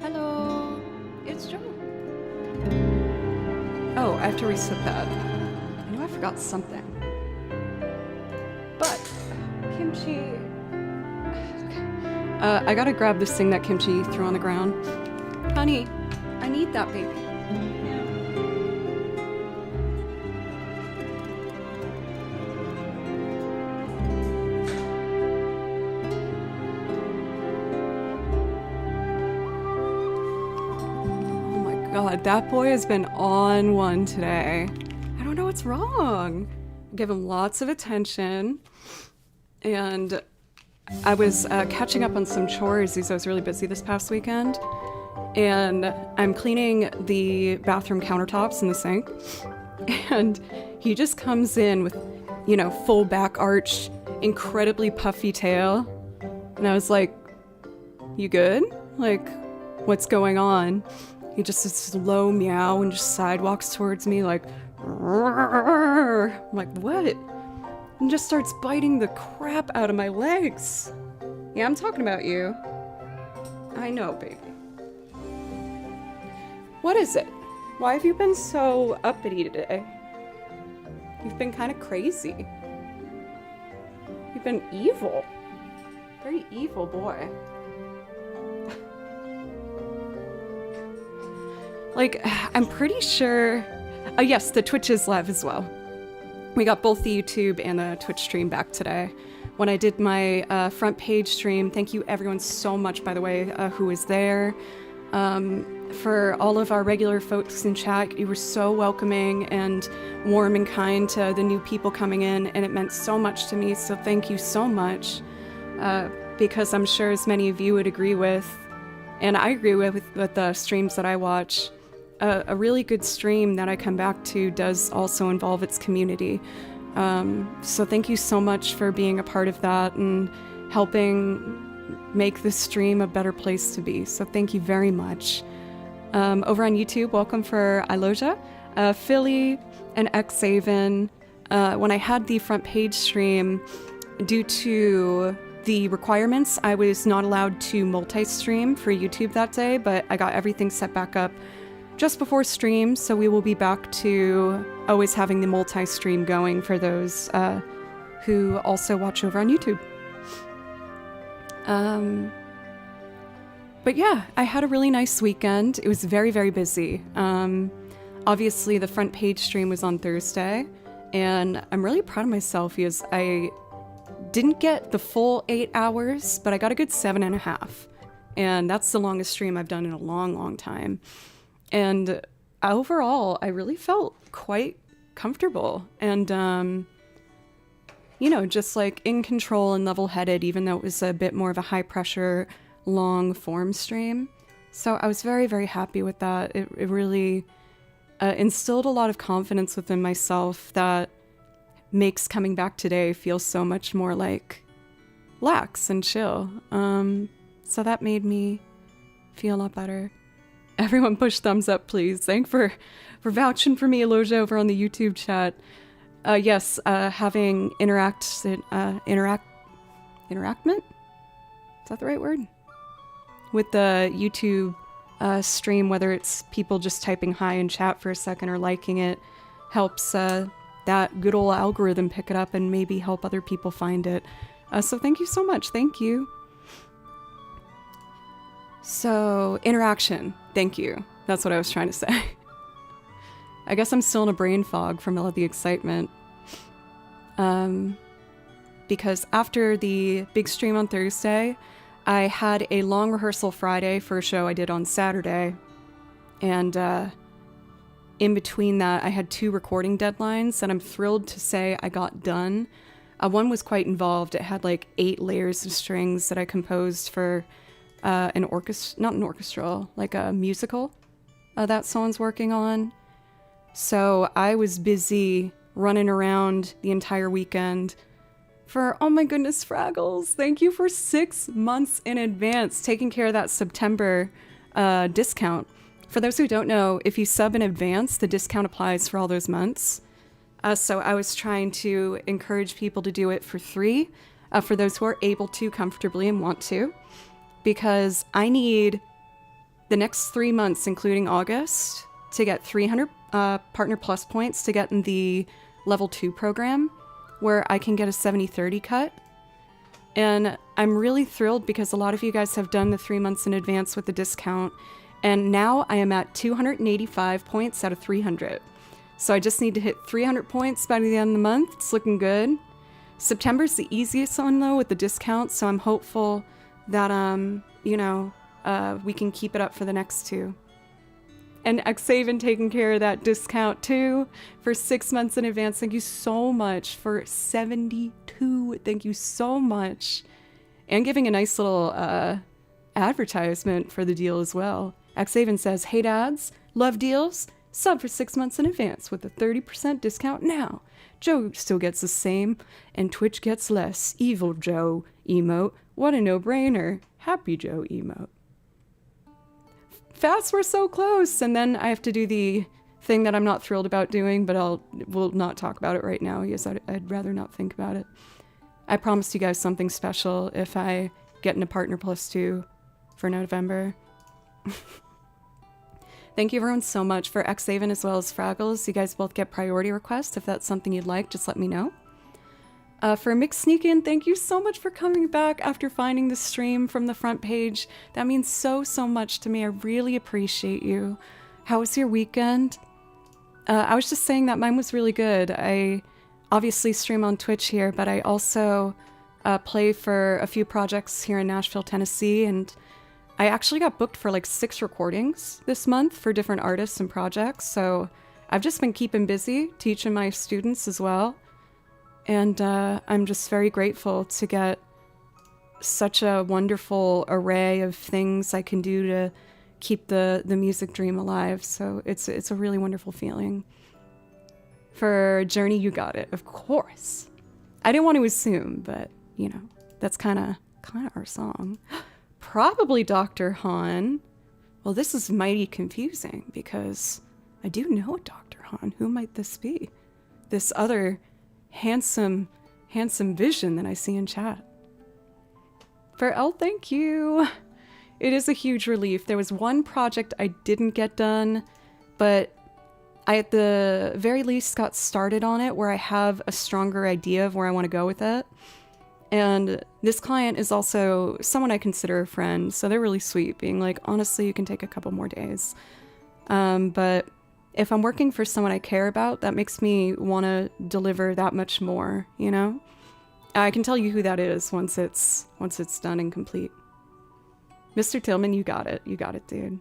Hello, it's Joe. Oh, I have to reset that. I knew I forgot something. But, Kimchi... Okay. I gotta grab this thing that Kimchi threw on the ground. Honey, I need that baby. God, that boy has been on one today. I don't know what's wrong. I give him lots of attention. And I was catching up on some chores because I was really busy this past weekend. And I'm cleaning the bathroom countertops and the sink. And he just comes in with, you know, full back arch, incredibly puffy tail. And I was like, you good? Like, what's going on? He just a slow meow and just sidewalks towards me, like I'm like, what? And just starts biting the crap out of my legs. Yeah, I'm talking about you. I know, baby. What is it? Why have you been so uppity today? You've been kind of crazy. You've been evil. Very evil boy. Like, I'm pretty sure... Oh yes, the Twitch is live as well. We got both the YouTube and the Twitch stream back today. When I did my front page stream, thank you everyone so much, by the way, who was there. For all of our regular folks in chat, you were so welcoming and warm and kind to the new people coming in, and it meant so much to me, so thank you so much. Because I'm sure as many of you would agree with, and I agree with the streams that I watch, a really good stream that I come back to does also involve its community. So thank you so much for being a part of that and helping make this stream a better place to be. So thank you very much. Over on YouTube, welcome for Iloja, Philly, and Xaven. When I had the front page stream, due to the requirements, I was not allowed to multi-stream for YouTube that day, but I got everything set back up just before stream, so we will be back to always having the multi-stream going for those who also watch over on YouTube. But yeah, I had a really nice weekend. It was very, very busy. Obviously, the front page stream was on Thursday, and I'm really proud of myself because I didn't get the full 8 hours, but I got a good 7.5. And that's the longest stream I've done in a long, long time. And overall, I really felt quite comfortable and, you know, just like in control and level-headed, even though it was a bit more of a high-pressure, long-form stream. So I was very, very happy with that. It really instilled a lot of confidence within myself that makes coming back today feel so much more like lax and chill. So that made me feel a lot better. Everyone push thumbs up, please. Thanks for vouching for me, Eloja, over on the YouTube chat. Yes, having interactment? Is that the right word? With the YouTube stream, whether it's people just typing hi in chat for a second or liking it, helps that good old algorithm pick it up and maybe help other people find it. So thank you so much. Thank you. So, interaction. Thank you. That's what I was trying to say. I guess I'm still in a brain fog from all of the excitement. Because after the big stream on Thursday, I had a long rehearsal Friday for a show I did on Saturday. And in between that, I had 2 recording deadlines that I'm thrilled to say I got done. One was quite involved. It had like 8 layers of strings that I composed for not an orchestral, like a musical that someone's working on. So I was busy running around the entire weekend for, oh my goodness, Fraggles, thank you for 6 months in advance taking care of that September discount. For those who don't know, if you sub in advance, the discount applies for all those months. So I was trying to encourage people to do it for free, for those who are able to comfortably and want to. Because I need the next 3 months, including August, to get 300 Partner Plus points to get in the Level 2 program, where I can get a 70/30 cut. And I'm really thrilled because a lot of you guys have done the 3 months in advance with the discount, and now I am at 285 points out of 300. So I just need to hit 300 points by the end of the month. It's looking good. September's the easiest one, though, with the discount, so I'm hopeful that, we can keep it up for the next 2. And Xaven taking care of that discount, too, for 6 months in advance. Thank you so much for 72. Thank you so much. And giving a nice little advertisement for the deal as well. Xaven says, hate ads, love deals, sub for 6 months in advance with a 30% discount now. Joe still gets the same, and Twitch gets less. Evil Joe emote. What a no-brainer. Happy Joe emote. Fast, we're so close. And then I have to do the thing that I'm not thrilled about doing, but we'll not talk about it right now because I'd rather not think about it. I promised you guys something special if I get into Partner Plus 2 for November. Thank you everyone so much for Xaven as well as Fraggles. You guys both get priority requests. If that's something you'd like, just let me know. For Mick Sneakin, thank you so much for coming back after finding the stream from the front page. That means so much to me. I really appreciate you. How was your weekend? I was just saying that mine was really good. I obviously stream on Twitch here, but I also play for a few projects here in Nashville, Tennessee, and I actually got booked for like 6 recordings this month for different artists and projects, so I've just been keeping busy, teaching my students as well. And I'm just very grateful to get such a wonderful array of things I can do to keep the music dream alive. So it's a really wonderful feeling. For Journey, you got it, of course. I didn't want to assume, but you know, that's kind of our song. Probably Dr. Han. Well, this is mighty confusing because I do know Dr. Han. Who might this be? This other handsome vision that I see in chat. For L, thank you. It is a huge relief. There was one project I didn't get done, but I at the very least got started on it where I have a stronger idea of where I want to go with it. And this client is also someone I consider a friend, so they're really sweet, being like, honestly, you can take a couple more days. But if I'm working for someone I care about, that makes me want to deliver that much more, you know? I can tell you who that is once it's done and complete. Mr. Tillman, you got it, dude.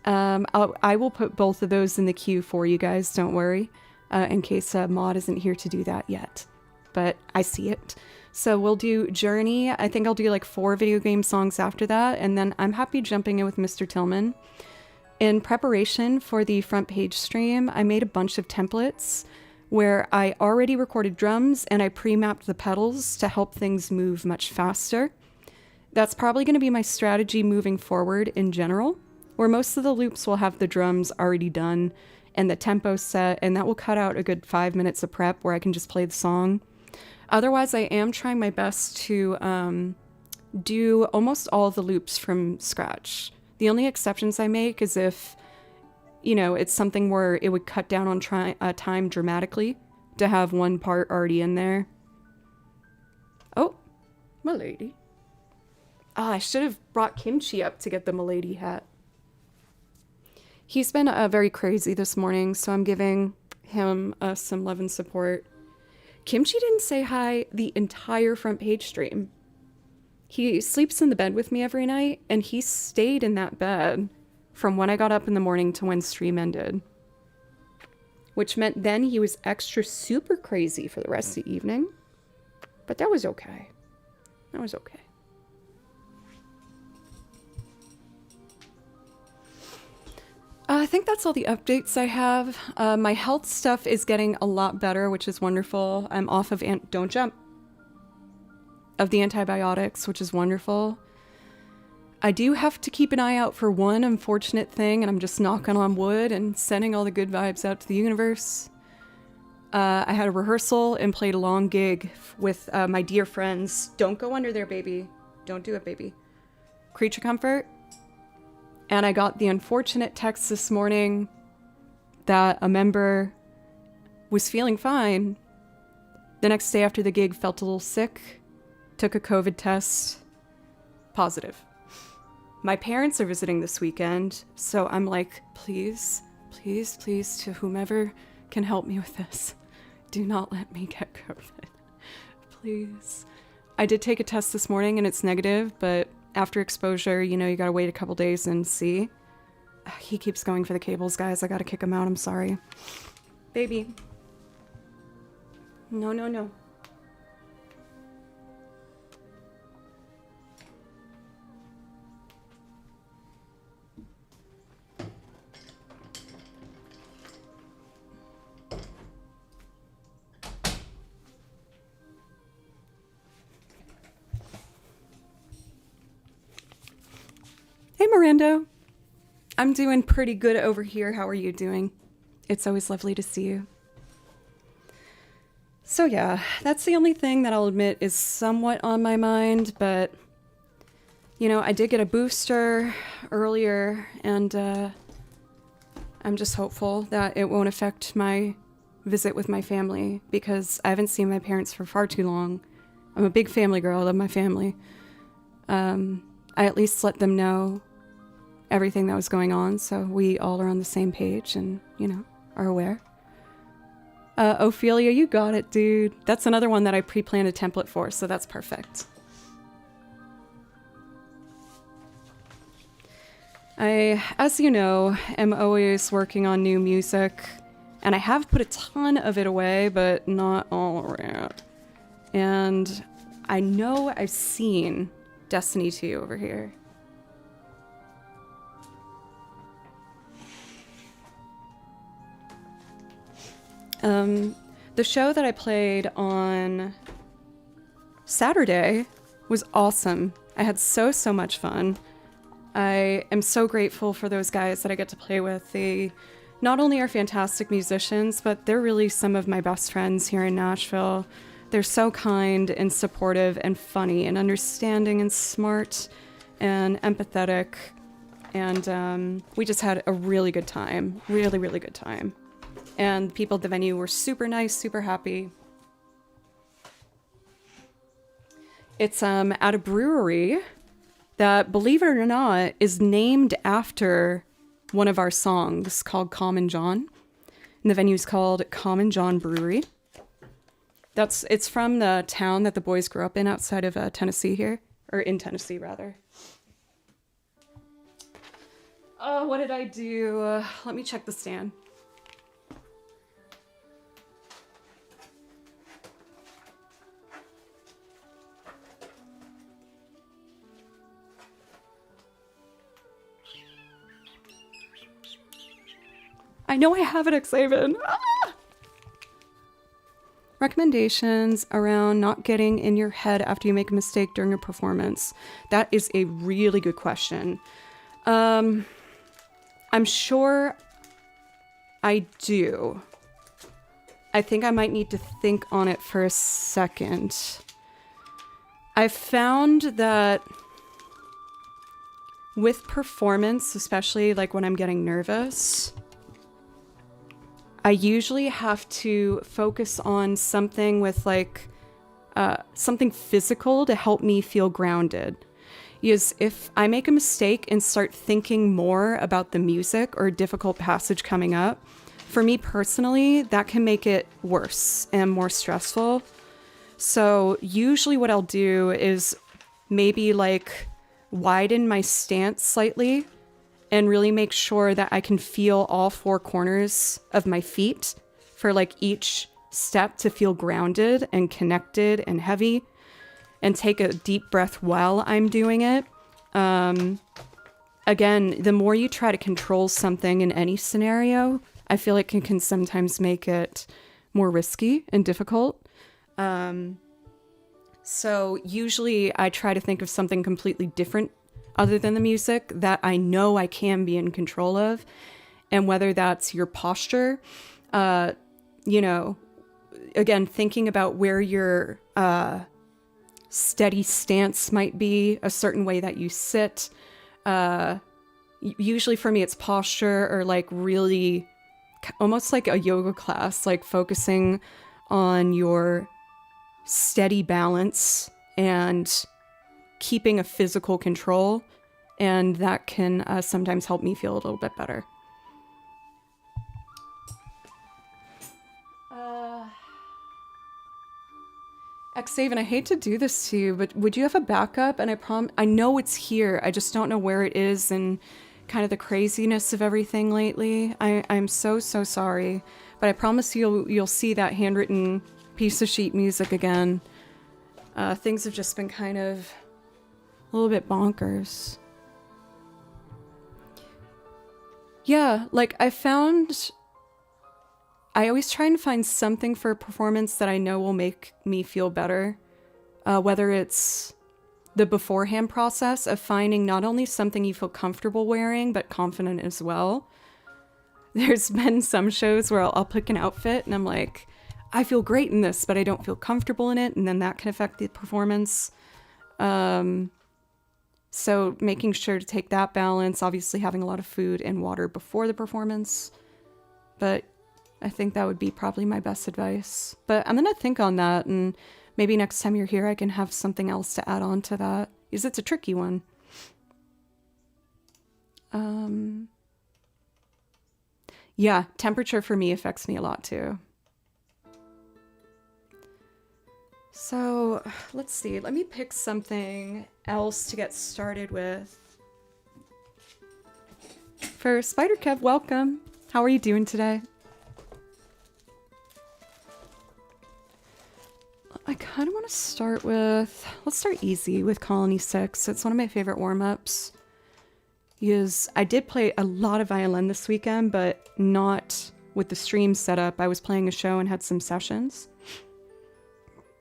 I will put both of those in the queue for you guys, don't worry, in case Maud isn't here to do that yet. But I see it. So we'll do Journey. I think I'll do like 4 video game songs after that, and then I'm happy jumping in with Mr. Tillman. In preparation for the front page stream, I made a bunch of templates where I already recorded drums and I pre-mapped the pedals to help things move much faster. That's probably going to be my strategy moving forward in general, where most of the loops will have the drums already done and the tempo set, and that will cut out a good 5 minutes of prep where I can just play the song. Otherwise, I am trying my best to do almost all the loops from scratch. The only exceptions I make is if, you know, it's something where it would cut down on time dramatically to have one part already in there. Oh, milady. Ah, I should have brought Kimchi up to get the milady hat. He's been very crazy this morning, so I'm giving him some love and support. Kimchi didn't say hi the entire front page stream. He sleeps in the bed with me every night, and he stayed in that bed from when I got up in the morning to when stream ended. Which meant then he was extra super crazy for the rest of the evening. But that was okay. That was okay. I think that's all the updates I have. My health stuff is getting a lot better, which is wonderful. I'm off of don't jump. Of the antibiotics, which is wonderful. I do have to keep an eye out for one unfortunate thing, and I'm just knocking on wood and sending all the good vibes out to the universe. I had a rehearsal and played a long gig with my dear friends. Don't go under there, baby. Don't do it, baby. Creature Comfort. And I got the unfortunate text this morning that a member was feeling fine. The next day after the gig, felt a little sick. Took a COVID test. Positive. My parents are visiting this weekend, so I'm like, please, please, please, to whomever can help me with this, do not let me get COVID. Please. I did take a test this morning and it's negative, but after exposure, you know, you gotta wait a couple days and see. He keeps going for the cables, guys. I gotta kick him out. I'm sorry. Baby. No, no, no. Hey, Miranda. I'm doing pretty good over here. How are you doing? It's always lovely to see you. So yeah, that's the only thing that I'll admit is somewhat on my mind, but you know, I did get a booster earlier, and I'm just hopeful that it won't affect my visit with my family, because I haven't seen my parents for far too long. I'm a big family girl, I love my family. I at least let them know everything that was going on, so we all are on the same page and, you know, are aware. Ophelia, you got it, dude. That's another one that I pre-planned a template for, so that's perfect. I, as you know, am always working on new music, and I have put a ton of it away, but not all of it. And I know I've seen Destiny 2 over here. The show that I played on Saturday was awesome. I had so much fun. I am so grateful for those guys that I get to play with. They not only are fantastic musicians, but they're really some of my best friends here in Nashville. They're so kind and supportive and funny and understanding and smart and empathetic. And we just had a really good time. Really, really good time. And the people at the venue were super nice, super happy. It's at a brewery that, believe it or not, is named after one of our songs called Common John. And the venue's called Common John Brewery. It's from the town that the boys grew up in outside of Tennessee here. Or in Tennessee, rather. Oh, what did I do? Let me check the stand. I know I have it, Xaven. Ah! Recommendations around not getting in your head after you make a mistake during a performance. That is a really good question. I'm sure I do. I think I might need to think on it for a second. I found that with performance, especially like when I'm getting nervous, I usually have to focus on something with like something physical to help me feel grounded. Because if I make a mistake and start thinking more about the music or a difficult passage coming up, for me personally, that can make it worse and more stressful. So usually what I'll do is maybe like widen my stance slightly and really make sure that I can feel all four corners of my feet for like each step to feel grounded and connected and heavy, and take a deep breath while I'm doing it. Again, the more you try to control something in any scenario, I feel like it can sometimes make it more risky and difficult. So usually I try to think of something completely different other than the music that I know I can be in control of. And whether that's your posture, you know, again, thinking about where your steady stance might be, a certain way that you sit. Usually for me, it's posture, or like really almost like a yoga class, like focusing on your steady balance and keeping a physical control, and that can sometimes help me feel a little bit better. Xaven, I hate to do this to you, but would you have a backup? And I know it's here, I just don't know where it is, and kind of the craziness of everything lately. I'm so sorry, but I promise you'll see that handwritten piece of sheet music again. Things have just been kind of a little bit bonkers. Yeah, like I always try and find something for a performance that I know will make me feel better. Whether it's the beforehand process of finding not only something you feel comfortable wearing, but confident as well. there's been some shows where I'll pick an outfit and I'm like, I feel great in this, but I don't feel comfortable in it. And then that can affect the performance. So making sure to take that balance, obviously having a lot of food and water before the performance. But I think that would be probably my best advice. But I'm going to think on that, and maybe next time you're here, I can have something else to add on to that, because it's a tricky one. Yeah, temperature for me affects me a lot too. So let's see, let me pick something else to get started with. For Spider Kev, welcome. How are you doing today? I kind of want to start with, let's start easy with Colony 6. It's one of my favorite warm-ups. Because I did play a lot of violin this weekend, but not with the stream setup. I was playing a show and had some sessions.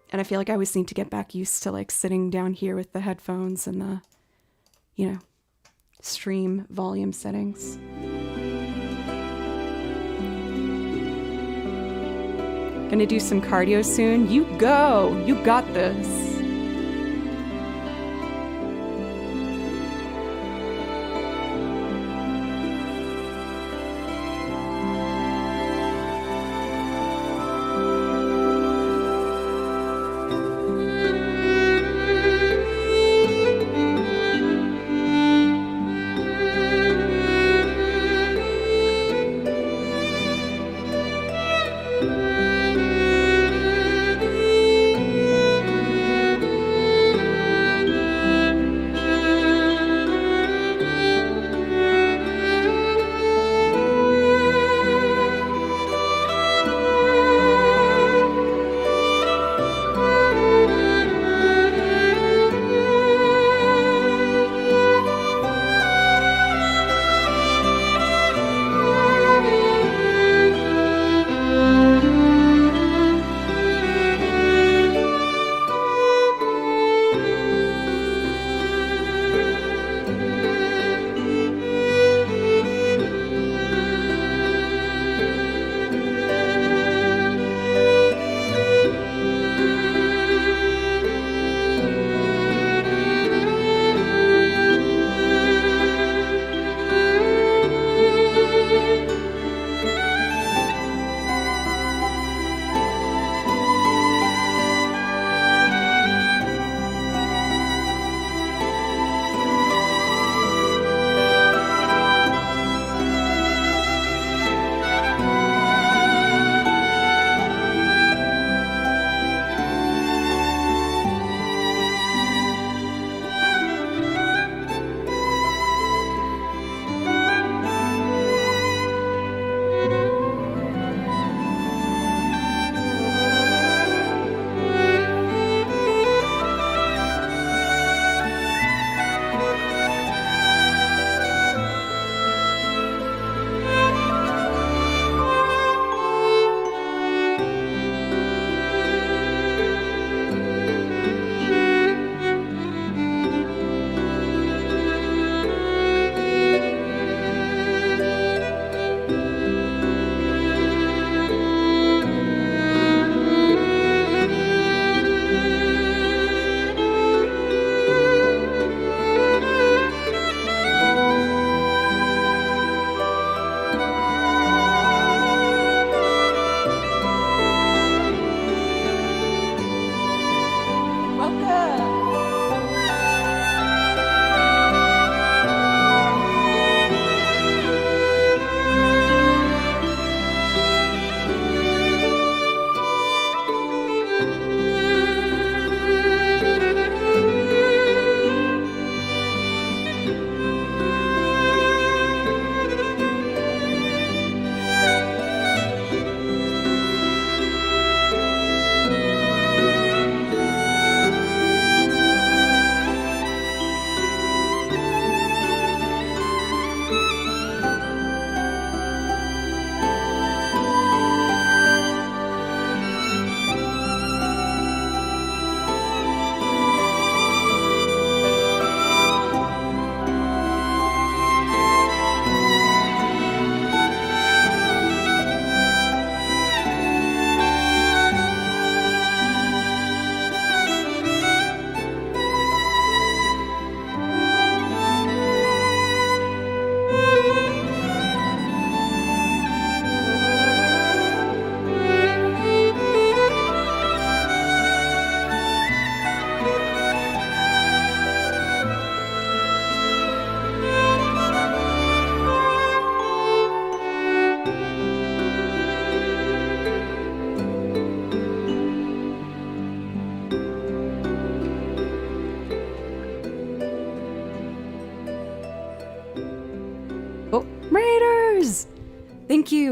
And I feel like I always need to get back used to like sitting down here with the headphones and the, you know, stream volume settings. Gonna do some cardio soon. You go! You got this!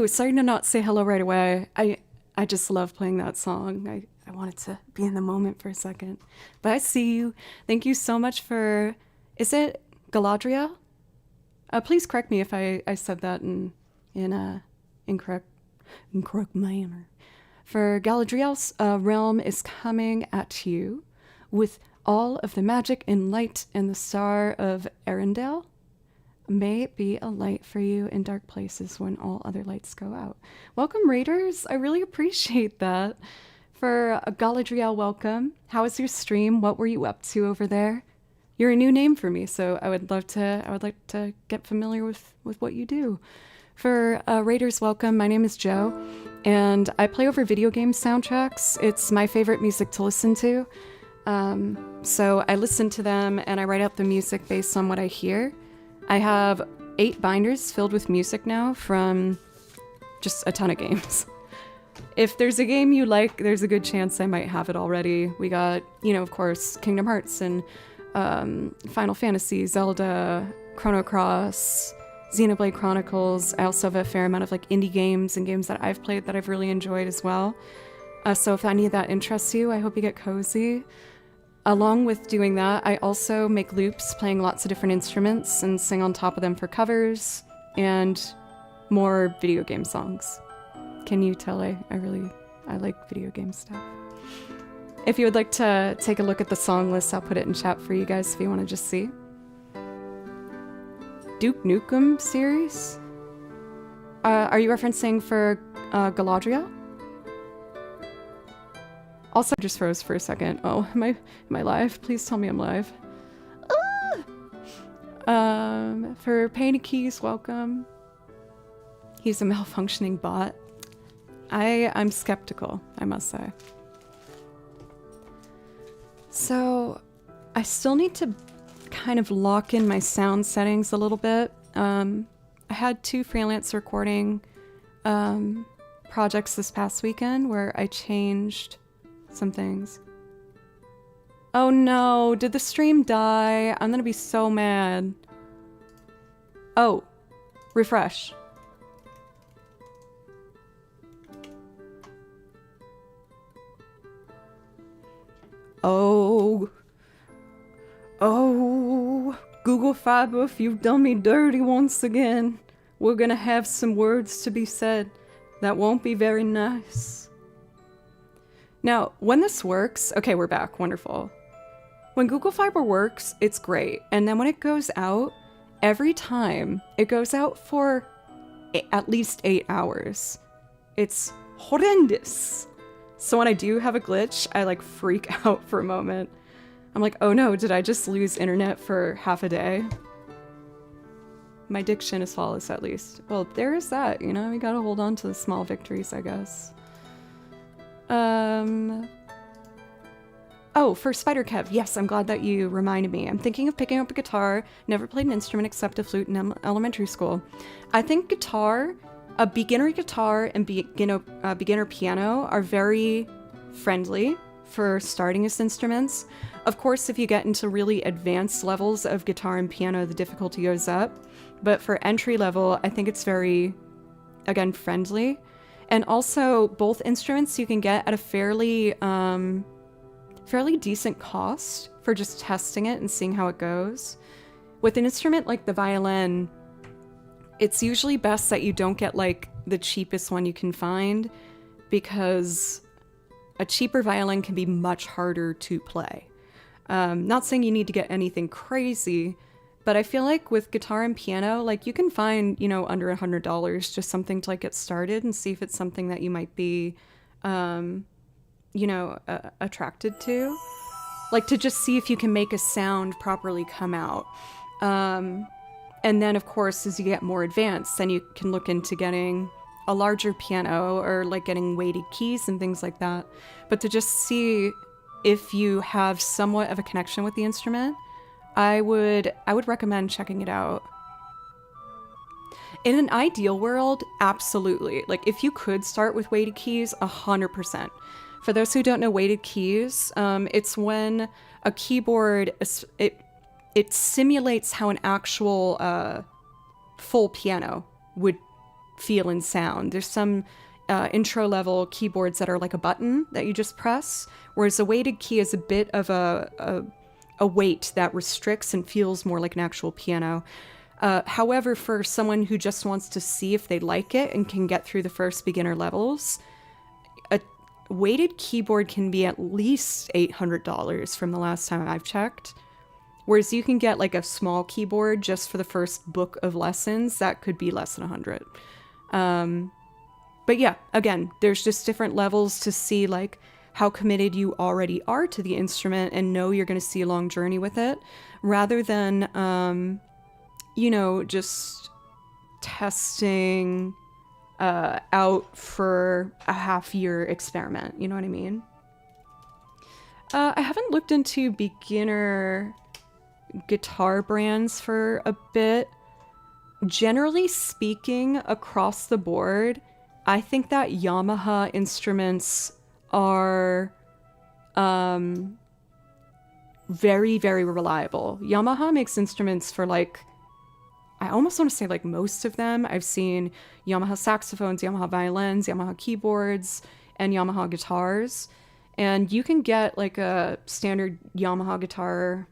you. Sorry to not say hello right away. I just love playing that song. I wanted to be in the moment for a second. But I see you. Thank you so much for... Is it Galadriel? Please correct me if I said that in a incorrect manner. For Galadriel's realm is coming at you with all of the magic and light and the star of Arendelle. May it be a light for you in dark places when all other lights go out. Welcome, Raiders. I really appreciate that. For Galadriel, welcome. How was your stream? What were you up to over there? You're a new name for me, so I would like to get familiar with what you do. For Raiders, welcome. My name is Joe, and I play over video game soundtracks. It's my favorite music to listen to. So I listen to them, and I write out the music based on what I hear. I have 8 binders filled with music now from just a ton of games. If there's a game you like, there's a good chance I might have it already. We got, of course, Kingdom Hearts and Final Fantasy, Zelda, Chrono Cross, Xenoblade Chronicles. I also have a fair amount of indie games and games that I've played that I've really enjoyed as well. So if any of that interests you, I hope you get cozy. Along with doing that, I also make loops playing lots of different instruments and sing on top of them for covers and more video game songs. Can you tell I like video game stuff? If you would like to take a look at the song list, I'll put it in chat for you guys if you want to just see. Duke Nukem series? Are you referencing for Galadriel? Also, I just froze for a second. Oh, am I live? Please tell me I'm live. For Painted Keys, welcome. He's a malfunctioning bot. I'm skeptical, I must say. So, I still need to kind of lock in my sound settings a little bit. I had 2 freelance recording projects this past weekend where I changed some things. Oh no, did the stream die? I'm gonna be so mad. Oh, refresh. Oh, Google Fiber, if you've done me dirty once again, we're gonna have some words to be said that won't be very nice. Now, when this works, okay, we're back, wonderful. When Google Fiber works, it's great. And then when it goes out, every time, it goes out for at least 8 hours. It's horrendous. So when I do have a glitch, I freak out for a moment. I'm like, oh no, did I just lose internet for half a day? My diction is flawless, at least. Well, there is that, we gotta hold on to the small victories, I guess. Oh, for Spider Kev, yes, I'm glad that you reminded me. I'm thinking of picking up a guitar. Never played an instrument except a flute in elementary school. I think a beginner guitar and beginner piano are very friendly for starting as instruments. Of course, if you get into really advanced levels of guitar and piano, the difficulty goes up. But for entry level, I think it's very, again, friendly. And also, both instruments you can get at a fairly decent cost for just testing it and seeing how it goes. With an instrument like the violin, it's usually best that you don't get the cheapest one you can find, because a cheaper violin can be much harder to play. Not saying you need to get anything crazy, but I feel like with guitar and piano, you can find, under $100, just something to get started and see if it's something that you might be, attracted to. To just see if you can make a sound properly come out. And then, of course, as you get more advanced, then you can look into getting a larger piano or getting weighted keys and things like that. But to just see if you have somewhat of a connection with the instrument, I would recommend checking it out. In an ideal world, absolutely. If you could start with weighted keys, 100%. For those who don't know weighted keys, it's when a keyboard, it simulates how an actual full piano would feel and sound. There's some intro level keyboards that are like a button that you just press, whereas a weighted key is a bit of a weight that restricts and feels more like an actual piano. However, for someone who just wants to see if they like it and can get through the first beginner levels, a weighted keyboard can be at least $800 from the last time I've checked. Whereas you can get like a small keyboard just for the first book of lessons that could be less than 100. But yeah, again, there's just different levels to see like how committed you already are to the instrument and know you're going to see a long journey with it, rather than, just testing out for a half-year experiment. You know what I mean? I haven't looked into beginner guitar brands for a bit. Generally speaking, across the board, I think that Yamaha instruments are very, very reliable. Yamaha makes instruments for like, I almost want to say like most of them. I've seen Yamaha saxophones, Yamaha violins, Yamaha keyboards, and Yamaha guitars. And you can get like a standard Yamaha guitar.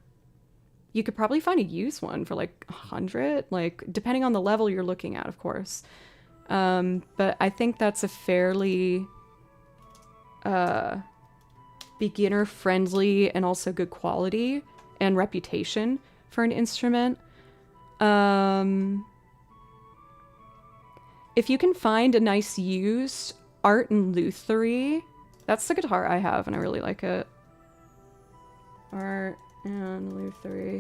You could probably find a used one for like 100, like depending on the level you're looking at, of course. But I think that's a fairly beginner friendly and also good quality and reputation for an instrument. If you can find a nice used Art and Luthery, that's the guitar I have and I really like it. Art and Luthery.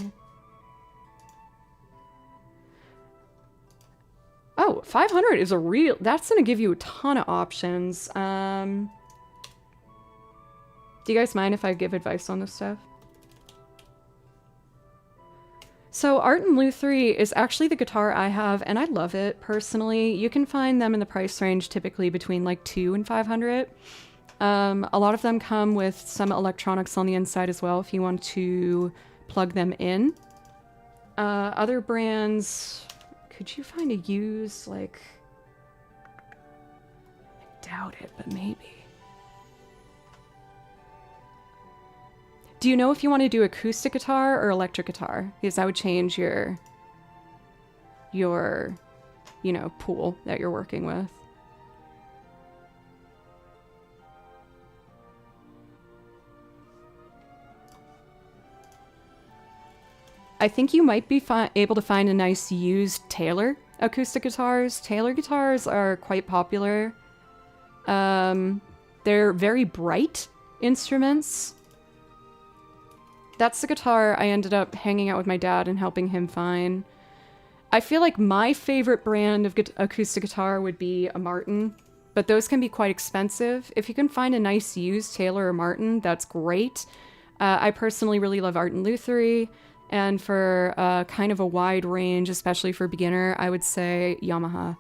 Oh, 500 is a real... That's going to give you a ton of options. Do you guys mind if I give advice on this stuff? So Art and Luthery is actually the guitar I have, and I love it, personally. You can find them in the price range typically between like $200 and $500. A lot of them come with some electronics on the inside as well if you want to plug them in. Other brands... Could you find a used, like... I doubt it, but maybe. Do you know if you want to do acoustic guitar or electric guitar? Because that would change your pool that you're working with. I think you might be able to find a nice used Taylor acoustic guitars. Taylor guitars are quite popular. They're very bright instruments. That's the guitar I ended up hanging out with my dad and helping him find. I feel like my favorite brand of acoustic guitar would be a Martin, but those can be quite expensive. If you can find a nice used Taylor or Martin, that's great. I personally really love Art and Luthery. And for kind of a wide range, especially for beginner, I would say Yamaha.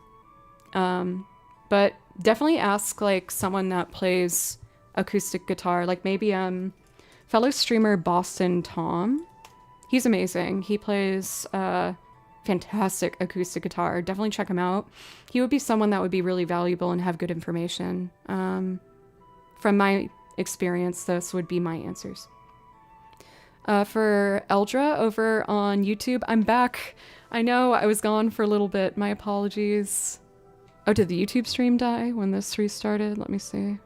But definitely ask like someone that plays acoustic guitar, like maybe fellow streamer Boston Tom. He's amazing. He plays fantastic acoustic guitar. Definitely check him out. He would be someone that would be really valuable and have good information. From my experience, this would be my answers. For Eldra over on YouTube, I'm back. I know I was gone for a little bit. My apologies. Oh, did the YouTube stream die when this restarted? Let me see.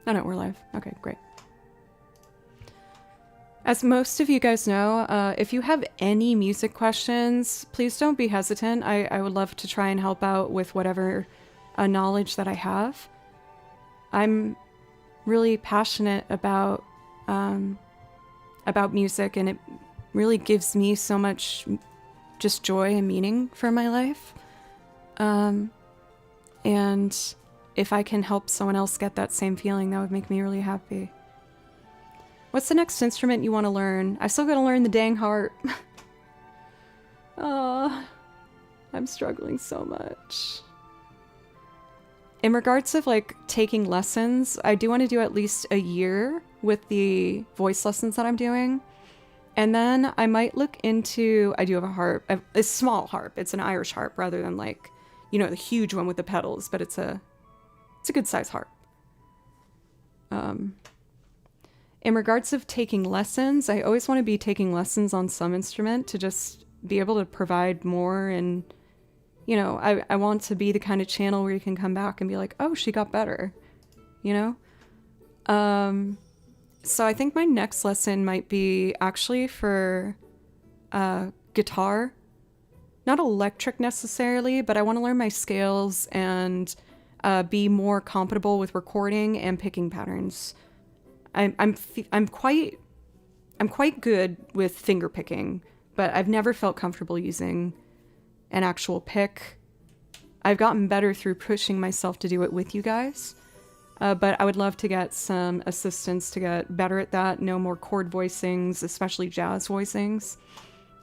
Oh no, we're live. Okay, great. As most of you guys know, if you have any music questions, please don't be hesitant. I would love to try and help out with whatever knowledge that I have. I'm really passionate about music, and it really gives me so much just joy and meaning for my life. And if I can help someone else get that same feeling, that would make me really happy. What's the next instrument you want to learn? I still gotta learn the dang harp. Oh, I'm struggling so much. In regards of like taking lessons, I do want to do at least a year with the voice lessons that I'm doing. And then I might look into, I do have a harp, a small harp. It's an Irish harp rather than like, you know, the huge one with the pedals, but it's a good size harp. In regards of taking lessons, I always want to be taking lessons on some instrument to just be able to provide more. And, you know, I want to be the kind of channel where you can come back and be like, oh, she got better, you know? So I think my next lesson might be actually for guitar. Not electric necessarily, but I want to learn my scales and be more compatible with recording and picking patterns. I'm quite good with finger picking, but I've never felt comfortable using an actual pick. I've gotten better through pushing myself to do it with you guys. But I would love to get some assistance to get better at that. No more chord voicings, especially jazz voicings.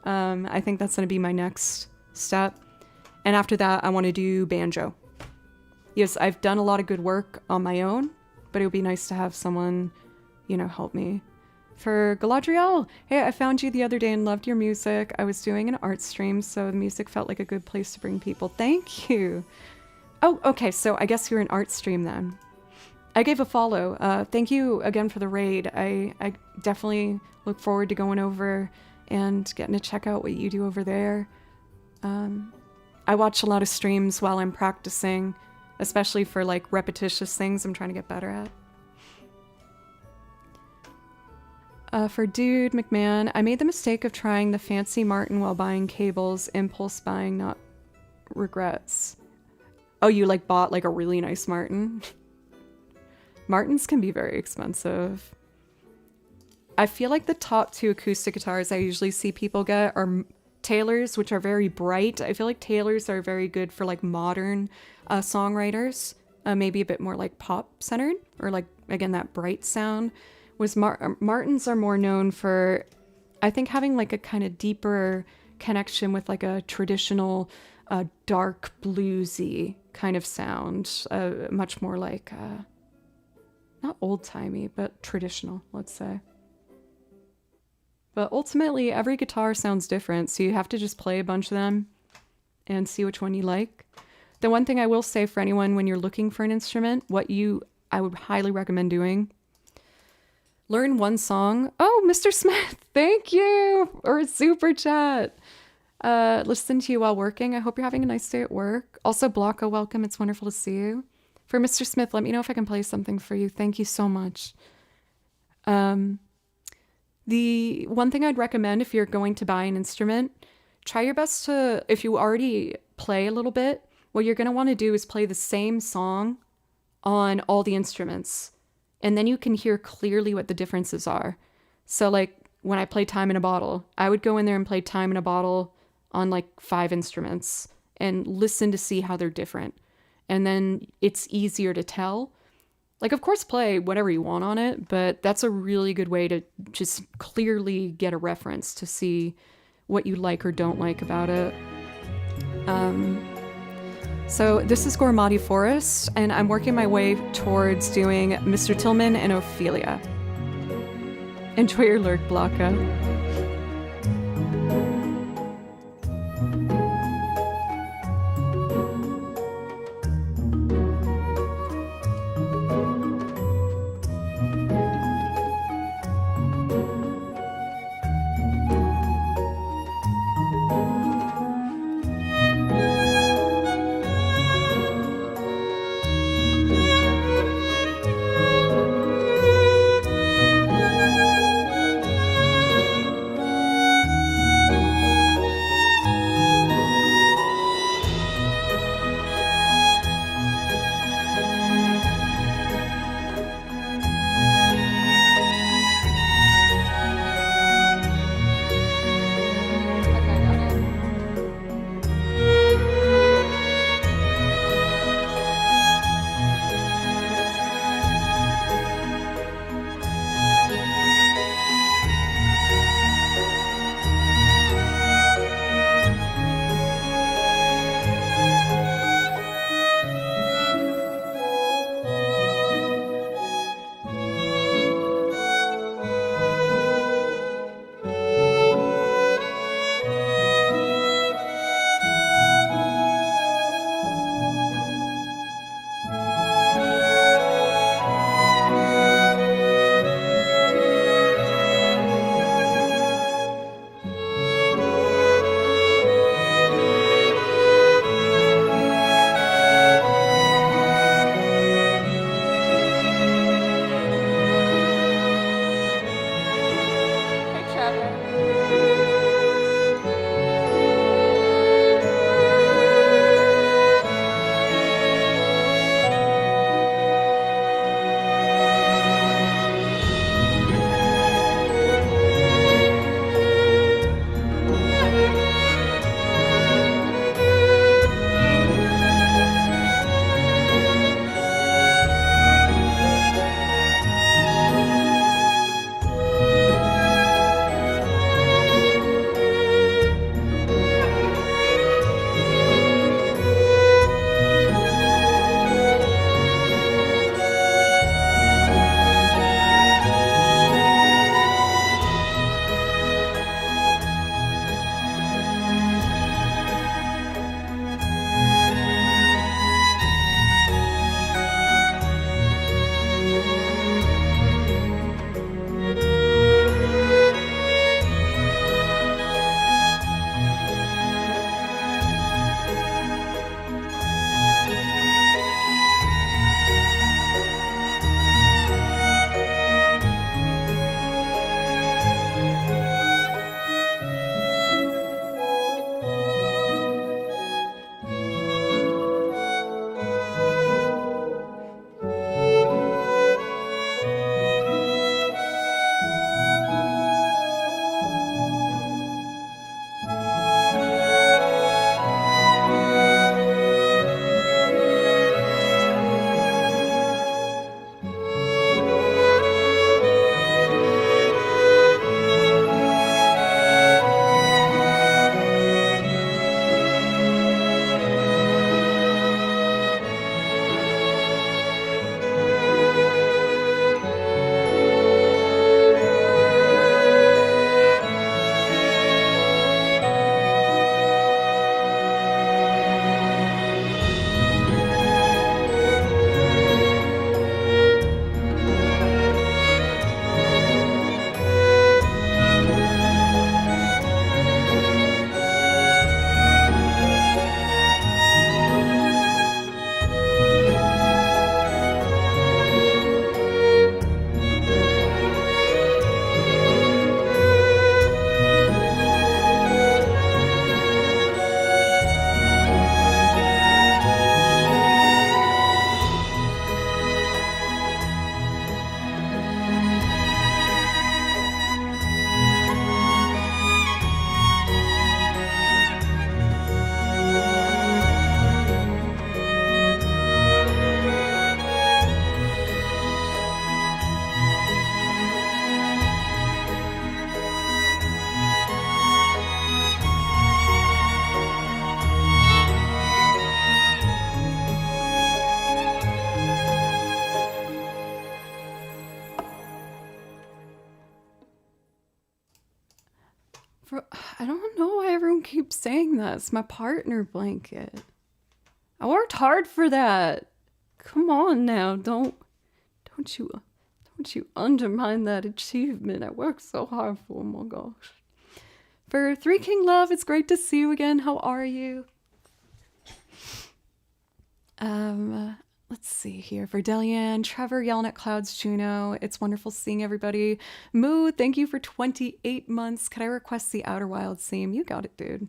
I think that's going to be my next step. And after that, I want to do banjo. Yes, I've done a lot of good work on my own, but it would be nice to have someone, you know, help me. For Galadriel, hey, I found you the other day and loved your music. I was doing an art stream, so the music felt like a good place to bring people. Thank you. Oh, okay, so I guess you're an art stream then. I gave a follow. Thank you again for the raid. I definitely look forward to going over and getting to check out what you do over there. I watch a lot of streams while I'm practicing, especially for like repetitious things I'm trying to get better at. For Dude McMahon, I made the mistake of trying the fancy Martin while buying cables. Impulse buying, not regrets. Oh, you like bought like a really nice Martin? Martins can be very expensive. I feel like the top two acoustic guitars I usually see people get are Taylors, which are very bright. I feel like Taylors are very good for like modern songwriters, maybe a bit more like pop centered, or like, again, that bright sound. Martins are more known for, I think, having like a kind of deeper connection with like a traditional dark bluesy kind of sound, much more like not old-timey, but traditional, let's say. But ultimately, every guitar sounds different, so you have to just play a bunch of them and see which one you like. The one thing I will say for anyone when you're looking for an instrument, I would highly recommend doing, learn one song. Oh, Mr. Smith, thank you for a super chat. Listen to you while working. I hope you're having a nice day at work. Also, Blanca, welcome. It's wonderful to see you. For Mr. Smith, let me know if I can play something for you. Thank you so much. The one thing I'd recommend if you're going to buy an instrument, try your best to, if you already play a little bit, what you're going to want to do is play the same song on all the instruments. And then you can hear clearly what the differences are. So like when I play Time in a Bottle, I would go in there and play Time in a Bottle on like 5 instruments and listen to see how they're different. And then it's easier to tell. Like, of course, play whatever you want on it, but that's a really good way to just clearly get a reference to see what you like or don't like about it. So this is Gormati Forest, and I'm working my way towards doing Mr. Tillman and Ophelia. Enjoy your lurk, Blanca. I don't know why everyone keeps saying that. It's my partner blanket. I worked hard for that. Come on now, don't you undermine that achievement. I worked so hard for. Oh my gosh. For Three King Love, it's great to see you again. How are you? Let's see here. For Delian, Trevor yelling at clouds, Juno. It's wonderful seeing everybody. Moo, thank you for 28 months. Could I request the Outer Wilds theme? You got it, dude.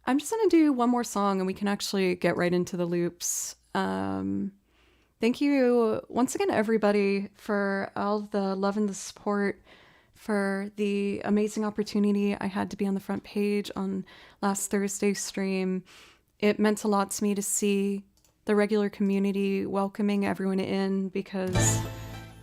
I'm just gonna do one more song and we can actually get right into the loops. Thank you once again, everybody, for all the love and the support, for the amazing opportunity I had to be on the front page on last Thursday's stream. It meant a lot to me to see the regular community welcoming everyone in because,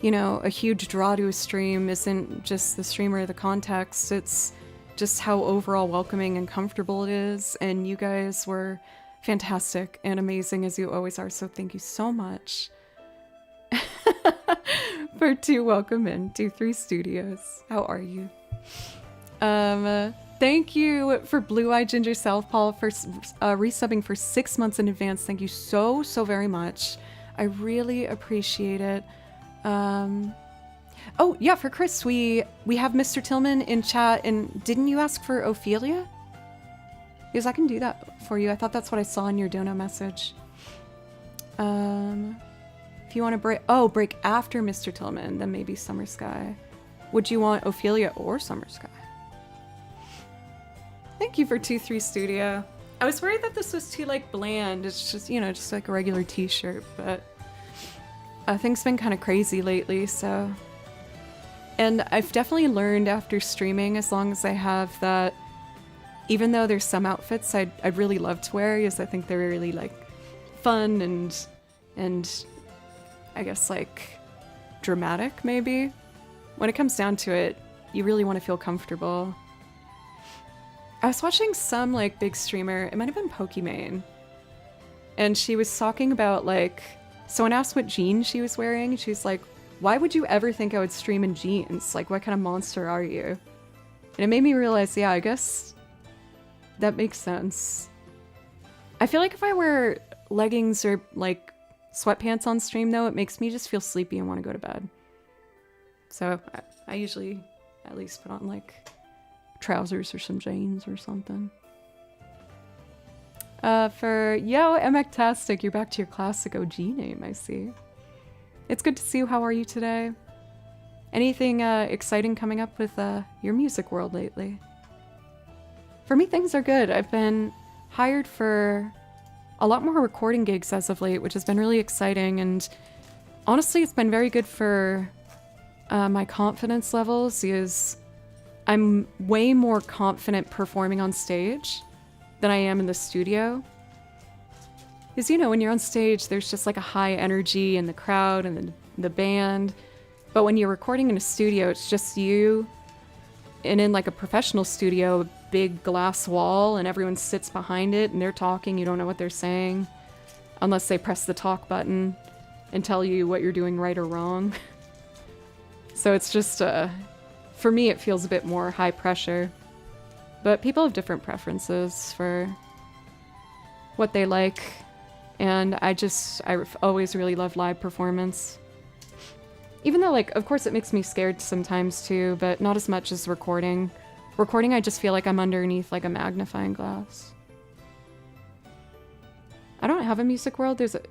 you know, a huge draw to a stream isn't just the streamer or the context, it's just how overall welcoming and comfortable it is, and you guys were fantastic and amazing as you always are, so thank you so much. For Two Welcome In, 2-3 Studios. How are you? Thank you for Blue Eye Ginger Southpaw for resubbing for 6 months in advance. Thank you so very much. I really appreciate it. Oh yeah, for Chris, we have Mr. Tillman in chat, and didn't you ask for Ophelia? Because I can do that for you. I thought that's what I saw in your dono message. If you want to break after Mr. Tillman, then maybe Summer Sky. Would you want Ophelia or Summer Sky? Thank you for 2-3 Studio. I was worried that this was too like bland. It's just, you know, just like a regular t-shirt, but things been kind of crazy lately, so. And I've definitely learned after streaming, as long as I have, that even though there's some outfits I'd really love to wear, because I think they're really like fun and I guess like dramatic maybe. When it comes down to it, you really want to feel comfortable. I was watching some like big streamer, it might have been Pokimane, and she was talking about like, someone asked what jeans she was wearing, she's like, why would you ever think I would stream in jeans? Like, what kind of monster are you? And it made me realize, yeah, I guess that makes sense. I feel like if I wear leggings or like sweatpants on stream though, it makes me just feel sleepy and want to go to bed. So I usually at least put on like trousers or some jeans or something. For Yo, Emectastic, you're back to your classic OG name, I see. It's good to see you. How are you today? Anything exciting coming up with your music world lately? For me, things are good. I've been hired for a lot more recording gigs as of late, which has been really exciting, and honestly, it's been very good for my confidence levels, because I'm way more confident performing on stage than I am in the studio. Because, you know, when you're on stage, there's just like a high energy in the crowd and the band. But when you're recording in a studio, it's just you. And in like a professional studio, a big glass wall, and everyone sits behind it and they're talking. You don't know what they're saying unless they press the talk button and tell you what you're doing right or wrong. So it's just, for me, it feels a bit more high pressure. But people have different preferences for what they like. And I always really love live performance. Even though, like, of course it makes me scared sometimes too, but not as much as recording. Recording, I just feel like I'm underneath like a magnifying glass. I don't have a music world, there's a...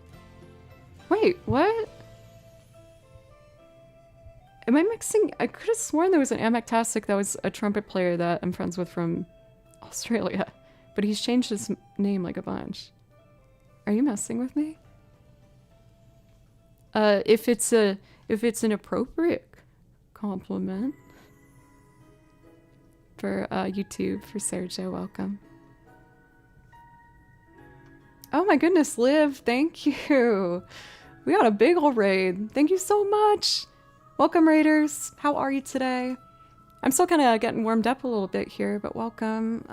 Wait, what? Am I mixing? I could have sworn there was an Amectastic that was a trumpet player that I'm friends with from Australia, but he's changed his name like a bunch. Are you messing with me? If it's an appropriate compliment for YouTube, for Sergio, welcome. Oh my goodness, Liv, thank you. We got a big ol' raid. Thank you so much. Welcome, raiders. How are you today? I'm still kind of getting warmed up a little bit here, but welcome.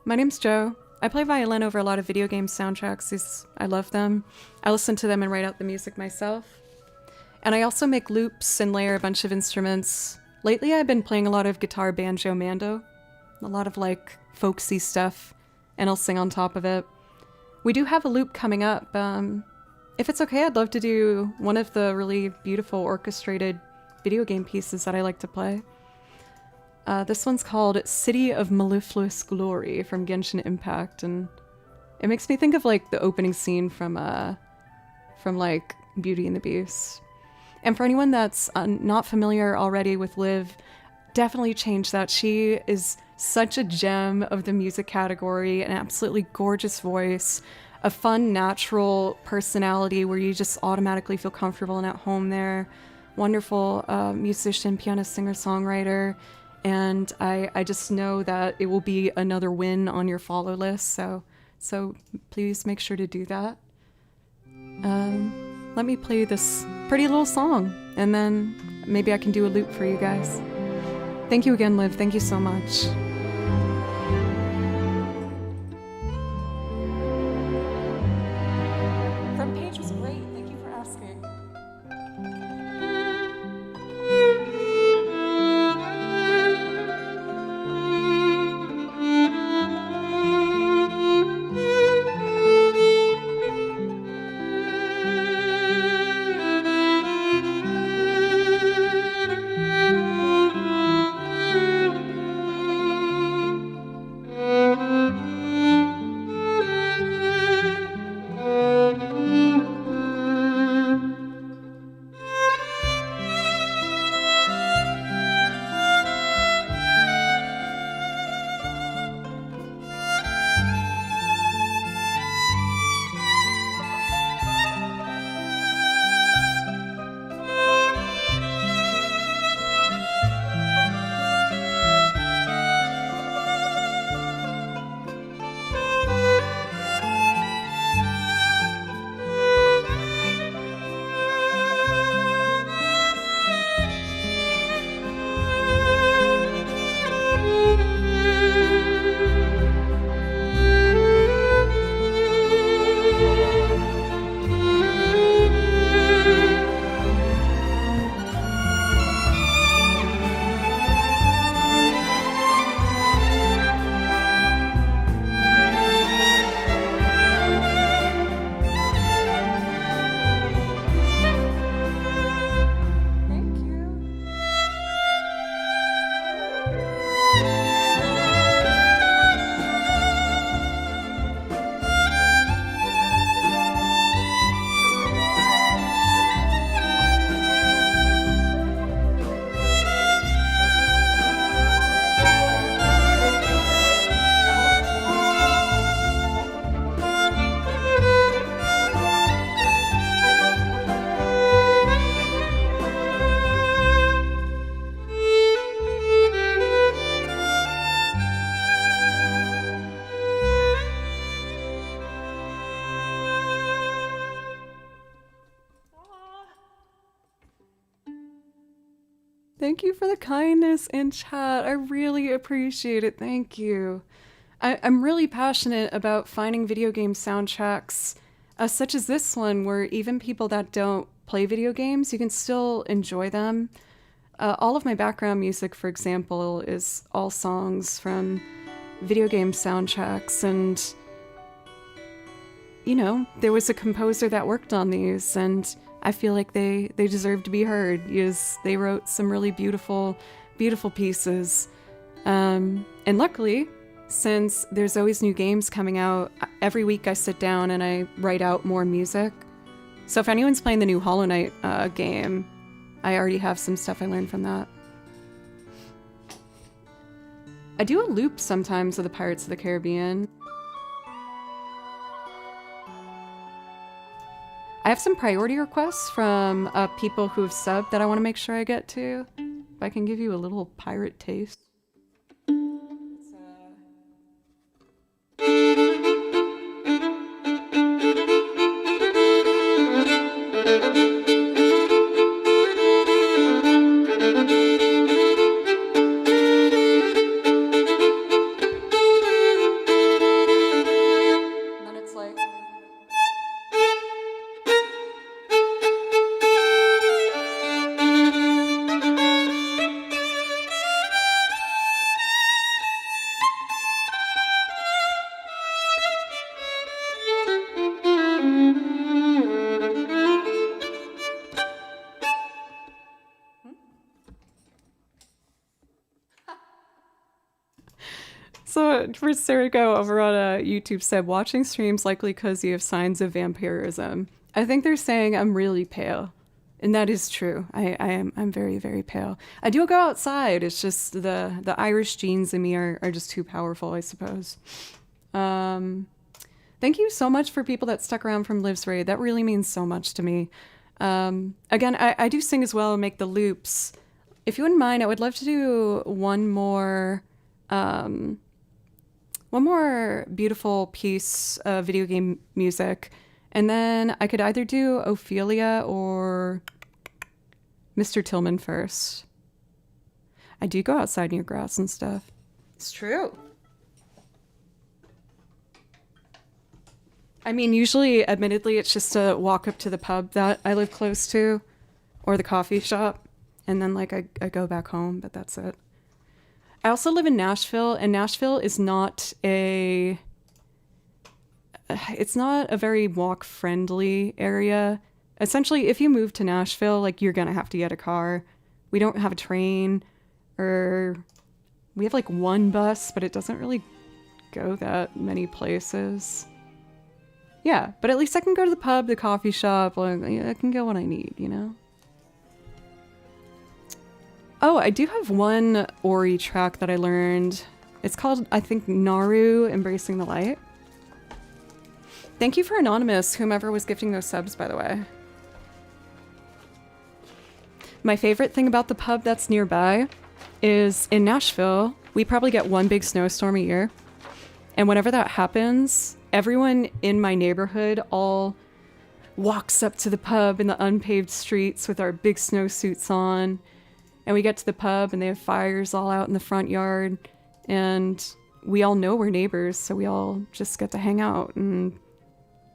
My name's Joe. I play violin over a lot of video game soundtracks. I love them. I listen to them and write out the music myself. And I also make loops and layer a bunch of instruments. Lately I've been playing a lot of guitar banjo mando, a lot of like folksy stuff, and I'll sing on top of it. We do have a loop coming up. If it's okay, I'd love to do one of the really beautiful orchestrated video game pieces that I like to play. This one's called City of Mellifluous Glory from Genshin Impact, and it makes me think of like the opening scene from like Beauty and the Beast. And for anyone that's not familiar already with Liv, definitely change that. She is such a gem of the music category, an absolutely gorgeous voice, a fun, natural personality where you just automatically feel comfortable and at home there. Wonderful musician, pianist, singer, songwriter. And I just know that it will be another win on your follow list. So please make sure to do that. Let me play this pretty little song, and then maybe I can do a loop for you guys. Thank you again, Liv. Thank you so much. Front page was great. Thank you for asking. Thank you for the kindness in chat. I really appreciate it. Thank you. I'm really passionate about finding video game soundtracks such as this one, where even people that don't play video games, you can still enjoy them. All of my background music, for example, is all songs from video game soundtracks, and you know, there was a composer that worked on these, and I feel like they deserve to be heard, because they wrote some really beautiful pieces. And luckily, since there's always new games coming out, every week I sit down and I write out more music. So if anyone's playing the new Hollow Knight game, I already have some stuff I learned from that. I do a loop sometimes of the Pirates of the Caribbean. I have some priority requests from people who have subbed that I want to make sure I get to. If I can give you a little pirate taste. So Riserico over on YouTube said, watching streams likely because you have signs of vampirism. I think they're saying I'm really pale. And that is true. I'm very, very pale. I do go outside. It's just the Irish genes in me are just too powerful, I suppose. Thank you so much for people that stuck around from Liv's Raid. That really means so much to me. Again, I do sing as well and make the loops. If you wouldn't mind, I would love to do one more beautiful piece of video game music. And then I could either do Ophelia or Mr. Tillman first. I do go outside near grass and stuff. It's true. I mean, usually, admittedly, it's just a walk up to the pub that I live close to or the coffee shop. And then, like, I go back home, but that's it. I also live in Nashville, and Nashville is not a very walk-friendly area. Essentially, if you move to Nashville, like, you're gonna have to get a car. We don't have a train, or we have, like, one bus, but it doesn't really go that many places. Yeah, but at least I can go to the pub, the coffee shop, like, I can get what I need, you know? Oh, I do have one Ori track that I learned. It's called, I think, Naru, Embracing the Light. Thank you for Anonymous, whomever was gifting those subs, by the way. My favorite thing about the pub that's nearby is in Nashville, we probably get one big snowstorm a year. And whenever that happens, everyone in my neighborhood all walks up to the pub in the unpaved streets with our big snowsuits on. And we get to the pub and they have fires all out in the front yard. And we all know we're neighbors, so we all just get to hang out and,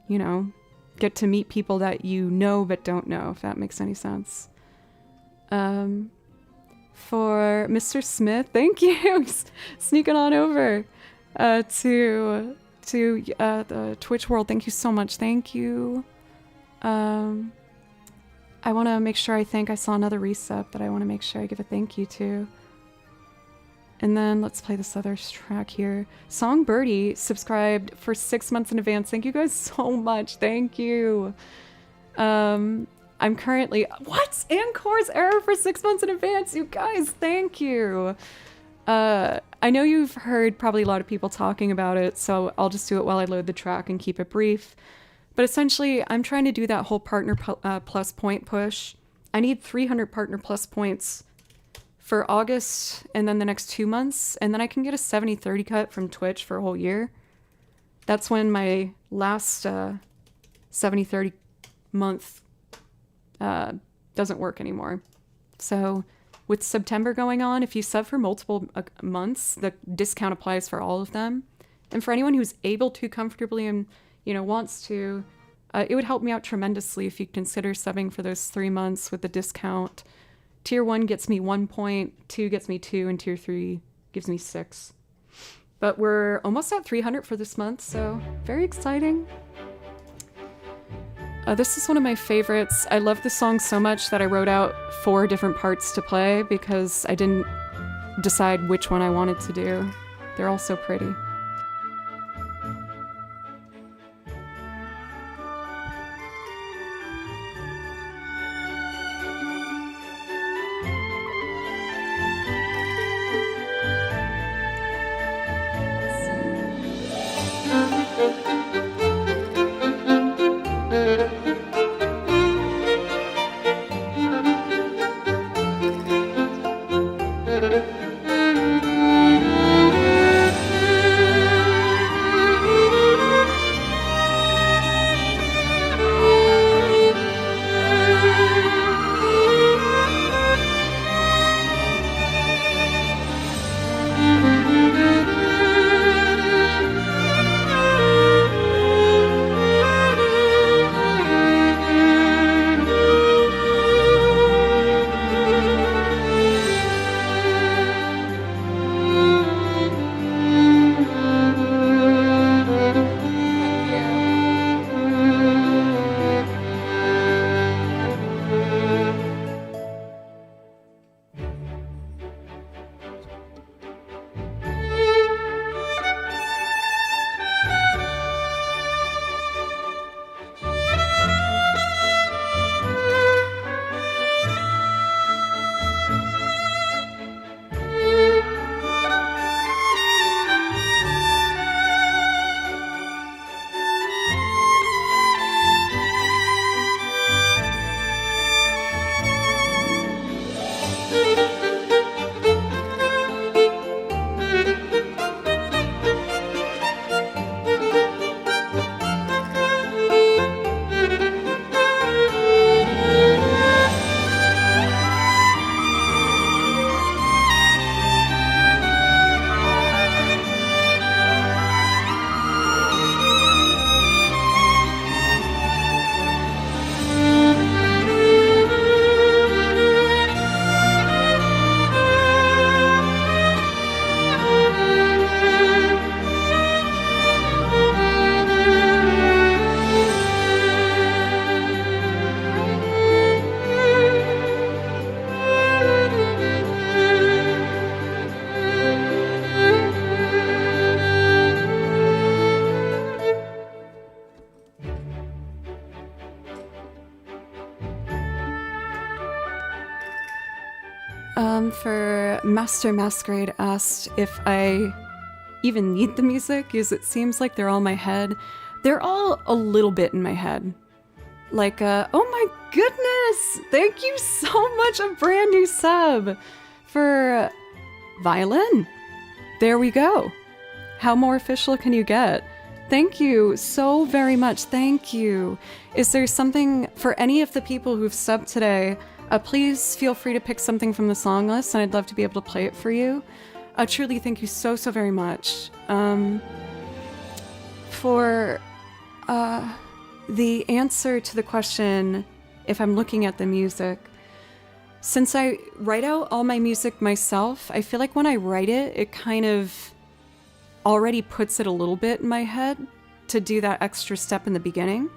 you know, get to meet people that you know but don't know, if that makes any sense. For Mr. Smith, thank you. Sneaking on over to the Twitch world. Thank you so much. Thank you. I want to make sure I saw another resub that I want to make sure I give a thank you to. And then let's play this other track here. Songbirdie subscribed for 6 months in advance. Thank you guys so much. Thank you. I'm currently... What? Ancor's error for 6 months in advance. You guys, thank you. I know you've heard probably a lot of people talking about it, so I'll just do it while I load the track and keep it brief. But essentially, I'm trying to do that whole Partner Plus point push. I need 300 Partner Plus points for August and then the next 2 months, and then I can get a 70-30 cut from Twitch for a whole year. That's when my last 70-30 month doesn't work anymore. So with September going on, if you sub for multiple months, the discount applies for all of them. And for anyone who's able to comfortably and, you know, wants to, it would help me out tremendously if you consider subbing for those 3 months with the discount. Tier 1 gets me 1 point, 2 gets me 2, and Tier 3 gives me 6. But we're almost at 300 for this month, so very exciting. This is one of my favorites. I love this song so much that I wrote out 4 different parts to play because I didn't decide which one I wanted to do. They're all so pretty. For Master Masquerade asked if I even need the music, because it seems like they're all in my head. They're all a little bit in my head. Like, oh my goodness! Thank you so much, a brand new sub for Violin. There we go. How more official can you get? Thank you so very much. Thank you. Is there something for any of the people who've subbed today? Please feel free to pick something from the song list, and I'd love to be able to play it for you. Truly, thank you so very much. For the answer to the question, if I'm looking at the music, since I write out all my music myself, I feel like when I write it, it kind of already puts it a little bit in my head to do that extra step in the beginning.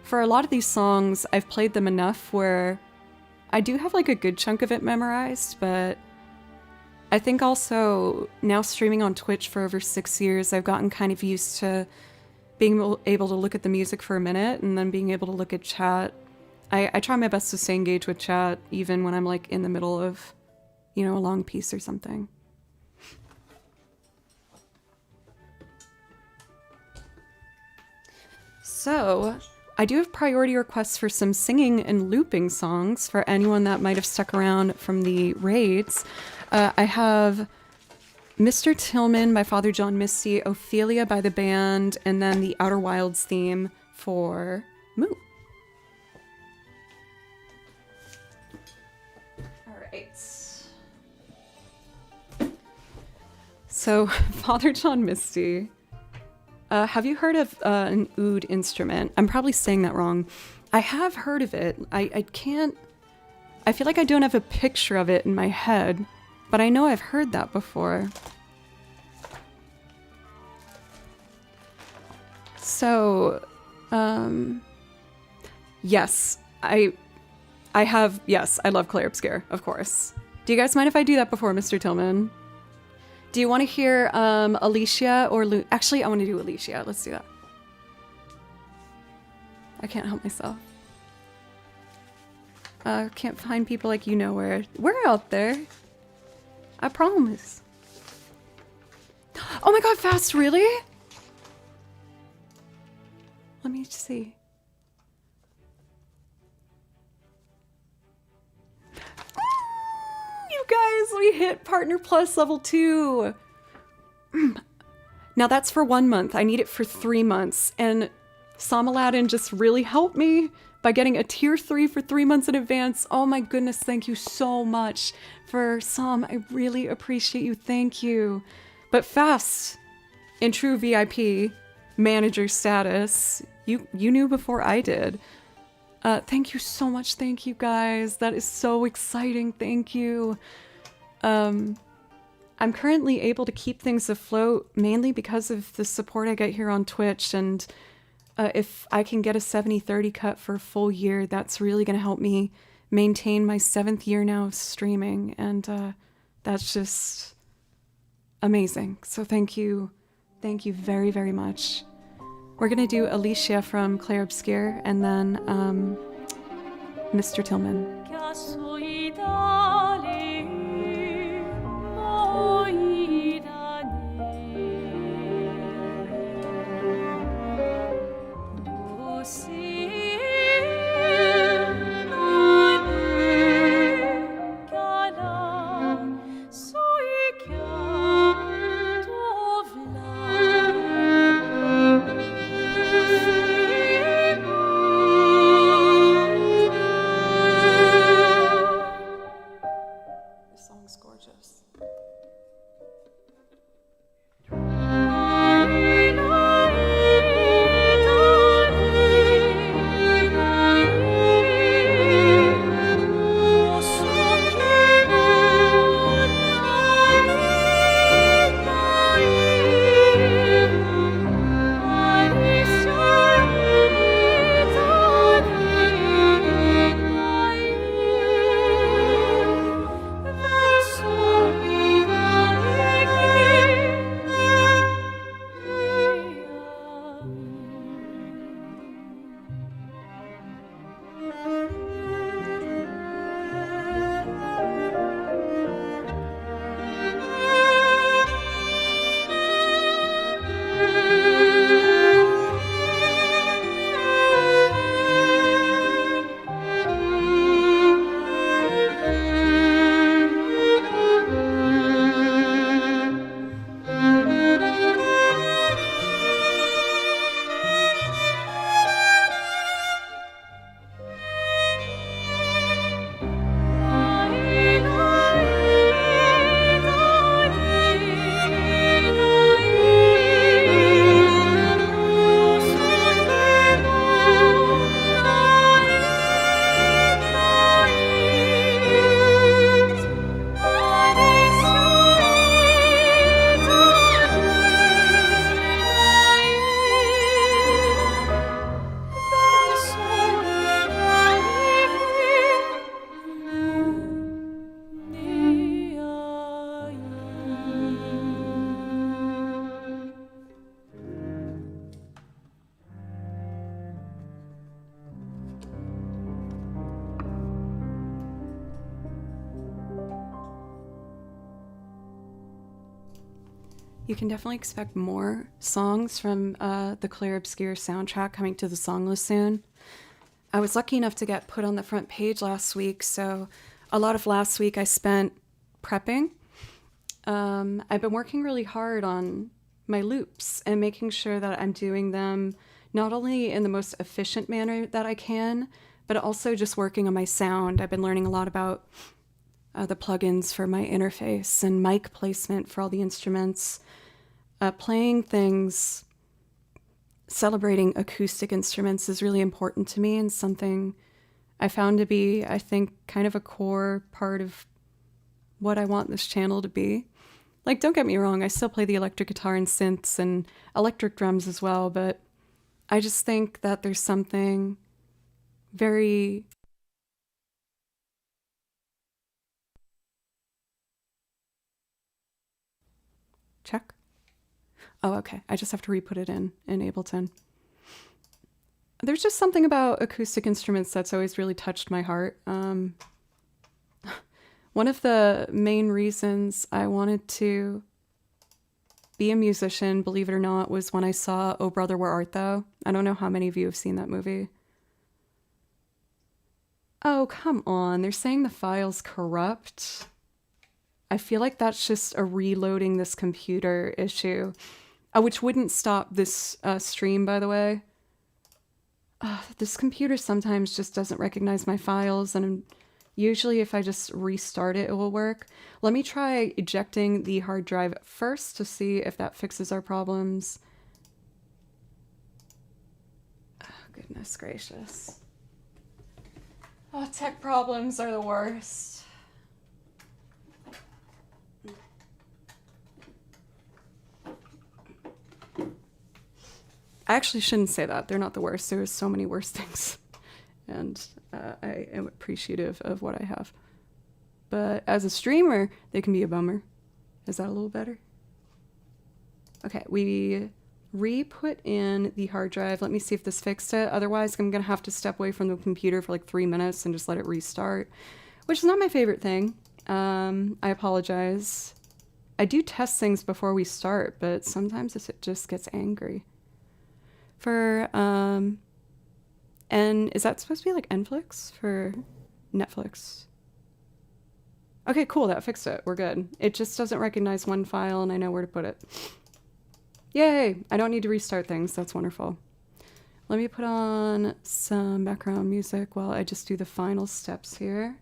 For a lot of these songs, I've played them enough where I do have like a good chunk of it memorized, but I think also now streaming on Twitch for over 6 years, I've gotten kind of used to being able to look at the music for a minute and then being able to look at chat. I try my best to stay engaged with chat even when I'm like in the middle of, you know, a long piece or something. So, I do have priority requests for some singing and looping songs for anyone that might have stuck around from the raids. I have Mr. Tillman by Father John Misty, Ophelia by the band, and then the Outer Wilds theme for Moo. Alright. So, Father John Misty. Have you heard of an oud instrument? I'm probably saying that wrong. I have heard of it. I can't... I feel like I don't have a picture of it in my head, but I know I've heard that before. So, yes, I have, yes, I love Claire Obscure, of course. Do you guys mind if I do that before, Mr. Tillman? Do you want to hear Alicia or Actually, I want to do Alicia. Let's do that. I can't help myself. Can't find people like you know where. We're out there. I promise. Oh my god, fast, really? Let me see. You guys, we hit Partner Plus level 2. Now that's for 1 month. I need it for 3 months. And Sam Aladdin just really helped me by getting a tier 3 for 3 months in advance. Oh my goodness, thank you so much for Sam. I really appreciate you. Thank you. But fast, in true VIP manager status, you knew before I did. Thank you so much. Thank you guys. That is so exciting. Thank you. I'm currently able to keep things afloat mainly because of the support I get here on Twitch, and if I can get a 70-30 cut for a full year, that's really going to help me maintain my 7th year now of streaming, and that's just amazing. So thank you very, very much. We're gonna do Alicia from Claire Obscure, and then Mr. Tillman. You can definitely expect more songs from the Clear Obscure soundtrack coming to the Songlist soon. I was lucky enough to get put on the front page last week, so a lot of last week I spent prepping. I've been working really hard on my loops and making sure that I'm doing them not only in the most efficient manner that I can, but also just working on my sound. I've been learning a lot about the plugins for my interface and mic placement for all the instruments. Playing things, celebrating acoustic instruments is really important to me and something I found to be, I think, kind of a core part of what I want this channel to be. Like, don't get me wrong, I still play the electric guitar and synths and electric drums as well, but I just think that there's something very... Check? Oh, okay. I just have to re-put it in Ableton. There's just something about acoustic instruments that's always really touched my heart. One of the main reasons I wanted to be a musician, believe it or not, was when I saw Oh Brother, Where Art Thou? I don't know how many of you have seen that movie. Oh, come on. They're saying the file's corrupt. I feel like that's just a reloading this computer issue. Which wouldn't stop this stream, by the way. This computer sometimes just doesn't recognize my files, and usually if I just restart it, it will work. Let me try ejecting the hard drive first to see if that fixes our problems. Oh, goodness gracious. Oh, tech problems are the worst. I actually shouldn't say that. They're not the worst. There's so many worse things. And I am appreciative of what I have. But as a streamer, they can be a bummer. Is that a little better? Okay, we re-put in the hard drive. Let me see if this fixed it. Otherwise, I'm going to have to step away from the computer for like 3 minutes and just let it restart, which is not my favorite thing. I apologize. I do test things before we start, but sometimes it just gets angry. For, and is that supposed to be like Netflix for Netflix? Okay, cool, that fixed it. We're good. It just doesn't recognize one file and I know where to put it. Yay! I don't need to restart things. That's wonderful. Let me put on some background music while I just do the final steps here.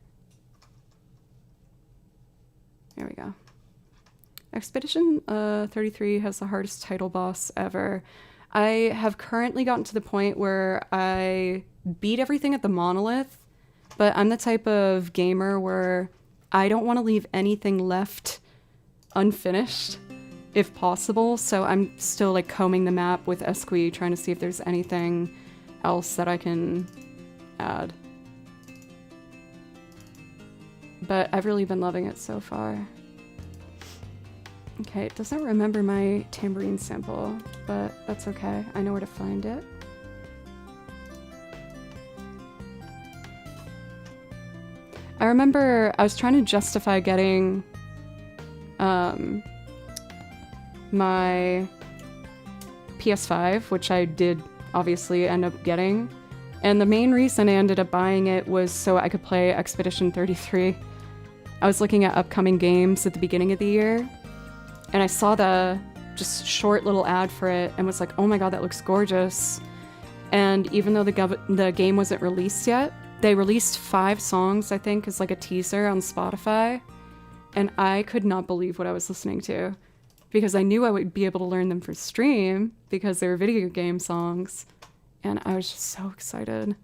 There we go. Expedition 33 has the hardest title boss ever. I have currently gotten to the point where I beat everything at the monolith, but I'm the type of gamer where I don't want to leave anything left unfinished, if possible, so I'm still like combing the map with Esqui, trying to see if there's anything else that I can add. But I've really been loving it so far. Okay, it doesn't remember my tambourine sample, but that's okay. I know where to find it. I remember I was trying to justify getting my PS5, which I did obviously end up getting. And the main reason I ended up buying it was so I could play Expedition 33. I was looking at upcoming games at the beginning of the year, and I saw the just short little ad for it and was like, oh my god, that looks gorgeous. And even though the game wasn't released yet, they released 5 songs, I think, as like a teaser on Spotify. And I could not believe what I was listening to, because I knew I would be able to learn them for stream because they were video game songs. And I was just so excited.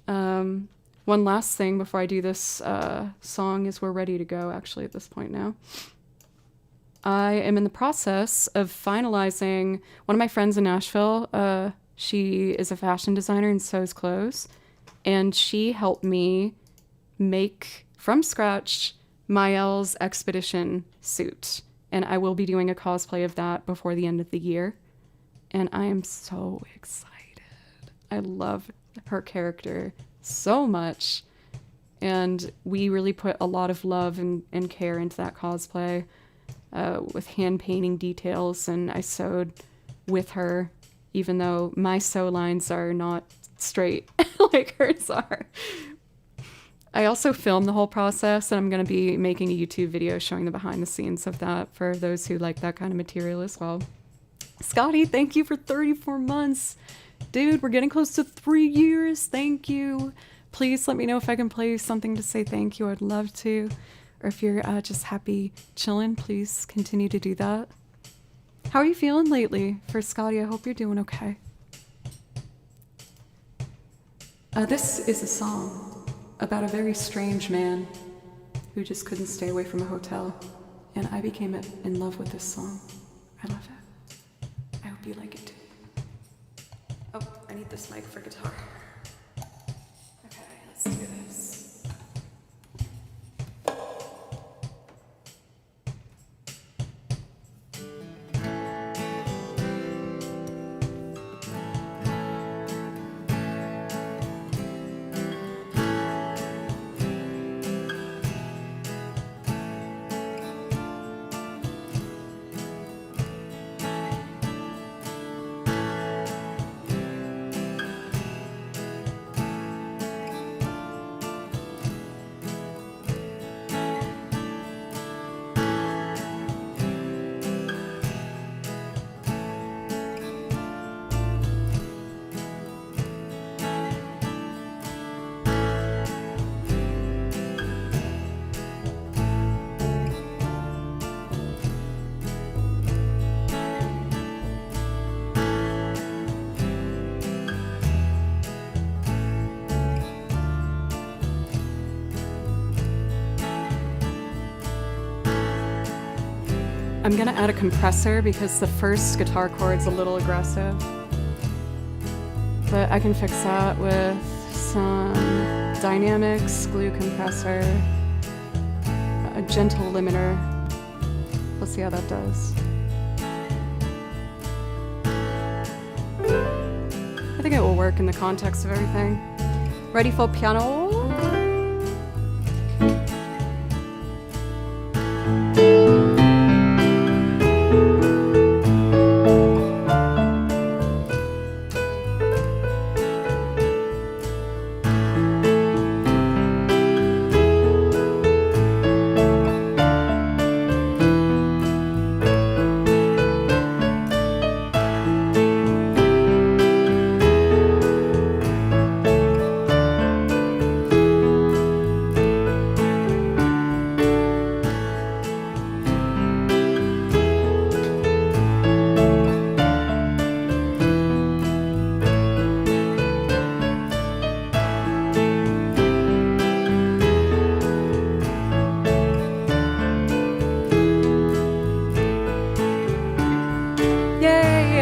One last thing before I do this song is we're ready to go, actually, at this point now. I am in the process of finalizing one of my friends in Nashville. She is a fashion designer and sews clothes. And she helped me make, from scratch, Mael's Expedition suit. And I will be doing a cosplay of that before the end of the year. And I am so excited. I love her character so much. And we really put a lot of love and care into that cosplay. with hand painting details, and I sewed with her, even though my sew lines are not straight like hers are. I also filmed the whole process, and I'm going to be making a YouTube video showing the behind the scenes of that for those who like that kind of material as well. Scotty, thank you for 34 months. Dude, we're getting close to 3 years. Thank you. Please let me know if I can play something to say thank you. I'd love to. Or if you're just happy chilling, please continue to do that. How are you feeling lately? For Scotty, I hope you're doing okay. This is a song about a very strange man who just couldn't stay away from a hotel. And I became in love with this song. I love it. I hope you like it too. Oh, I need this mic for guitar. Okay, let's do this. I'm gonna add a compressor because the first guitar chord's a little aggressive. But I can fix that with some dynamics, glue compressor, a gentle limiter. Let's see how that does. I think it will work in the context of everything. Ready for piano?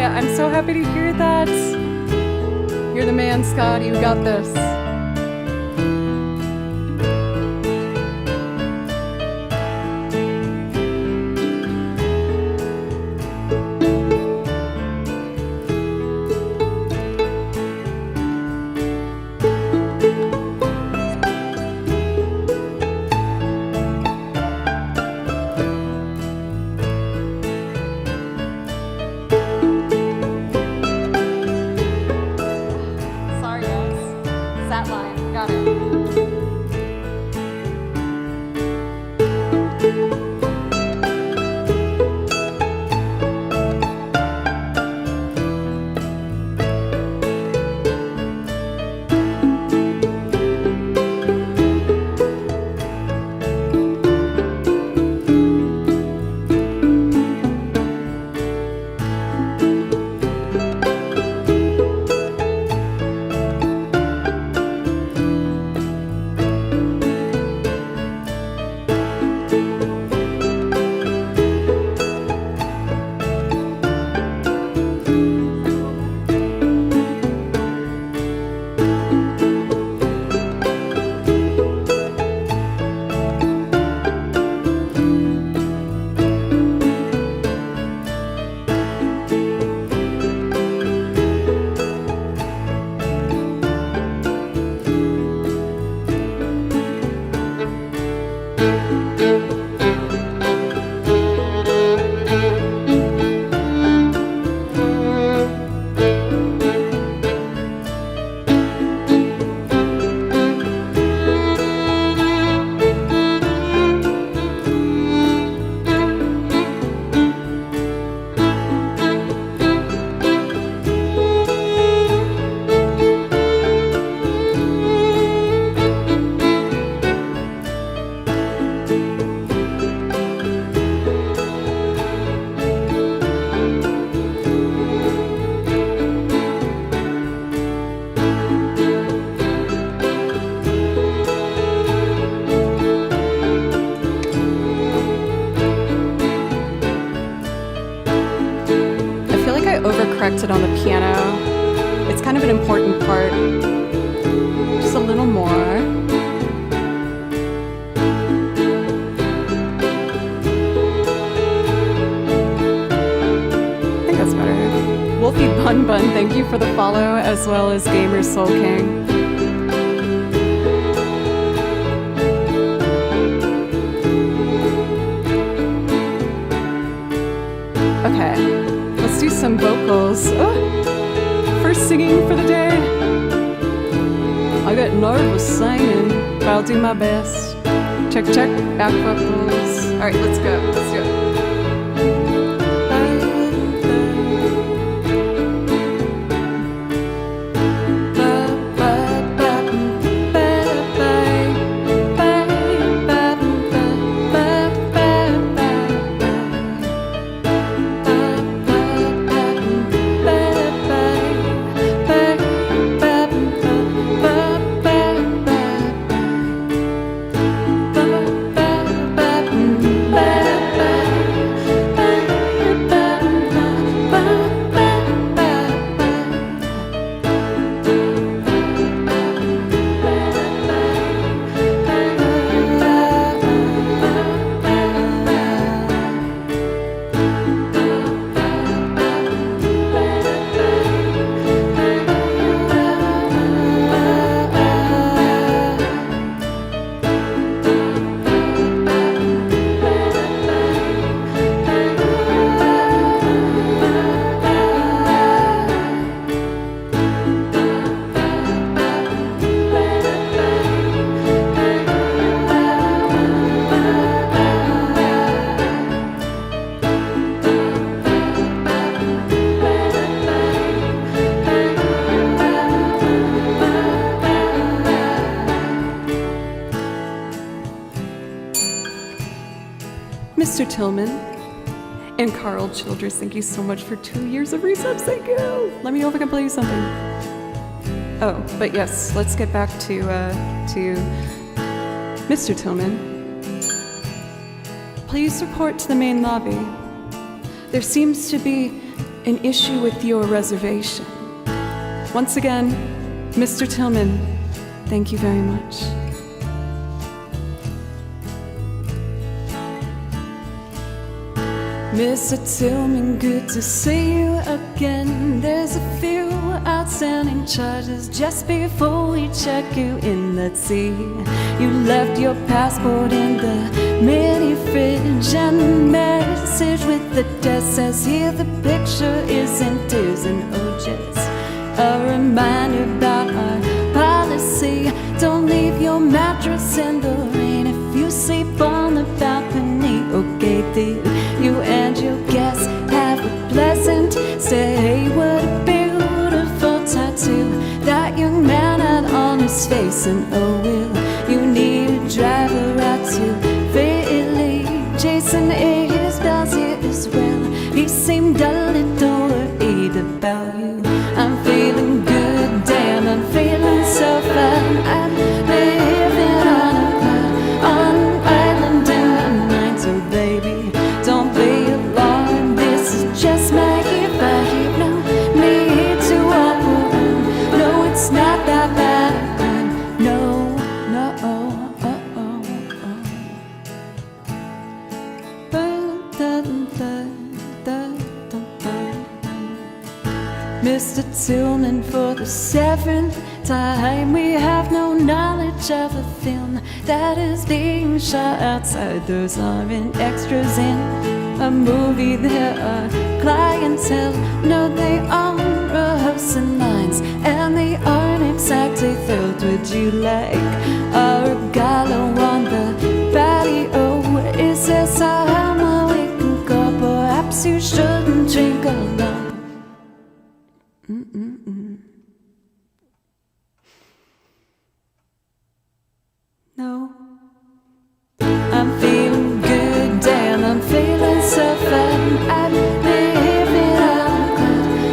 I'm so happy to hear that. You're the man, Scott. You got this. piano. It's kind of an important part. Just a little more. I think that's better. Wolfie Bun Bun, thank you for the follow, as well as Gamer Soul King. Okay, let's do some vocals. First singing for the day. I get nervous singing, but I'll do my best. Check, check, back vocals. All right, let's go. Let's do it. Mr. Tillman and Carl Childress, thank you so much for 2 years of resubs. Thank you. Let me know if I can play you something. Oh, but yes, let's get back to Mr. Tillman. Please report to the main lobby. There seems to be an issue with your reservation. Once again, Mr. Tillman, thank you very much. Mr. Tillman, good to see you again. There's a few outstanding charges just before we check you in. Let's see, you left your passport in the mini fridge, and the message with the desk says here the picture isn't tears and just a reminder about our policy. Don't leave your mattress in the rain if you sleep on the balcony. Okay, dear, you and your guests have a pleasant stay. What a beautiful tattoo that young man had on his face. And oh, will you need a driver out to Philly? Jason is bells here as well. He seemed a little worried about you. I'm feeling good, damn, I'm feeling so fine. I'm living on an island in my mind. So baby, don't be alarmed, this is just my gift. I have no need to walk around. No, it's not that bad. No, no, Mr. Tillman, for the 7th time, we have no knowledge of a film that is being shot outside. Those aren't extras in a movie, there are clientele. No, they aren't rehearsing lines, and they aren't exactly thrilled. Would you like a regalo on the patio? Is there somewhere we can go? Perhaps you shouldn't drink alone. No, I'm feeling good, damn, I'm feeling so fun. I'm living on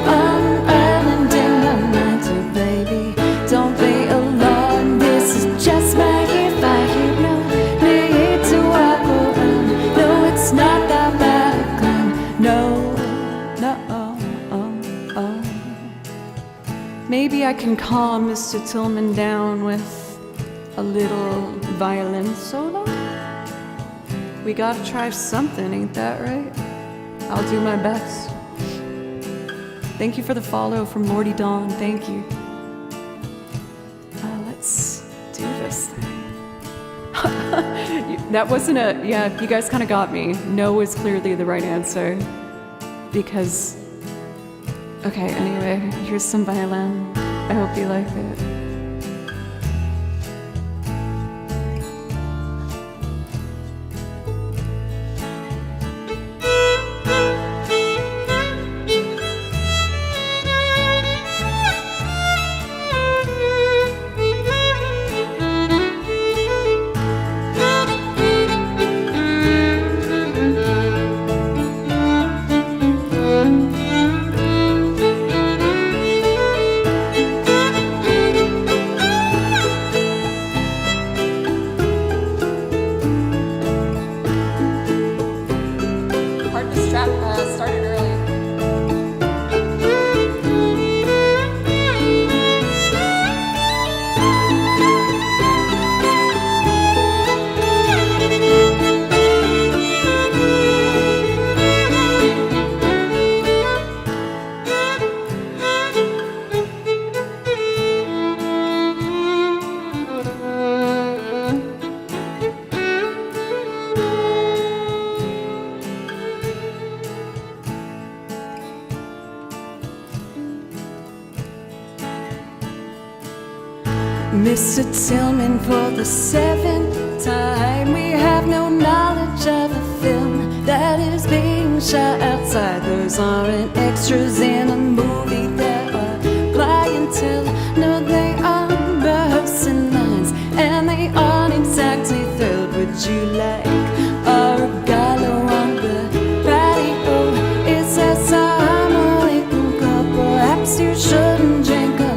an island in my mind. So baby, don't be alarmed, this is just my gift. I have no need to walk around. No, it's not that bad. No. I can calm Mr. Tillman down with a little violin solo. We gotta try something, ain't that right? I'll do my best. Thank you for the follow from Lordy Dawn, thank you. Let's do this thing. That wasn't yeah, you guys kind of got me. No is clearly the right answer. Because, okay, anyway, here's some violin. I hope you like it. Mr. Tillman, for the seventh time, we have no knowledge of a film that is being shot outside. Those aren't extras in a movie that are clientele. No, they are rehearsing lines, and they aren't exactly thrilled. Would you like a regalo on the patio? It says Assalamualaikum, perhaps you shouldn't drink alone.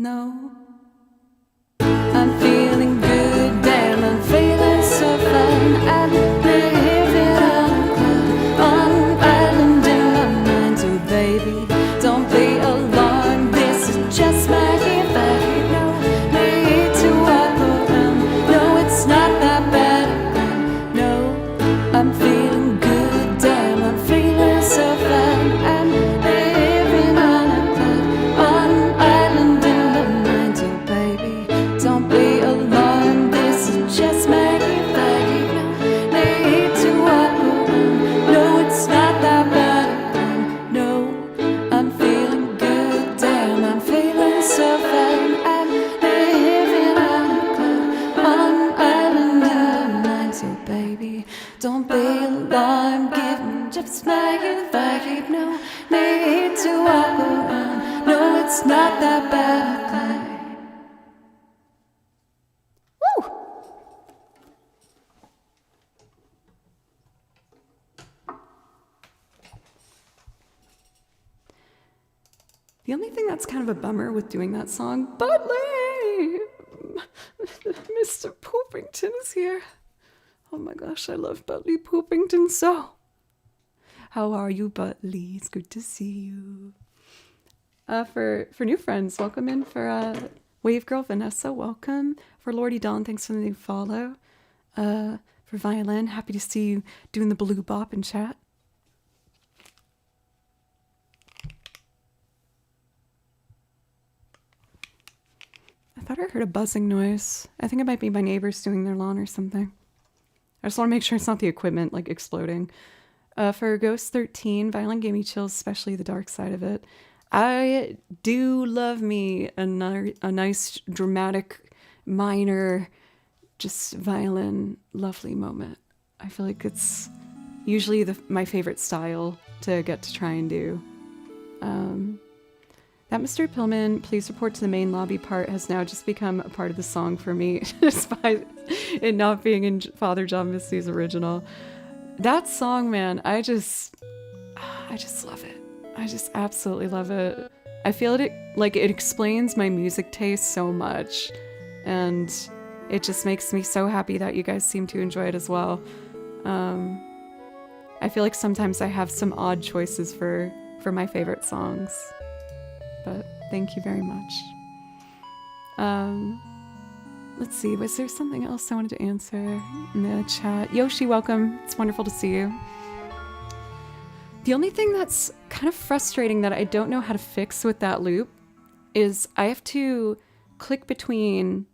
No, I'm feeling good, damn, I'm feeling so fine. I'm living on an island in my mind. So baby, don't be alarmed, this is just my gift. I no need to walk around. No, it's not that bad. No, I'm feeling good, damn, I'm feeling so fine. I'm living on an island in my mind. So baby, don't be alarmed, this is just my gift. I no need to walk around. No, it's not that bad. No, I'm feeling good, damn, I'm feeling so fine. I'm living on an island in my mind. So baby, don't be alarmed, give me just my gift. I keep no need to walk around. No, it's not that bad. Woo! The only thing that's kind of a bummer with doing that song, Butley! Mr. Poopington is here. Oh my gosh, I love Butley Poopington so. How are you, Butley? It's good to see you. For new friends, welcome in. For Wave Girl Vanessa, welcome. For Lordy Dawn, thanks for the new follow. For Violin, happy to see you doing the blue bop in chat. I thought I heard a buzzing noise. I think it might be my neighbors doing their lawn or something. I just want to make sure it's not the equipment like exploding. For Ghost 13, Violin gave me chills, especially the dark side of it. I do love me a nice dramatic minor just violin lovely moment. I feel like it's usually my favorite style to get to try and do. That Mr. Pillman, please report to the main lobby part has now just become a part of the song for me, despite it not being in Father John Misty's original. That song, man, I just love it. I just absolutely love it. I feel it explains my music taste so much. And it just makes me so happy that you guys seem to enjoy it as well. I feel like sometimes I have some odd choices for my favorite songs, but thank you very much. Let's see, was there something else I wanted to answer in the chat? Yoshi, welcome. It's wonderful to see you. The only thing that's kind of frustrating that I don't know how to fix with that loop is I have to click between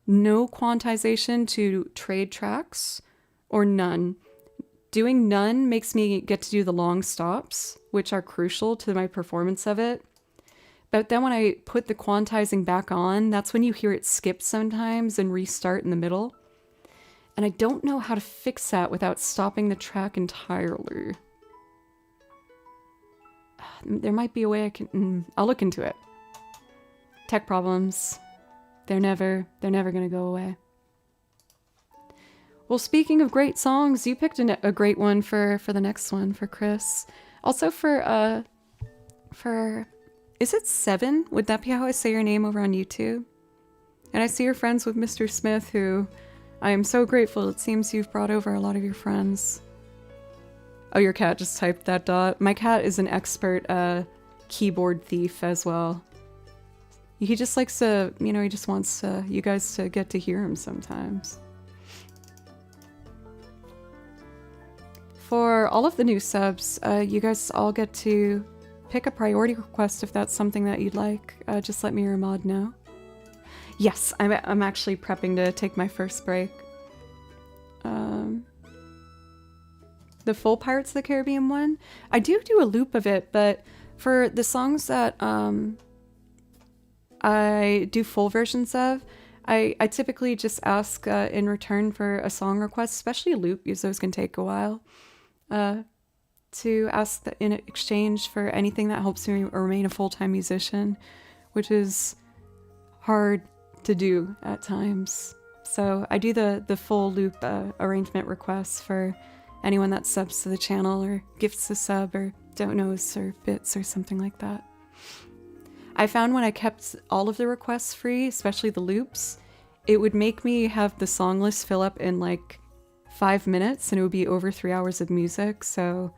no quantization to trade tracks or none. Doing none makes me get to do the long stops, which are crucial to my performance of it. But then when I put the quantizing back on, that's when you hear it skip sometimes and restart in the middle. And I don't know how to fix that without stopping the track entirely. There might be a way I can... I'll look into it. Tech problems. They're never gonna go away. Well, speaking of great songs, you picked a great one for the next one, for Chris. Also for... Is it 7? Would that be how I say your name over on YouTube? And I see you're friends with Mr. Smith, who I am so grateful. It seems you've brought over a lot of your friends. Oh, your cat just typed that dot. My cat is an expert keyboard thief as well. He just likes to, you know, he just wants you guys to get to hear him sometimes. For all of the new subs, you guys all get to pick a priority request if that's something that you'd like. Just let me or Mod know. Yes, I'm actually prepping to take my first break. The full Pirates of the Caribbean one, I do a loop of it, but for the songs that I do full versions of, I typically just ask in return for a song request, especially a loop, because those can take a while. To ask that in exchange for anything that helps me remain a full-time musician, which is hard to do at times. So I do the full loop arrangement requests for anyone that subs to the channel or gifts a sub or donos or bits or something like that. I found when I kept all of the requests free, especially the loops, it would make me have the song list fill up in like 5 minutes and it would be over 3 hours of music. So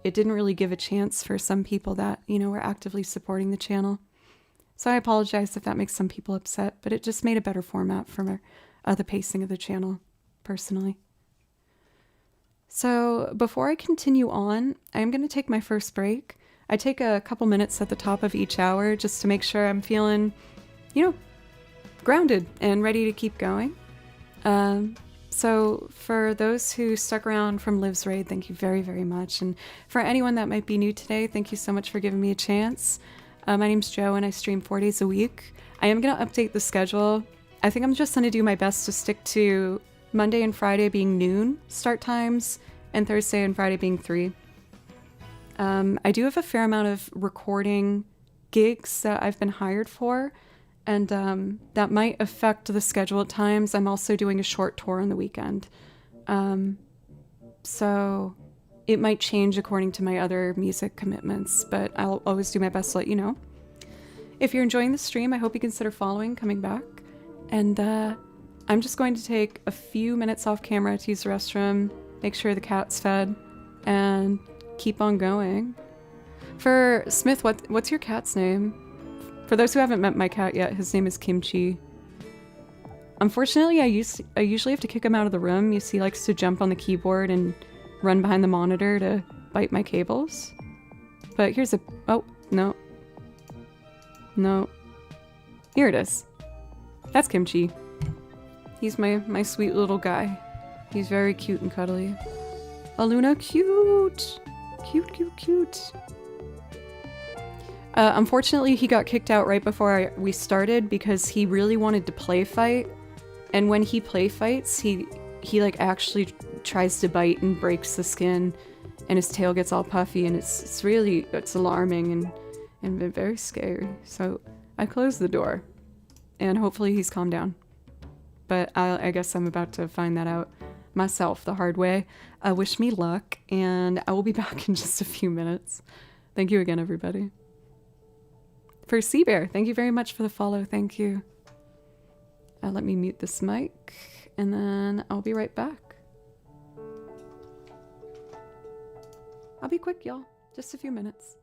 it didn't really give a chance for some people that, you know, were actively supporting the channel. So I apologize if that makes some people upset, but it just made a better format for the pacing of the channel, personally. So before I continue on, I'm going to take my first break. I take a couple minutes at the top of each hour just to make sure I'm feeling, you know, grounded and ready to keep going. So for those who stuck around from Liv's Raid, thank you very, very much. And for anyone that might be new today, thank you so much for giving me a chance. My name's Joe and I stream 4 days a week. I am going to update the schedule. I think I'm just going to do my best to stick to Monday and Friday being noon start times and Thursday and Friday being 3. I do have a fair amount of recording gigs that I've been hired for. And that might affect the schedule at times. I'm also doing a short tour on the weekend. So it might change according to my other music commitments, but I'll always do my best to let you know. If you're enjoying the stream, I hope you consider following, coming back. And I'm just going to take a few minutes off camera to use the restroom, make sure the cat's fed, and keep on going. For Smith, what's your cat's name? For those who haven't met my cat yet, his name is Kimchi. Unfortunately, I usually have to kick him out of the room. You see, he likes to jump on the keyboard and run behind the monitor to bite my cables. But here's a... Oh, no. No. Here it is. That's Kimchi. He's my sweet little guy. He's very cute and cuddly. Aluna, cute! Cute, cute, cute. Unfortunately, he got kicked out right before we started because he really wanted to play fight. And when he play fights, he like actually tries to bite and breaks the skin, and his tail gets all puffy, and it's alarming and very scary. So I closed the door, and hopefully he's calmed down. But I guess I'm about to find that out myself the hard way. Wish me luck, and I will be back in just a few minutes. Thank you again, everybody. For Seabear, thank you very much for the follow. Thank you. Let me mute this mic, and then I'll be right back. I'll be quick, y'all. Just a few minutes.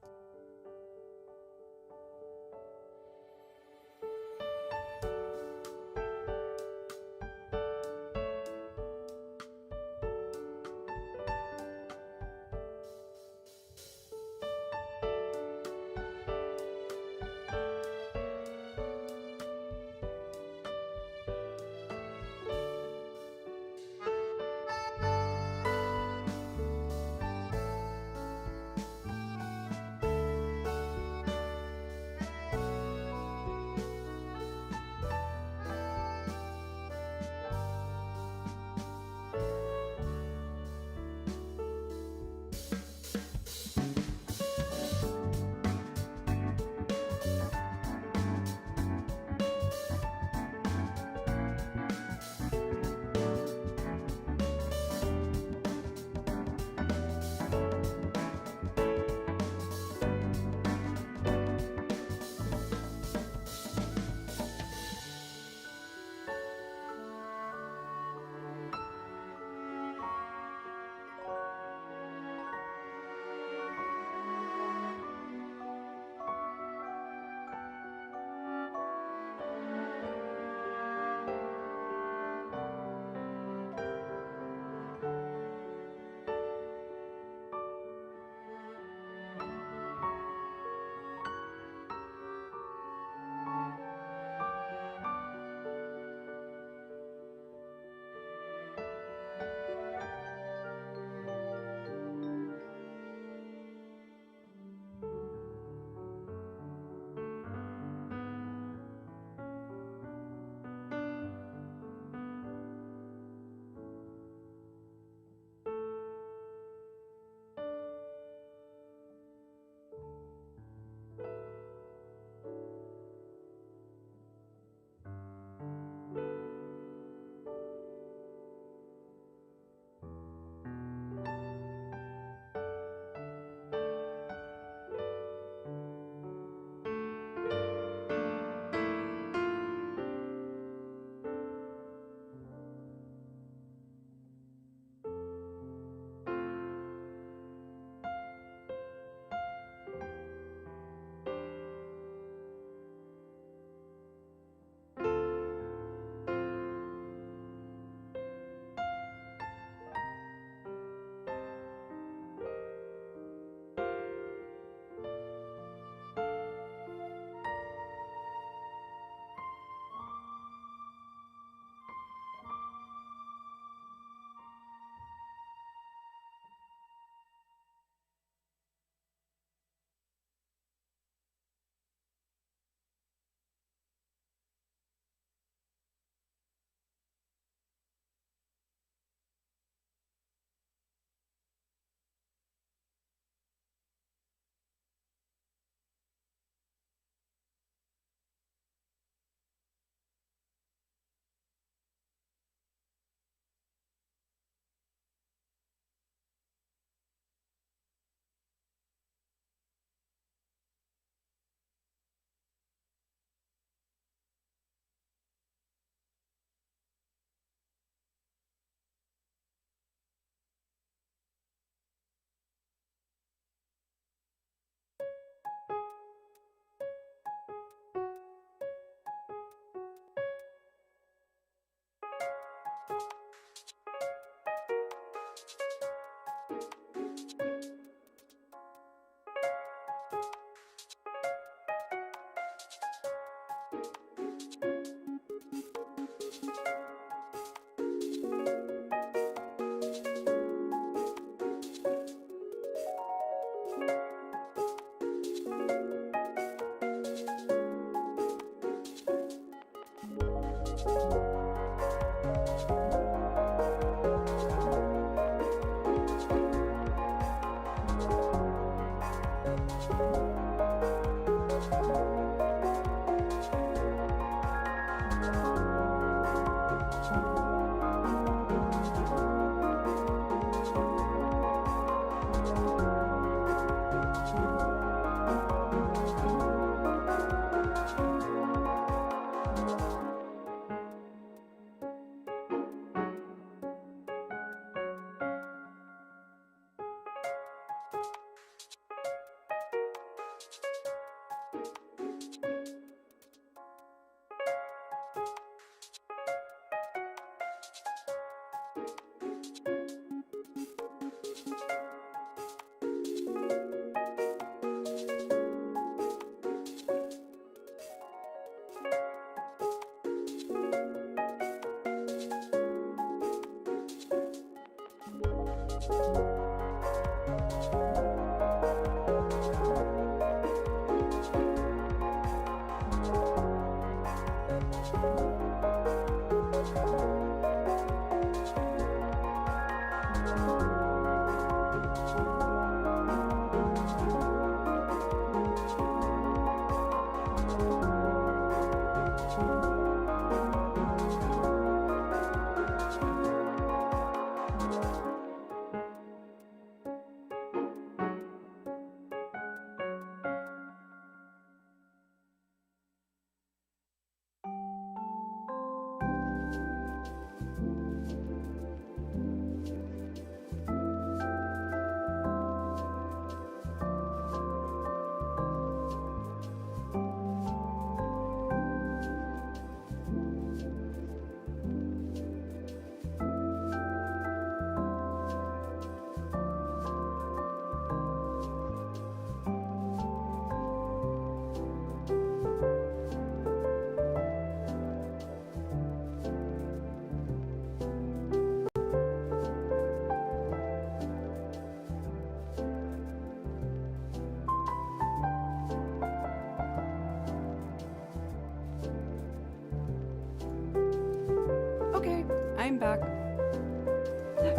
Okay, I'm back.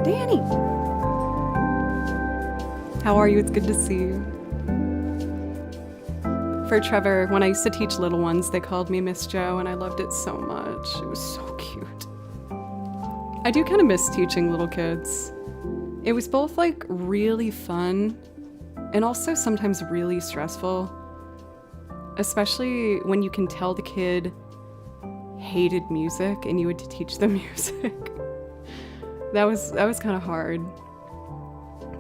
Danny! How are you? It's good to see you. For Trevor, when I used to teach little ones, they called me Miss Joe, and I loved it so much. It was so cute. I do kind of miss teaching little kids. It was both like really fun and also sometimes really stressful, especially when you can tell the kid hated music and you had to teach them music. That was kind of hard.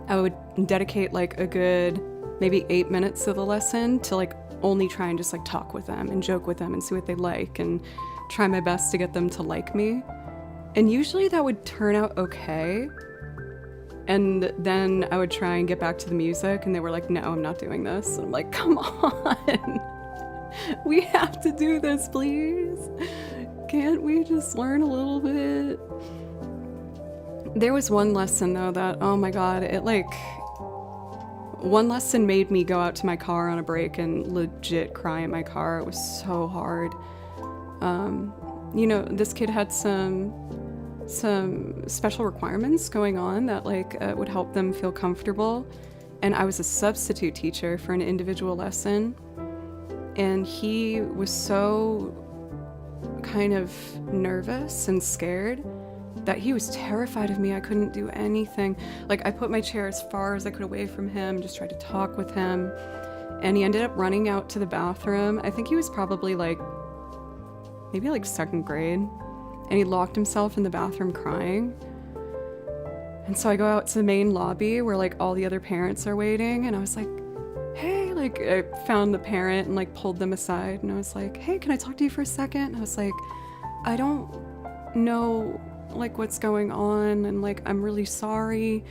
I would dedicate like a good maybe 8 minutes of the lesson to like only try and just like talk with them and joke with them and see what they like and try my best to get them to like me. And usually that would turn out okay. And then I would try and get back to the music and they were like, no, I'm not doing this. And I'm like, come on. We have to do this, please. Can't we just learn a little bit? There was one lesson though that, oh my God, one lesson made me go out to my car on a break and legit cry in my car. It was so hard. This kid had some special requirements going on that would help them feel comfortable. And I was a substitute teacher for an individual lesson. And he was so kind of nervous and scared that he was terrified of me. I couldn't do anything. Like, I put my chair as far as I could away from him, just tried to talk with him. And he ended up running out to the bathroom. I think he was probably maybe second grade. And he locked himself in the bathroom crying. And so I go out to the main lobby where all the other parents are waiting. And I was like, hey, I found the parent and pulled them aside. And I was like, hey, can I talk to you for a second? And I was like, I don't know what's going on. And I'm really sorry.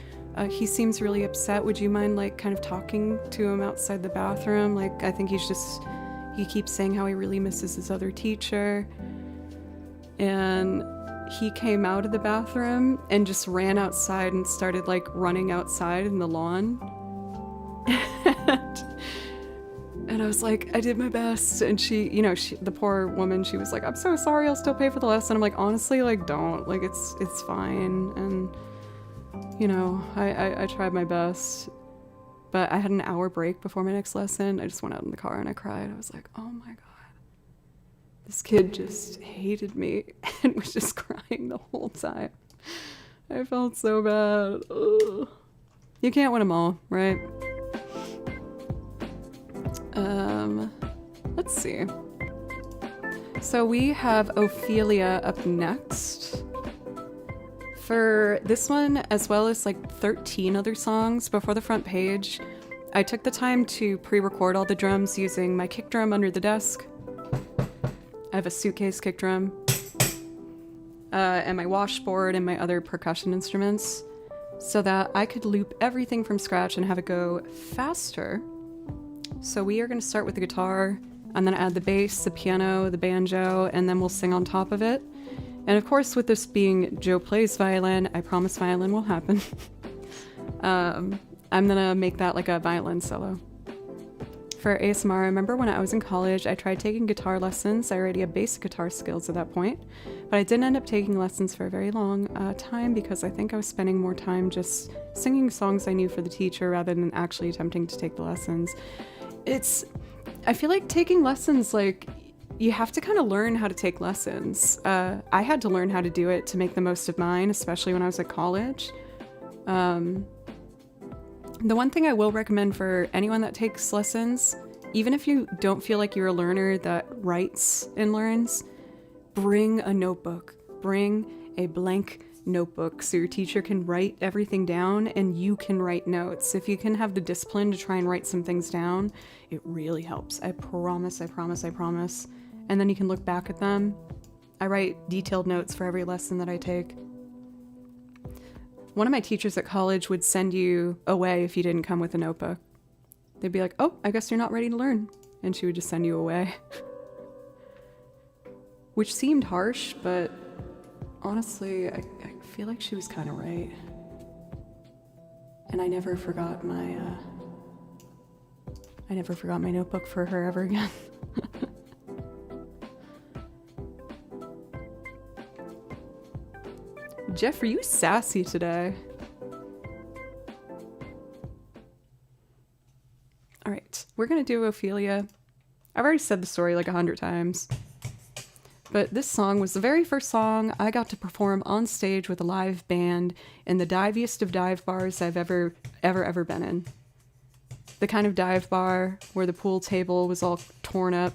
He seems really upset. Would you mind kind of talking to him outside the bathroom? I think he keeps saying how he really misses his other teacher. And he came out of the bathroom and just ran outside and started running outside in the lawn. And I was like, I did my best. And she, the poor woman, she was like, I'm so sorry, I'll still pay for the lesson. I'm like, honestly, don't, it's fine. And, I tried my best. But I had an hour break before my next lesson. I just went out in the car and I cried. I was like, oh my God. This kid just hated me and was just crying the whole time. I felt so bad. Ugh. You can't win them all, right? Let's see. So we have Ophelia up next. For this one, as well as 13 other songs before the front page, I took the time to pre-record all the drums using my kick drum under the desk. I have a suitcase kick drum, and my washboard and my other percussion instruments, so that I could loop everything from scratch and have it go faster. So we are going to start with the guitar, and then add the bass, the piano, the banjo, and then we'll sing on top of it. And of course, with this being Joe Plays Violin, I promise violin will happen. I'm gonna make that like a violin solo. For ASMR, I remember when I was in college, I tried taking guitar lessons. I already had basic guitar skills at that point, but I didn't end up taking lessons for a very long time because I think I was spending more time just singing songs I knew for the teacher rather than actually attempting to take the lessons. I feel like taking lessons, like, you have to kind of learn how to take lessons. I had to learn how to do it to make the most of mine, especially when I was at college. The one thing I will recommend for anyone that takes lessons, even if you don't feel like you're a learner that writes and learns, bring a notebook. Bring a blank notebook so your teacher can write everything down and you can write notes. If you can have the discipline to try and write some things down, it really helps. I promise, I promise, I promise. And then you can look back at them. I write detailed notes for every lesson that I take. One of my teachers at college would send you away if you didn't come with a notebook. They'd be like, oh, I guess you're not ready to learn. And she would just send you away. Which seemed harsh, but honestly, I feel like she was kind of right. And I never forgot my notebook for her ever again. Jeff, are you sassy today? All right, we're gonna do Ophelia. I've already said the story like 100 times. But this song was the very first song I got to perform on stage with a live band in the diviest of dive bars I've ever been in. The kind of dive bar where the pool table was all torn up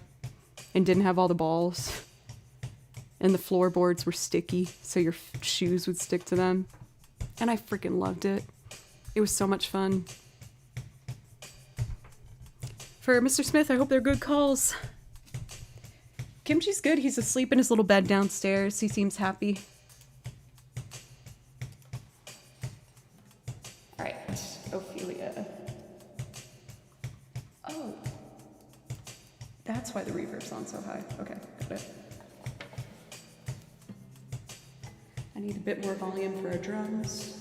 and didn't have all the balls. And the floorboards were sticky, so your shoes would stick to them. And I freaking loved it. It was so much fun. For Mr. Smith, I hope they're good calls. Kimchi's good. He's asleep in his little bed downstairs. He seems happy. All right, Ophelia. Oh, that's why the reverb's on so high. Okay, got it. I need a bit more volume for our drums.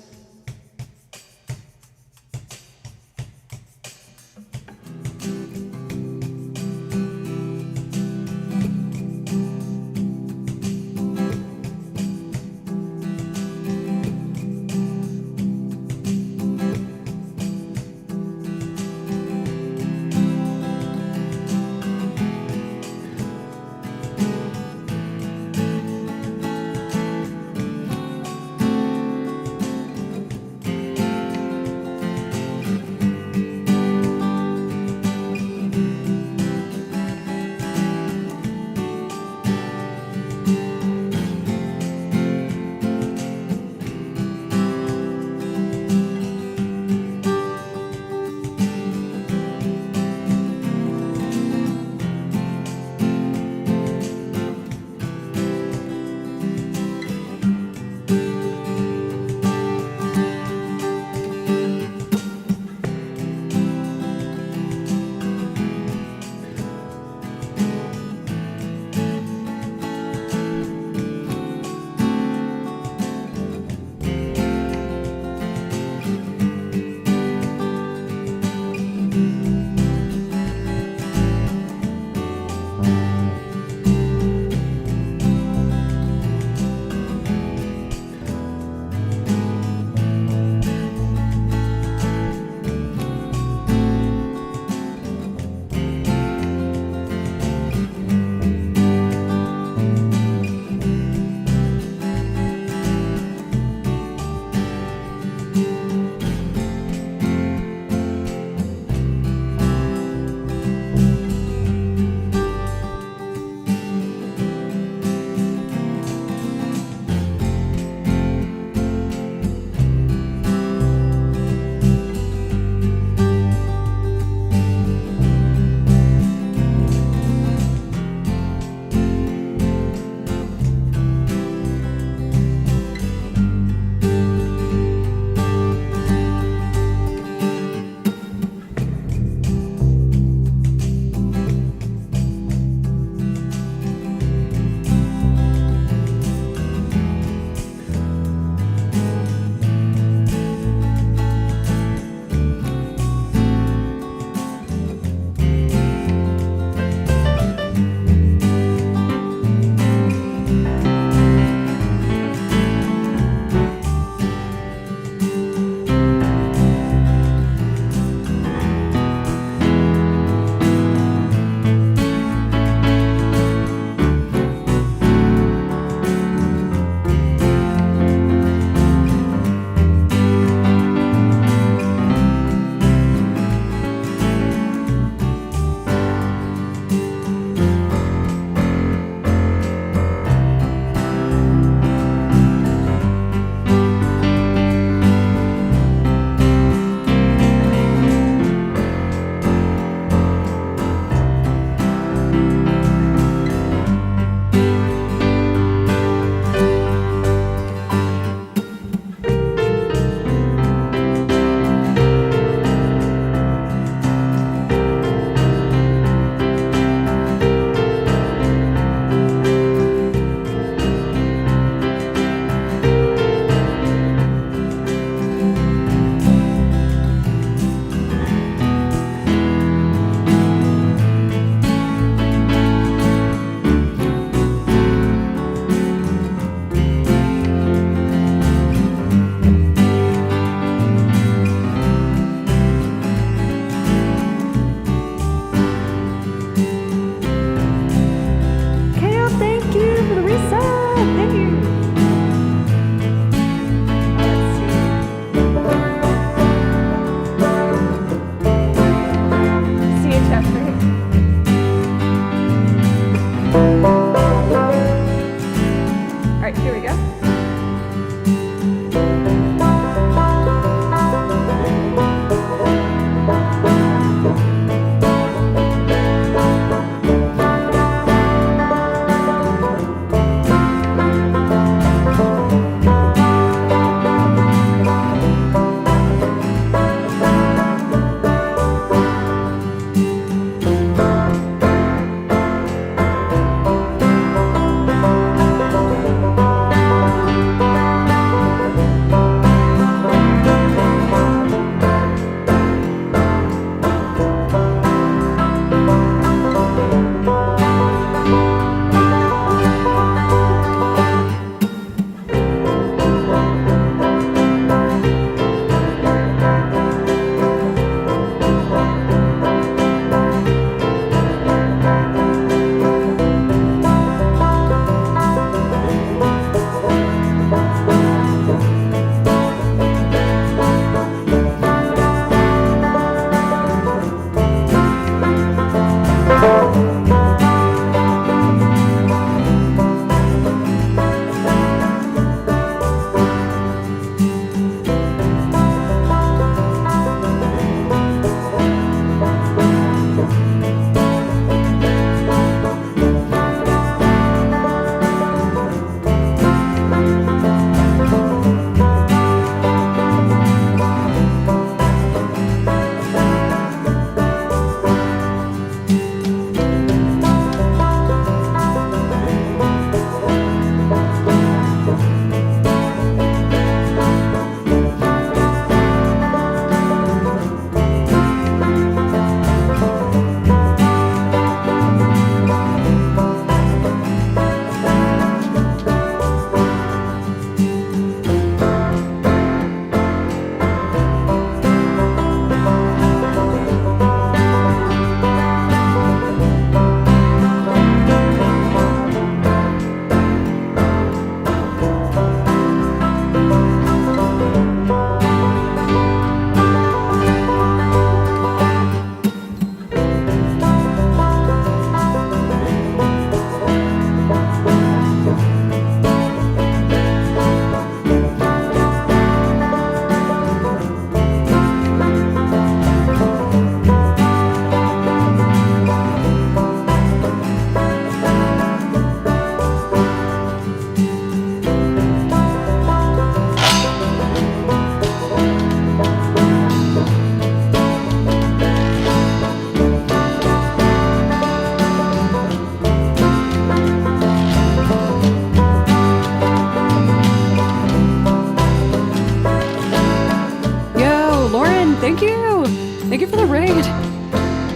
thank you! Thank you for the raid!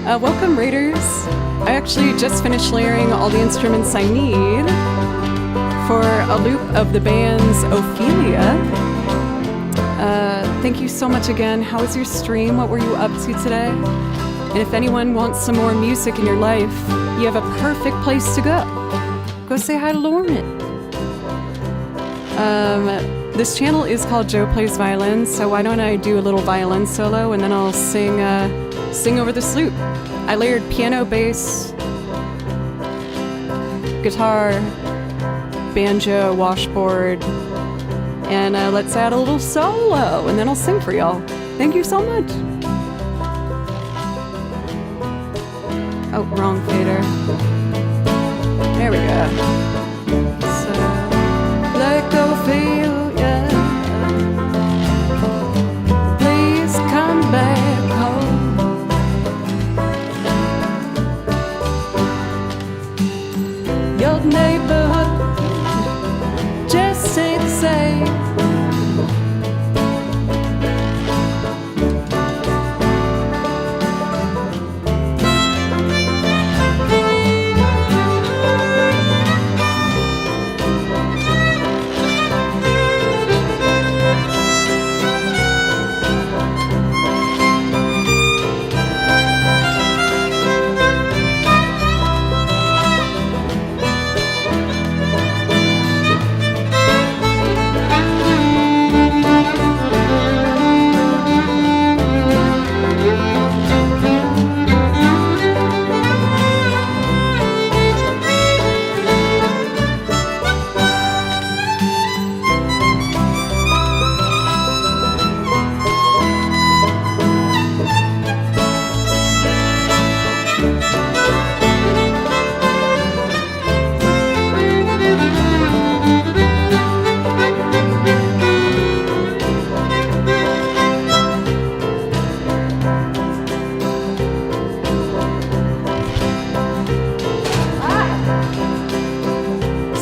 Welcome, raiders! I actually just finished layering all the instruments I need for a loop of the band's Ophelia. Thank you so much again. How was your stream? What were you up to today? And if anyone wants some more music in your life, you have a perfect place to go. Go say hi to Lorman. This channel is called Joe Plays Violin, so why don't I do a little violin solo and then I'll sing over the flute. I layered piano, bass, guitar, banjo, washboard, and let's add a little solo and then I'll sing for y'all. Thank you so much. Oh, wrong fader. There we go. So, like Ophelia, please come back home. Your neighborhood just ain't the same.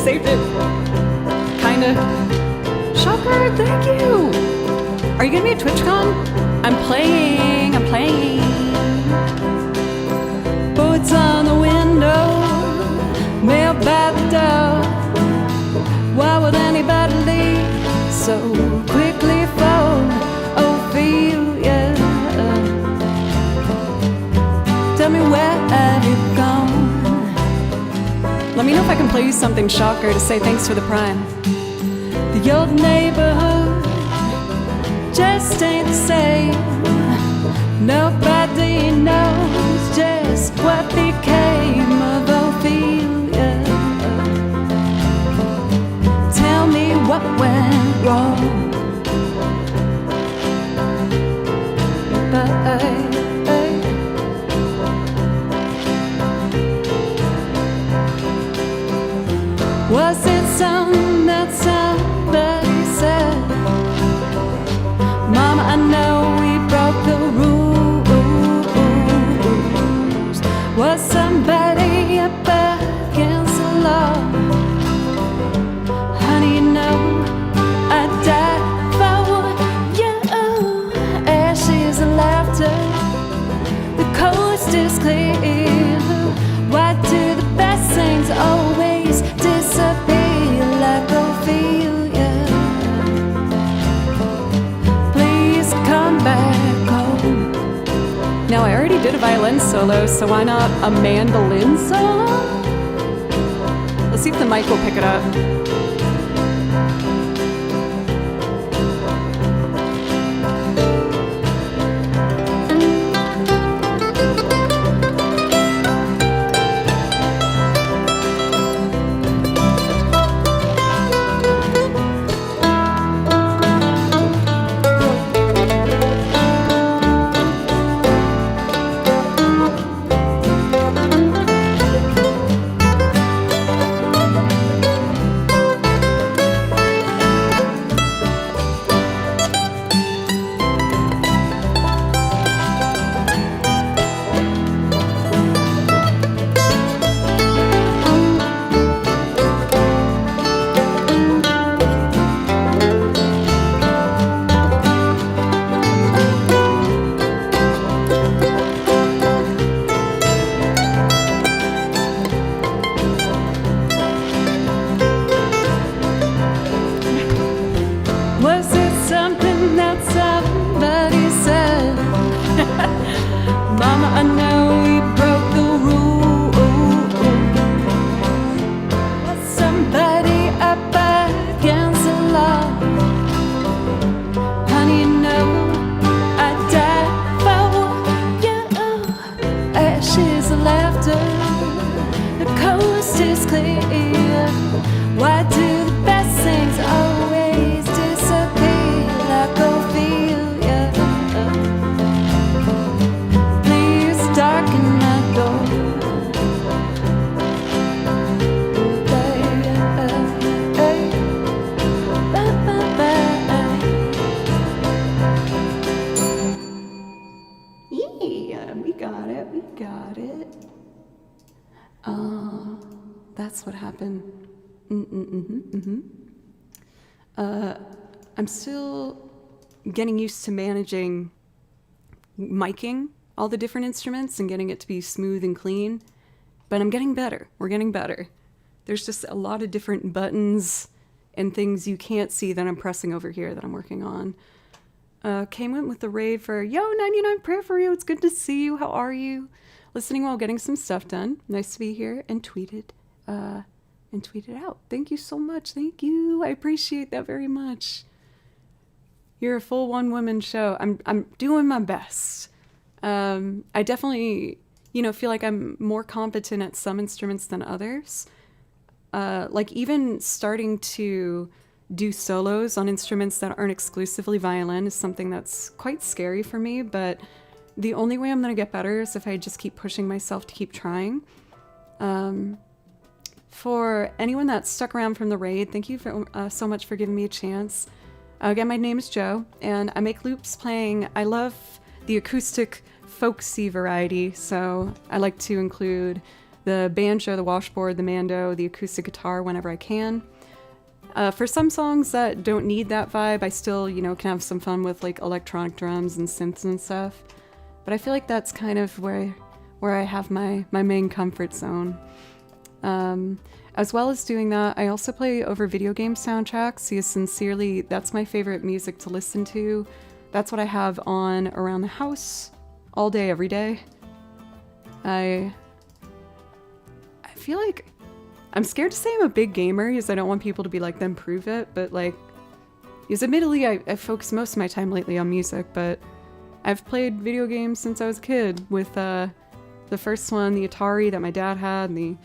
Saved it. Kinda. Shocker, thank you! Are you gonna be at TwitchCon? I'm playing. Boards on the window, mail by the door. Why would anybody leave so quickly for Ophelia? Tell me where have you gone? Let me know if I can play you something, Shocker, to say thanks for the prime. The old neighborhood just ain't the same. Nobody knows just what became of Ophelia. Tell me what went wrong. Was it something that somebody said? Mama, I know we broke the rules. Was somebody up against the law? Honey, you know I died for you. Ashes and laughter, the coast is clear. Why do the best things always disappear like Ophelia? Please come back home. Now I already did a violin solo, so why not a mandolin solo? Let's see if the mic will pick it up. We got it. We got it. That's what happened. I'm still getting used to managing miking all the different instruments and getting it to be smooth and clean, but I'm getting better. We're getting better. There's just a lot of different buttons and things you can't see that I'm pressing over here that I'm working on. Came in with the rave for, yo, 99 prayer for you. It's good to see you. How are you? Listening while getting some stuff done. Nice to be here. And tweeted out. Thank you so much. Thank you. I appreciate that very much. You're a full one-woman show. I'm doing my best. I definitely, feel like I'm more competent at some instruments than others. Like even starting to do solos on instruments that aren't exclusively violin is something that's quite scary for me, but the only way I'm going to get better is if I just keep pushing myself to keep trying. For anyone that stuck around from the raid, thank you so much for giving me a chance. Again, my name is Jo, and I make loops playing. I love the acoustic folksy variety, so I like to include the banjo, the washboard, the mando, the acoustic guitar whenever I can. For some songs that don't need that vibe, I still, can have some fun with like electronic drums and synths and stuff. But I feel like that's kind of where I have my main comfort zone. As well as doing that, I also play over video game soundtracks because sincerely, that's my favorite music to listen to. That's what I have on around the house all day, every day. I feel like I'm scared to say I'm a big gamer because I don't want people to be like, then prove it. But like, because admittedly, I focus most of my time lately on music, but I've played video games since I was a kid with the first one, the Atari that my dad had, and the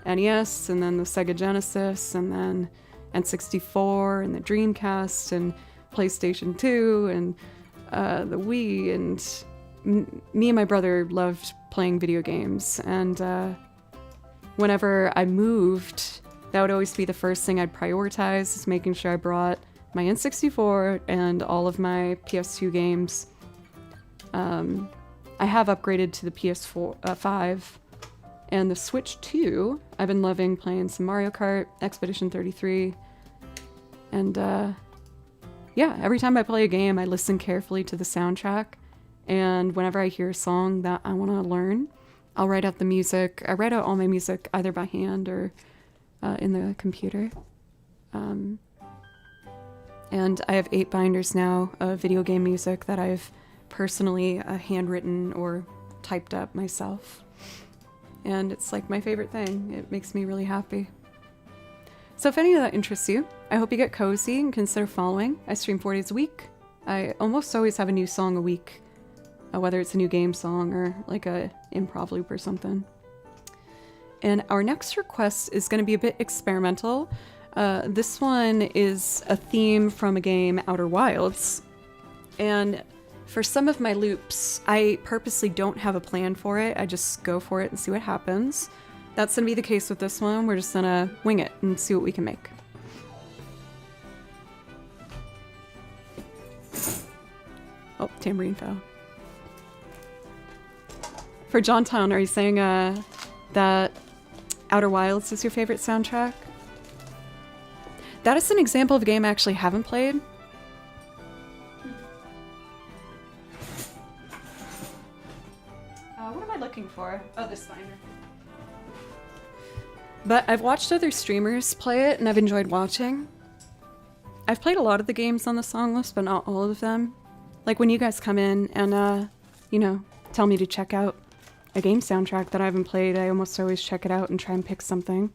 NES, and then the Sega Genesis, and then N64, and the Dreamcast, and PlayStation 2, and the Wii, and me and my brother loved playing video games, and whenever I moved, that would always be the first thing I'd prioritize, is making sure I brought my N64 and all of my PS2 games. I have upgraded to the PS4, 5, and the Switch 2. I've been loving playing some Mario Kart, Expedition 33, and yeah, every time I play a game, I listen carefully to the soundtrack, and whenever I hear a song that I want to learn, I'll write out the music. I write out all my music either by hand or in the computer. And I have 8 binders now of video game music that I've personally handwritten or typed up myself. And it's like my favorite thing. It makes me really happy. So if any of that interests you, I hope you get cozy and consider following. I stream 4 days a week. I almost always have a new song a week, whether it's a new game song or like a improv loop or something. And our next request is going to be a bit experimental. This one is a theme from a game, Outer Wilds. And for some of my loops, I purposely don't have a plan for it. I just go for it and see what happens. That's going to be the case with this one. We're just going to wing it and see what we can make. Oh, tambourine fell. For John Town, are you saying that Outer Wilds is your favorite soundtrack? That is an example of a game I actually haven't played. What am I looking for? Oh, this binder. But I've watched other streamers play it, and I've enjoyed watching. I've played a lot of the games on the song list, but not all of them. Like when you guys come in and, tell me to check out a game soundtrack that I haven't played, I almost always check it out and try and pick something.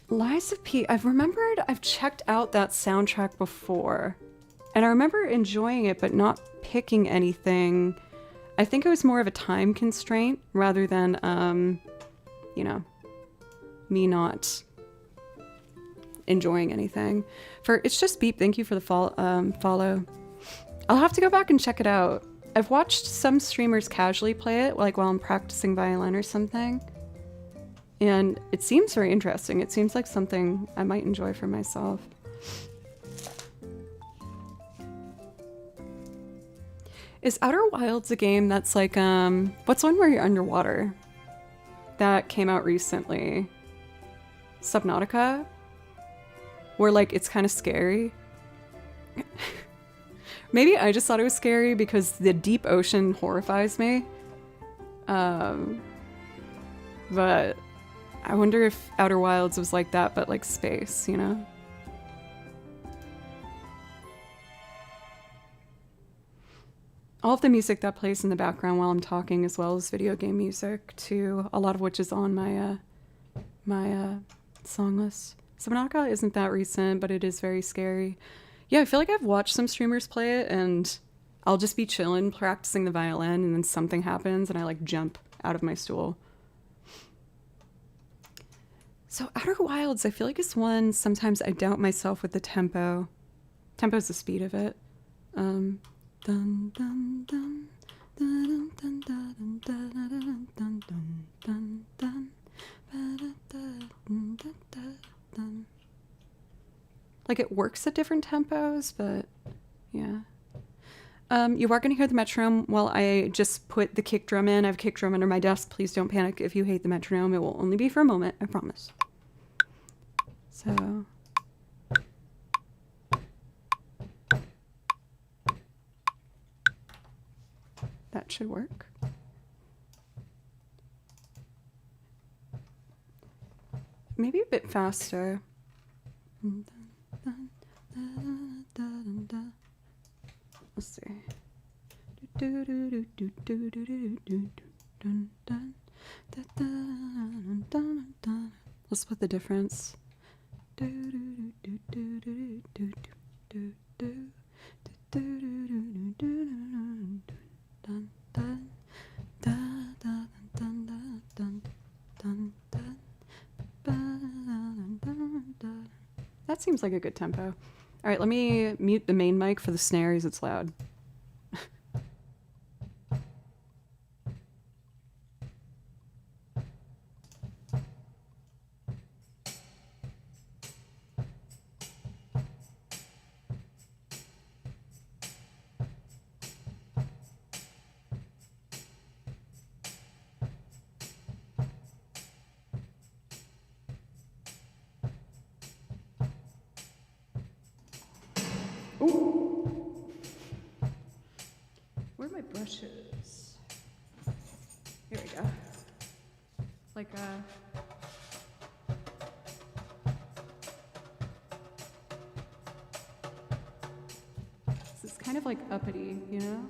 Lies of P. I've remembered I've checked out that soundtrack before, and I remember enjoying it but not picking anything. I think it was more of a time constraint rather than, me not enjoying anything. For It's Just Beep, thank you for the follow. I'll have to go back and check it out. I've watched some streamers casually play it, like while I'm practicing violin or something. And it seems very interesting. It seems like something I might enjoy for myself. Is Outer Wilds a game that's like, what's one where you're underwater? That came out recently. Subnautica? Where like it's kind of scary. Maybe I just thought it was scary because the deep ocean horrifies me. But I wonder if Outer Wilds was like that, but like space, you know? All of the music that plays in the background while I'm talking, as well as video game music, too, a lot of which is on my song list. Subnautica isn't that recent, but it is very scary. Yeah, I feel like I've watched some streamers play it, and I'll just be chilling, practicing the violin, and then something happens, and I like jump out of my stool. So Outer Wilds, I feel like it's one sometimes I doubt myself with the tempo. Tempo is the speed of it. Dun, dun, dun, dun, dun, dun, dun, dun, dun, dun, dun, dun, dun. Like it works at different tempos, but yeah. You are going to hear the metronome while I just put the kick drum in. I have a kick drum under my desk. Please don't panic if you hate the metronome. It will only be for a moment, I promise. So... that should work. Maybe a bit faster. Let's see. Let's split the difference. That seems like a good tempo. All right, let me mute the main mic for the snares. It's loud. Where are my brushes? Here we go. Like this is kind of like uppity, you know?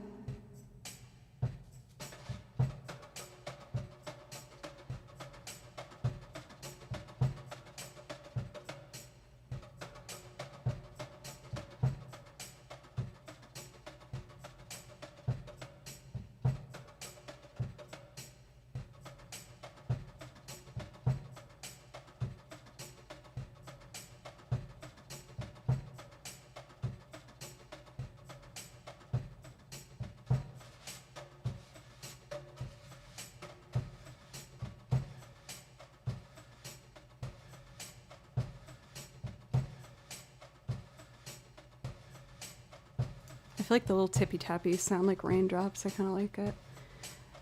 I feel like the little tippy tappies sound like raindrops. I kind of like it.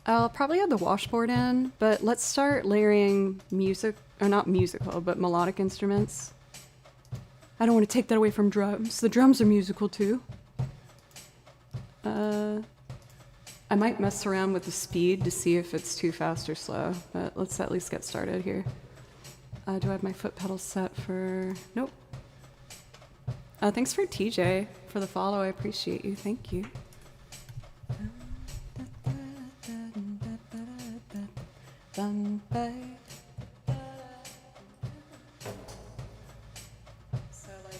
I'll probably add the washboard in, but let's start layering music, or not musical, but melodic instruments. I don't want to take that away from drums. The drums are musical too. I might mess around with the speed to see if it's too fast or slow, but let's at least get started here. Do I have my foot pedal set for... Nope. Thanks for TJ for the follow. I appreciate you. Thank you. So like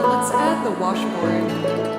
Let's add the washboard.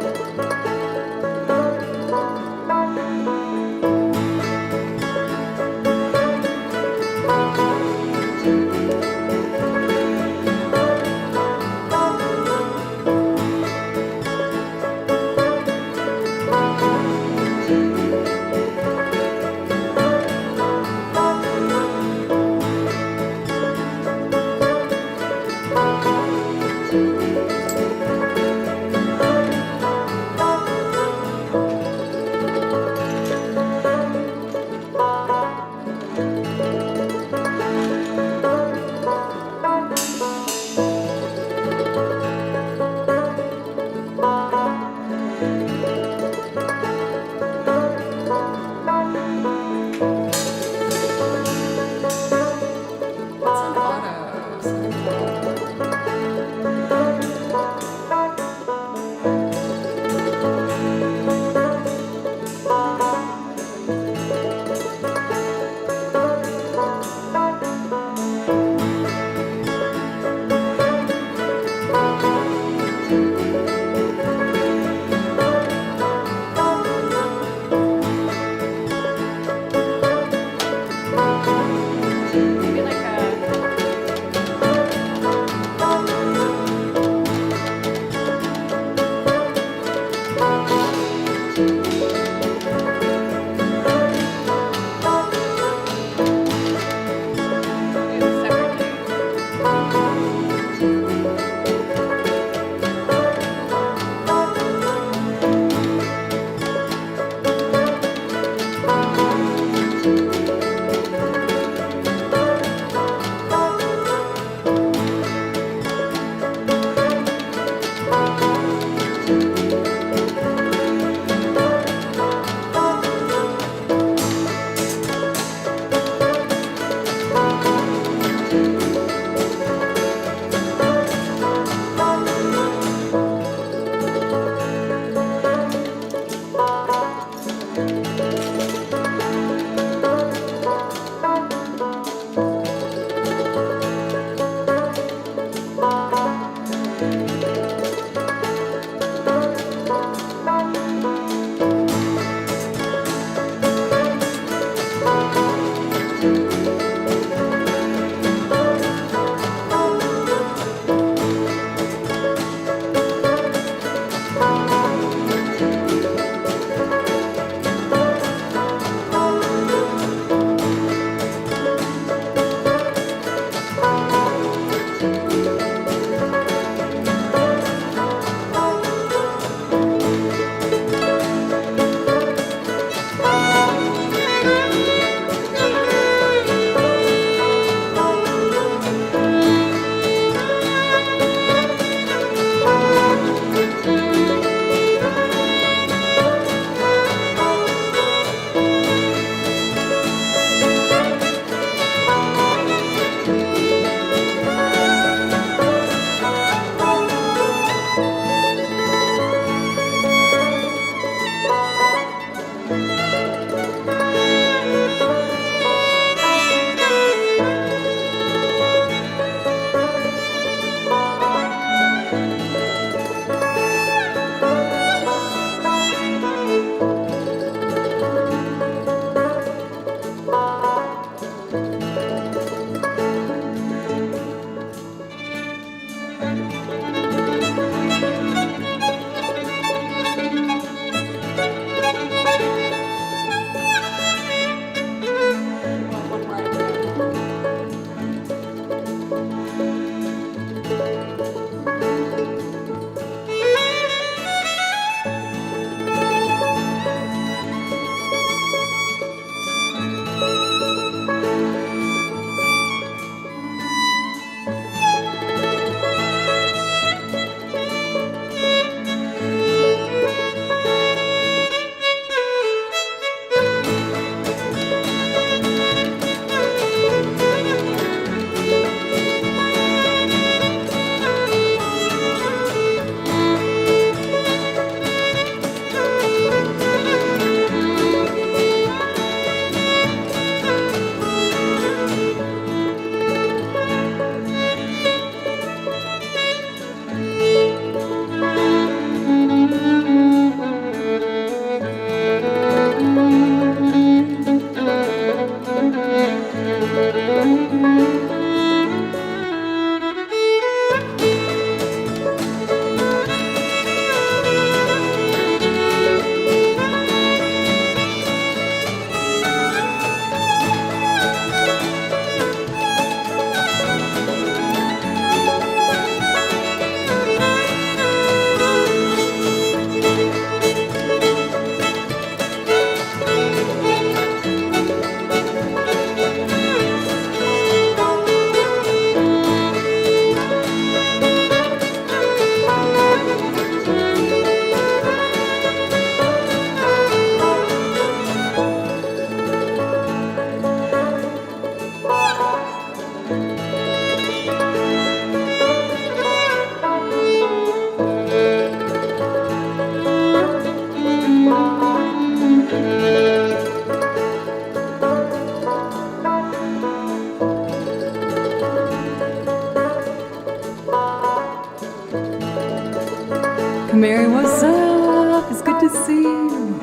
Mary, what's up? It's good to see you.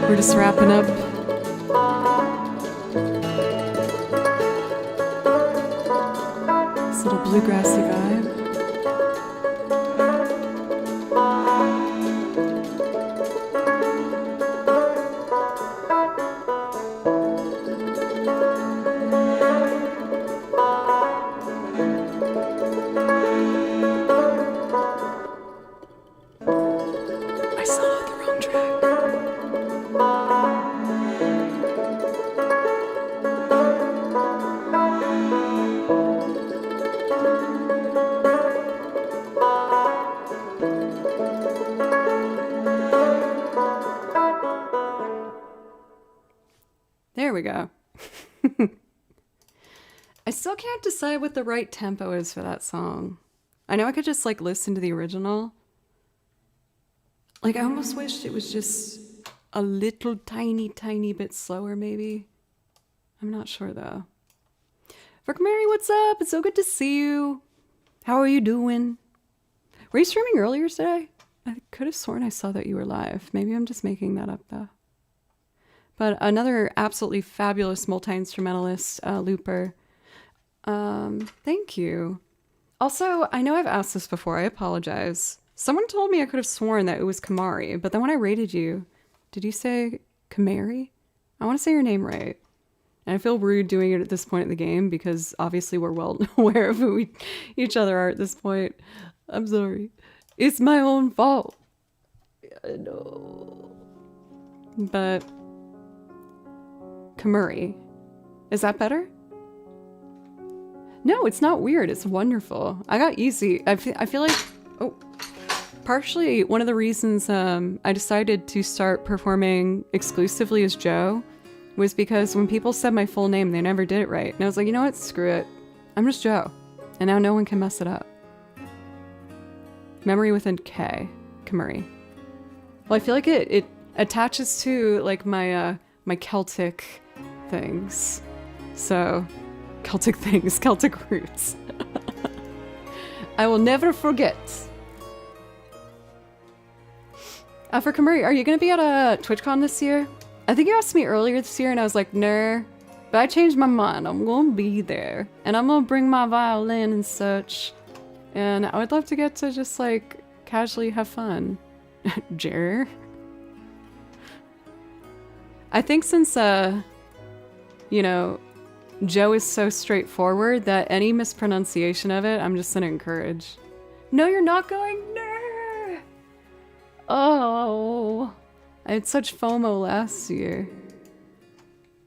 We're just wrapping up. This little bluegrassy vibe. There we go. I still can't decide what the right tempo is for that song. I know I could just like listen to the original. Like I almost wished it was just a little tiny bit slower maybe. I'm not sure though. Frick Mary, what's up? It's so good to see you. How are you doing? Were you streaming earlier today? I could have sworn I saw that you were live. Maybe I'm just making that up though. But another absolutely fabulous multi-instrumentalist, looper. Thank you. Also, I know I've asked this before. I apologize. Someone told me I could have sworn that it was Kamari, but then when I rated you, did you say Kamari? I want to say your name right. And I feel rude doing it at this point in the game because obviously we're well aware of who each other are at this point. I'm sorry. It's my own fault. I know. But Kamari. Is that better? No, it's not weird. It's wonderful. I got easy. I feel like... Oh. Partially, one of the reasons I decided to start performing exclusively as Joe was because when people said my full name, they never did it right. And I was like, you know what? Screw it. I'm just Joe. And now no one can mess it up. Memory with a K. Kamari. Well, I feel like it attaches to like my Celtic things. So, Celtic things, Celtic roots. I will never forget. For Kamari, are you going to be at a TwitchCon this year? I think you asked me earlier this year and I was like, nah. But I changed my mind. I'm going to be there. And I'm going to bring my violin and such. And I would love to get to just like casually have fun. Jer. I think since, you know, Joe is so straightforward that any mispronunciation of it, I'm just gonna encourage. No, you're not going? No! Oh, I had such FOMO last year.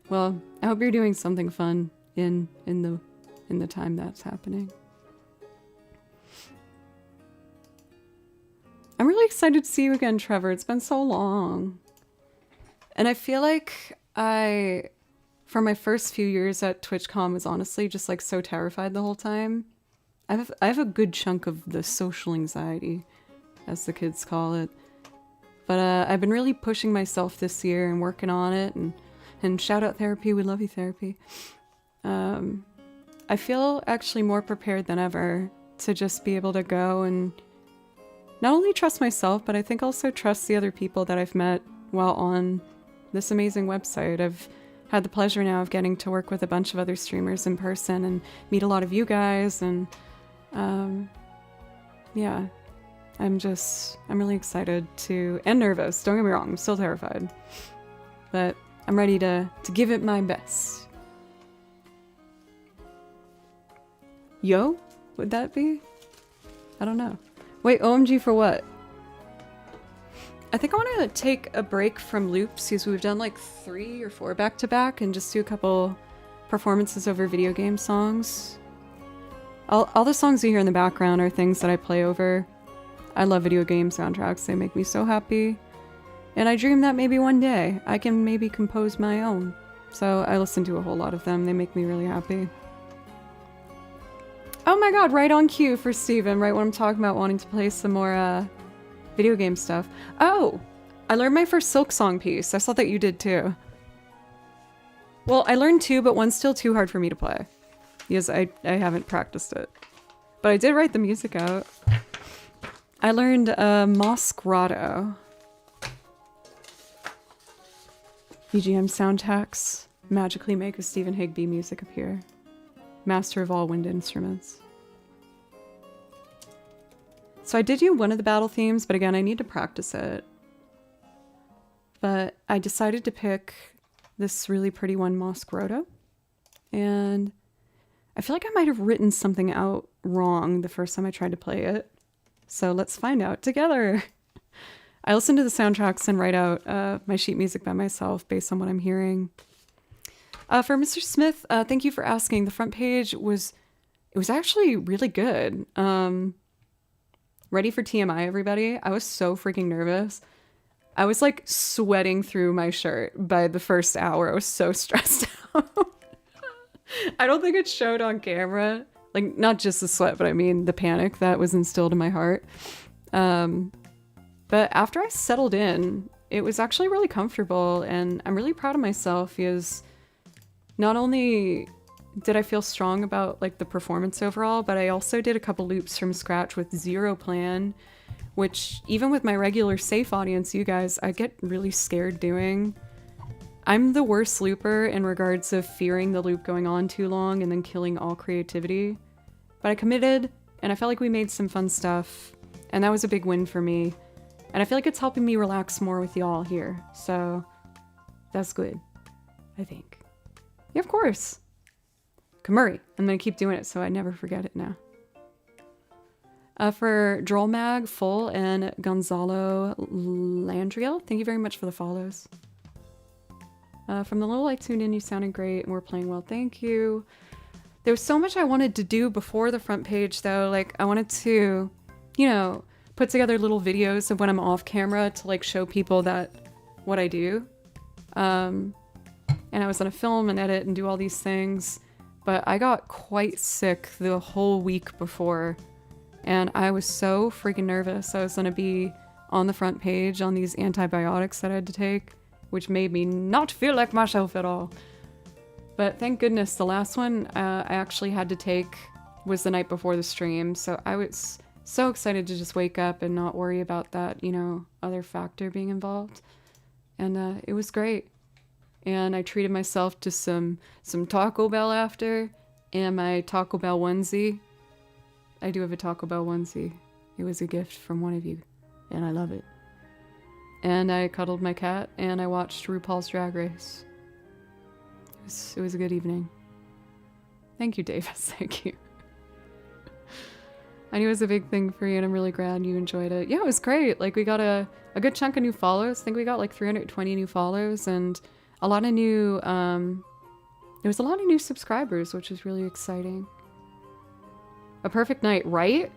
Well, I hope you're doing something fun in the time that's happening. I'm really excited to see you again, Trevor. It's been so long. And I feel like for my first few years at TwitchCon was honestly just like so terrified the whole time. I have a good chunk of the social anxiety, as the kids call it. But I've been really pushing myself this year and working on it. And shout out therapy. We love you, therapy. I feel actually more prepared than ever to just be able to go and not only trust myself, but I think also trust the other people that I've met while on this amazing website. I've had the pleasure now of getting to work with a bunch of other streamers in person and meet a lot of you guys. And yeah, I'm really excited and nervous. Don't get me wrong, I'm still terrified. But I'm ready to give it my best. Yo? Would that be? I don't know. Wait, OMG for what? I think I want to take a break from loops because we've done like 3 or 4 back-to-back and just do a couple performances over video game songs. All the songs you hear in the background are things that I play over. I love video game soundtracks. They make me so happy. And I dream that maybe one day I can maybe compose my own. So I listen to a whole lot of them. They make me really happy. Oh my god, right on cue for Steven, right when I'm talking about wanting to play some more video game stuff. Oh, I learned my first Silk Song piece. I saw that you did too. Well, I learned 2, but one's still too hard for me to play. Because I haven't practiced it. But I did write the music out. I learned Moss Grotto. VGM sound tax magically make a Stephen Higby music appear. Master of all wind instruments. So I did do one of the battle themes, but again, I need to practice it. But I decided to pick this really pretty one, Moss Grotto. And I feel like I might have written something out wrong the first time I tried to play it. So let's find out together. I listen to the soundtracks and write out my sheet music by myself based on what I'm hearing. For Mr. Smith, thank you for asking. The front page was actually really good. Ready for TMI, everybody? I was so freaking nervous. I was like sweating through my shirt by the first hour. I was so stressed out. I don't think it showed on camera. Like, not just the sweat, but I mean the panic that was instilled in my heart. But after I settled in, it was actually really comfortable, and I'm really proud of myself because not only did I feel strong about like the performance overall, but I also did a couple loops from scratch with zero plan, which even with my regular safe audience, you guys, I get really scared doing. I'm the worst looper in regards of fearing the loop going on too long and then killing all creativity. But I committed, and I felt like we made some fun stuff, and that was a big win for me. And I feel like it's helping me relax more with y'all here, so that's good, I think. Yeah, of course. Kamuri. I'm gonna keep doing it so I never forget it now. For Drollmag, Full, and Gonzalo Landriel, thank you very much for the follows. From the little I tuned in, you sounded great and we're playing well. Thank you. There was so much I wanted to do before the front page, though. Like, I wanted to, you know, put together little videos of when I'm off camera to, like, show people that what I do. And I was gonna film and edit and do all these things. But I got quite sick the whole week before. And I was so freaking nervous. I was gonna be on the front page on these antibiotics that I had to take, which made me not feel like myself at all. But thank goodness the last one I actually had to take was the night before the stream, so I was so excited to just wake up and not worry about that, you know, other factor being involved. And it was great. And I treated myself to some Taco Bell after, and my Taco Bell onesie. I do have a Taco Bell onesie. It was a gift from one of you, and I love it. And I cuddled my cat, and I watched RuPaul's Drag Race. It was a good evening. Thank you, Davis. Thank you. I knew it was a big thing for you, and I'm really glad you enjoyed it. Yeah, it was great. Like, we got a good chunk of new follows. I think we got like 320 new follows, and a lot of new, there was a lot of new subscribers, which is really exciting. A perfect night, right?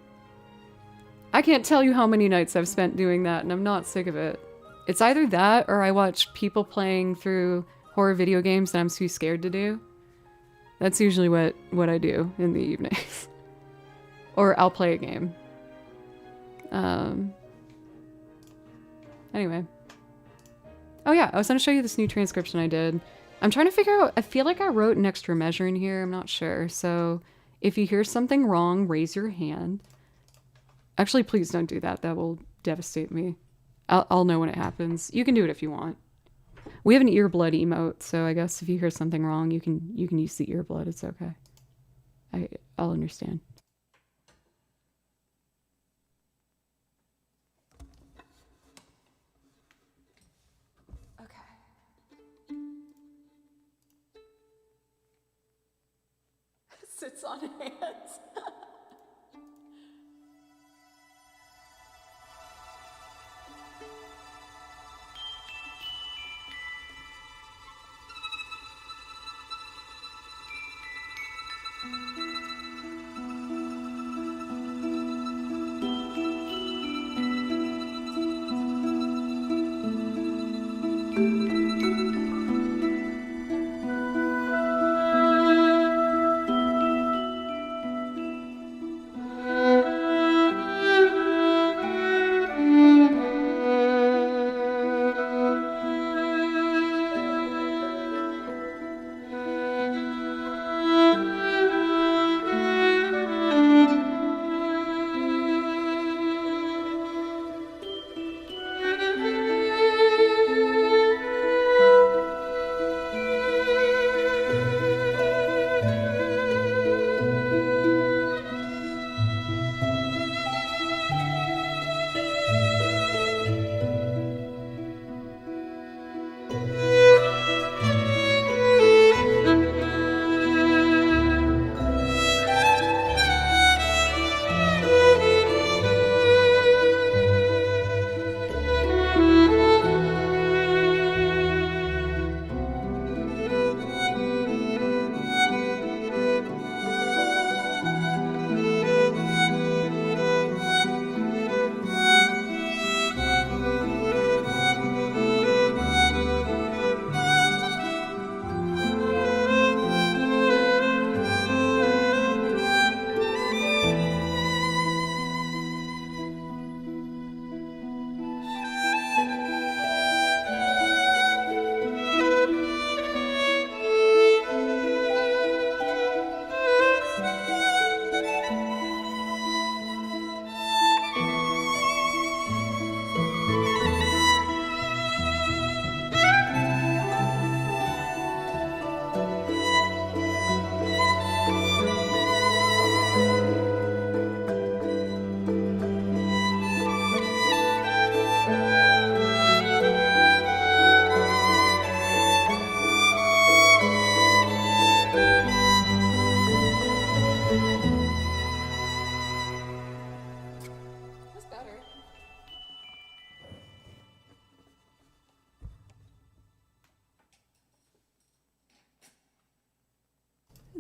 I can't tell you how many nights I've spent doing that, and I'm not sick of it. It's either that, or I watch people playing through horror video games that I'm too scared to do. That's usually what I do in the evenings. Or I'll play a game. Anyway. Oh yeah, I was gonna show you this new transcription I did. I'm trying to figure out, I feel like I wrote an extra measure in here, I'm not sure. So if you hear something wrong, raise your hand. Actually, please don't do that. That will devastate me. I'll know when it happens. You can do it if you want. We have an earblood emote, so I guess if you hear something wrong, you can use the earblood. It's okay. I'll understand. Okay. Sits on hands.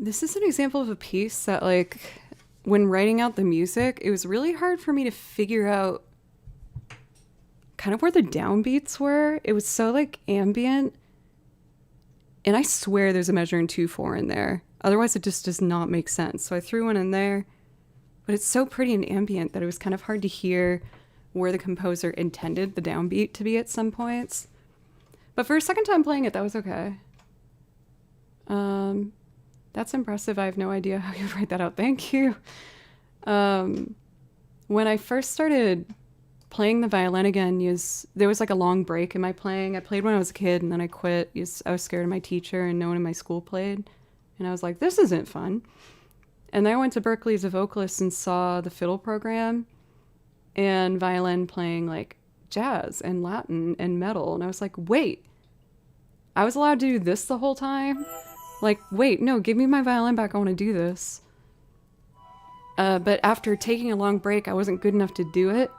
This is an example of a piece that, like, when writing out the music, it was really hard for me to figure out kind of where the downbeats were. It was so, like, ambient. And I swear there's a measure in 2/4 in there. Otherwise, it just does not make sense. So I threw one in there. But it's so pretty and ambient that it was kind of hard to hear where the composer intended the downbeat to be at some points. But for a second time playing it, that was okay. That's impressive. I have no idea how you write that out. Thank you. When I first started playing the violin again, there was like a long break in my playing. I played when I was a kid and then I quit. I was scared of my teacher and no one in my school played. And I was like, this isn't fun. And then I went to Berkeley as a vocalist and saw the fiddle program and violin playing like jazz and Latin and metal. And I was like, wait, I was allowed to do this the whole time? Like, wait, no, give me my violin back. I want to do this. But after taking a long break, I wasn't good enough to do it.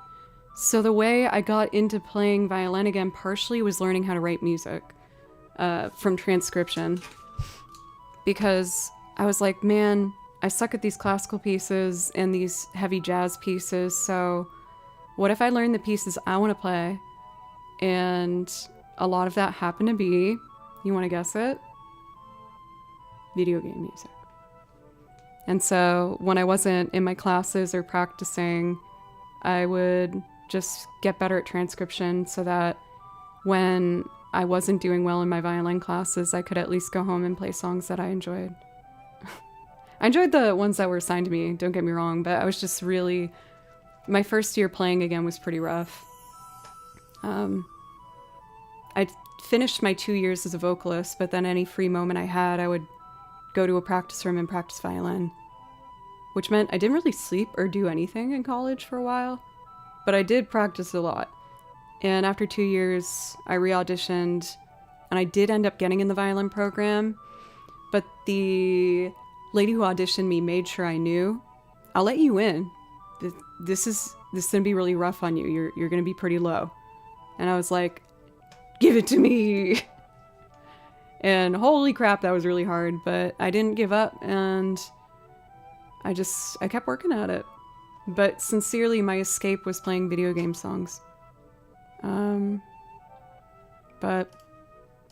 So the way I got into playing violin again partially was learning how to write music from transcription. Because I was like, man, I suck at these classical pieces and these heavy jazz pieces, so what if I learn the pieces I want to play? And a lot of that happened to be, you want to guess it? Video game music. And so when I wasn't in my classes or practicing, I would just get better at transcription so that when I wasn't doing well in my violin classes, I could at least go home and play songs that I enjoyed. I enjoyed the ones that were assigned to me, don't get me wrong, but I was just really... My first year playing again was pretty rough. I finished my 2 years as a vocalist, but then any free moment I had, I would go to a practice room and practice violin. Which meant I didn't really sleep or do anything in college for a while, but I did practice a lot. And after 2 years, I re-auditioned, and I did end up getting in the violin program, but the lady who auditioned me made sure I knew, I'll let you in. This is gonna be really rough on you. You're gonna be pretty low. And I was like, give it to me. And holy crap, that was really hard, but I didn't give up, and I kept working at it. But sincerely, my escape was playing video game songs. But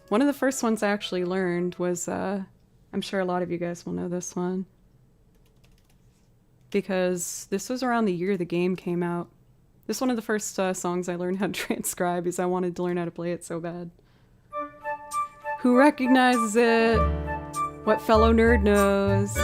one of the first ones I actually learned was, I'm sure a lot of you guys will know this one, because this was around the year the game came out. This is one of the first songs I learned how to transcribe because I wanted to learn how to play it so bad. Who recognizes it? What fellow nerd knows?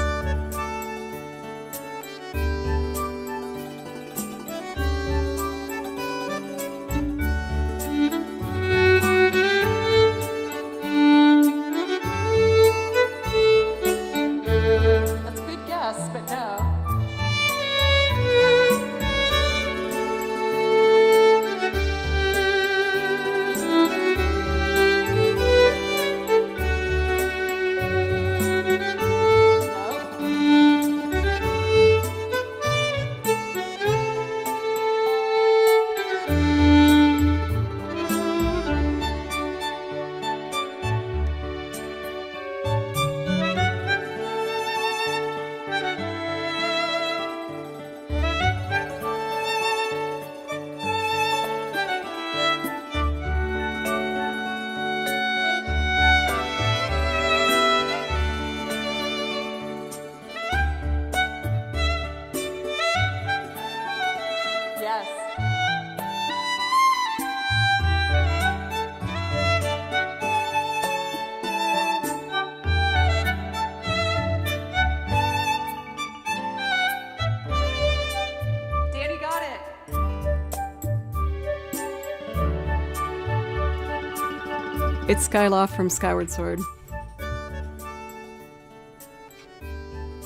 It's Skylaw from Skyward Sword.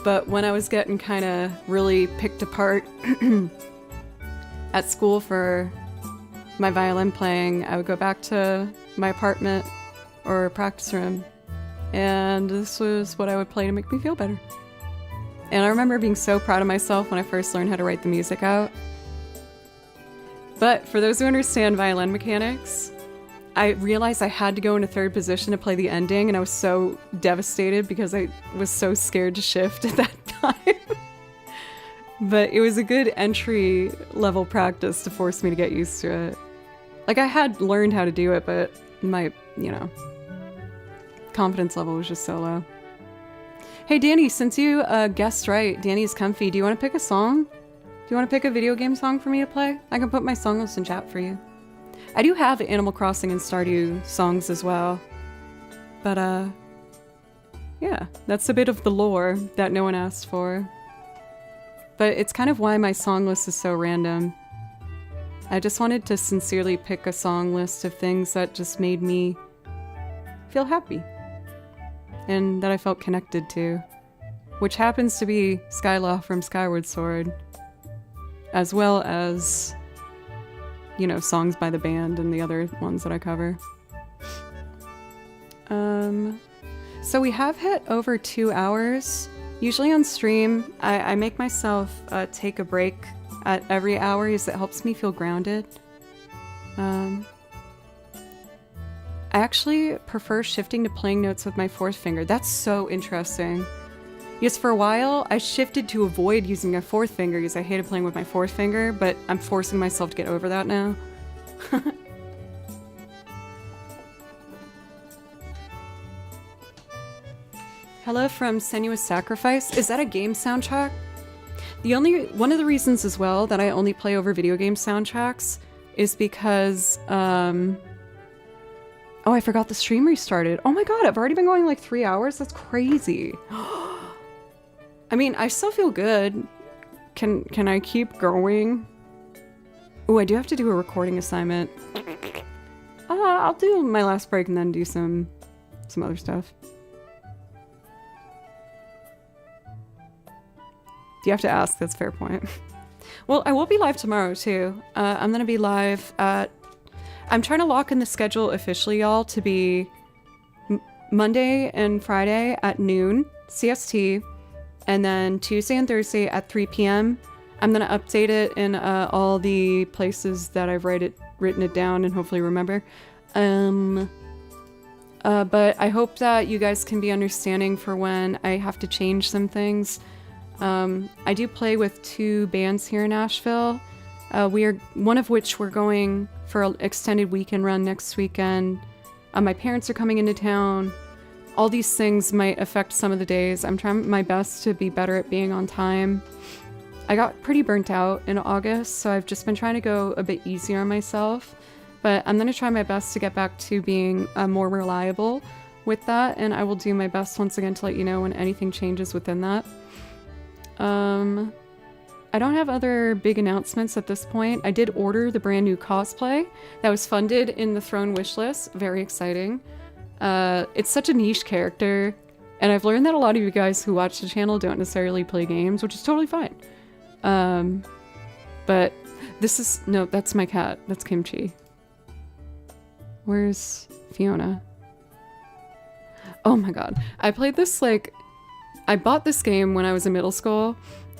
But when I was getting kind of really picked apart at school for my violin playing, I would go back to my apartment or practice room, and this was what I would play to make me feel better. And I remember being so proud of myself when I first learned how to write the music out. But for those who understand violin mechanics, I realized I had to go into third position to play the ending, and I was so devastated because I was so scared to shift at that time. But it was a good entry level practice to force me to get used to it. Like, I had learned how to do it, but my, confidence level was just so low. Hey Danny, since you guessed right, Danny's comfy, do you want to pick a song? Do you want to pick a video game song for me to play? I can put my song list in chat for you. I do have Animal Crossing and Stardew songs as well. But, yeah, that's a bit of the lore that no one asked for. But it's kind of why my song list is so random. I just wanted to sincerely pick a song list of things that just made me feel happy. And that I felt connected to. Which happens to be Skylaw from Skyward Sword. As well as, songs by the band and the other ones that I cover. So we have hit over 2 hours. Usually on stream, I make myself take a break at every hour because it helps me feel grounded. I actually prefer shifting to playing notes with my fourth finger. That's so interesting. Yes, for a while, I shifted to avoid using my fourth finger because I hated playing with my fourth finger, but I'm forcing myself to get over that now. Hello from Senuous Sacrifice. Is that a game soundtrack? One of the reasons as well that I only play over video game soundtracks is because, oh, I forgot the stream restarted. Oh my god, I've already been going like 3 hours? That's crazy. I mean, I still feel good. Can I keep going? Oh, I do have to do a recording assignment. I'll do my last break and then do some other stuff. Do you have to ask? That's a fair point. Well, I will be live tomorrow too. I'm gonna be live at... I'm trying to lock in the schedule officially, y'all, to be Monday and Friday at noon CST, and then Tuesday and Thursday at 3 p.m. I'm gonna update it in all the places that I've written it down and hopefully remember. But I hope that you guys can be understanding for when I have to change some things. I do play with 2 bands here in Nashville. One of which we're going for an extended weekend run next weekend. My parents are coming into town. All these things might affect some of the days. I'm trying my best to be better at being on time. I got pretty burnt out in August, so I've just been trying to go a bit easier on myself. But I'm going to try my best to get back to being more reliable with that, and I will do my best once again to let you know when anything changes within that. I don't have other big announcements at this point. I did order the brand new cosplay that was funded in the Throne wishlist. Very exciting. It's such a niche character, and I've learned that a lot of you guys who watch the channel don't necessarily play games, which is totally fine. But this is... No, that's my cat. That's Kimchi. Where's Fiona? Oh my god. I played this, I bought this game when I was in middle school,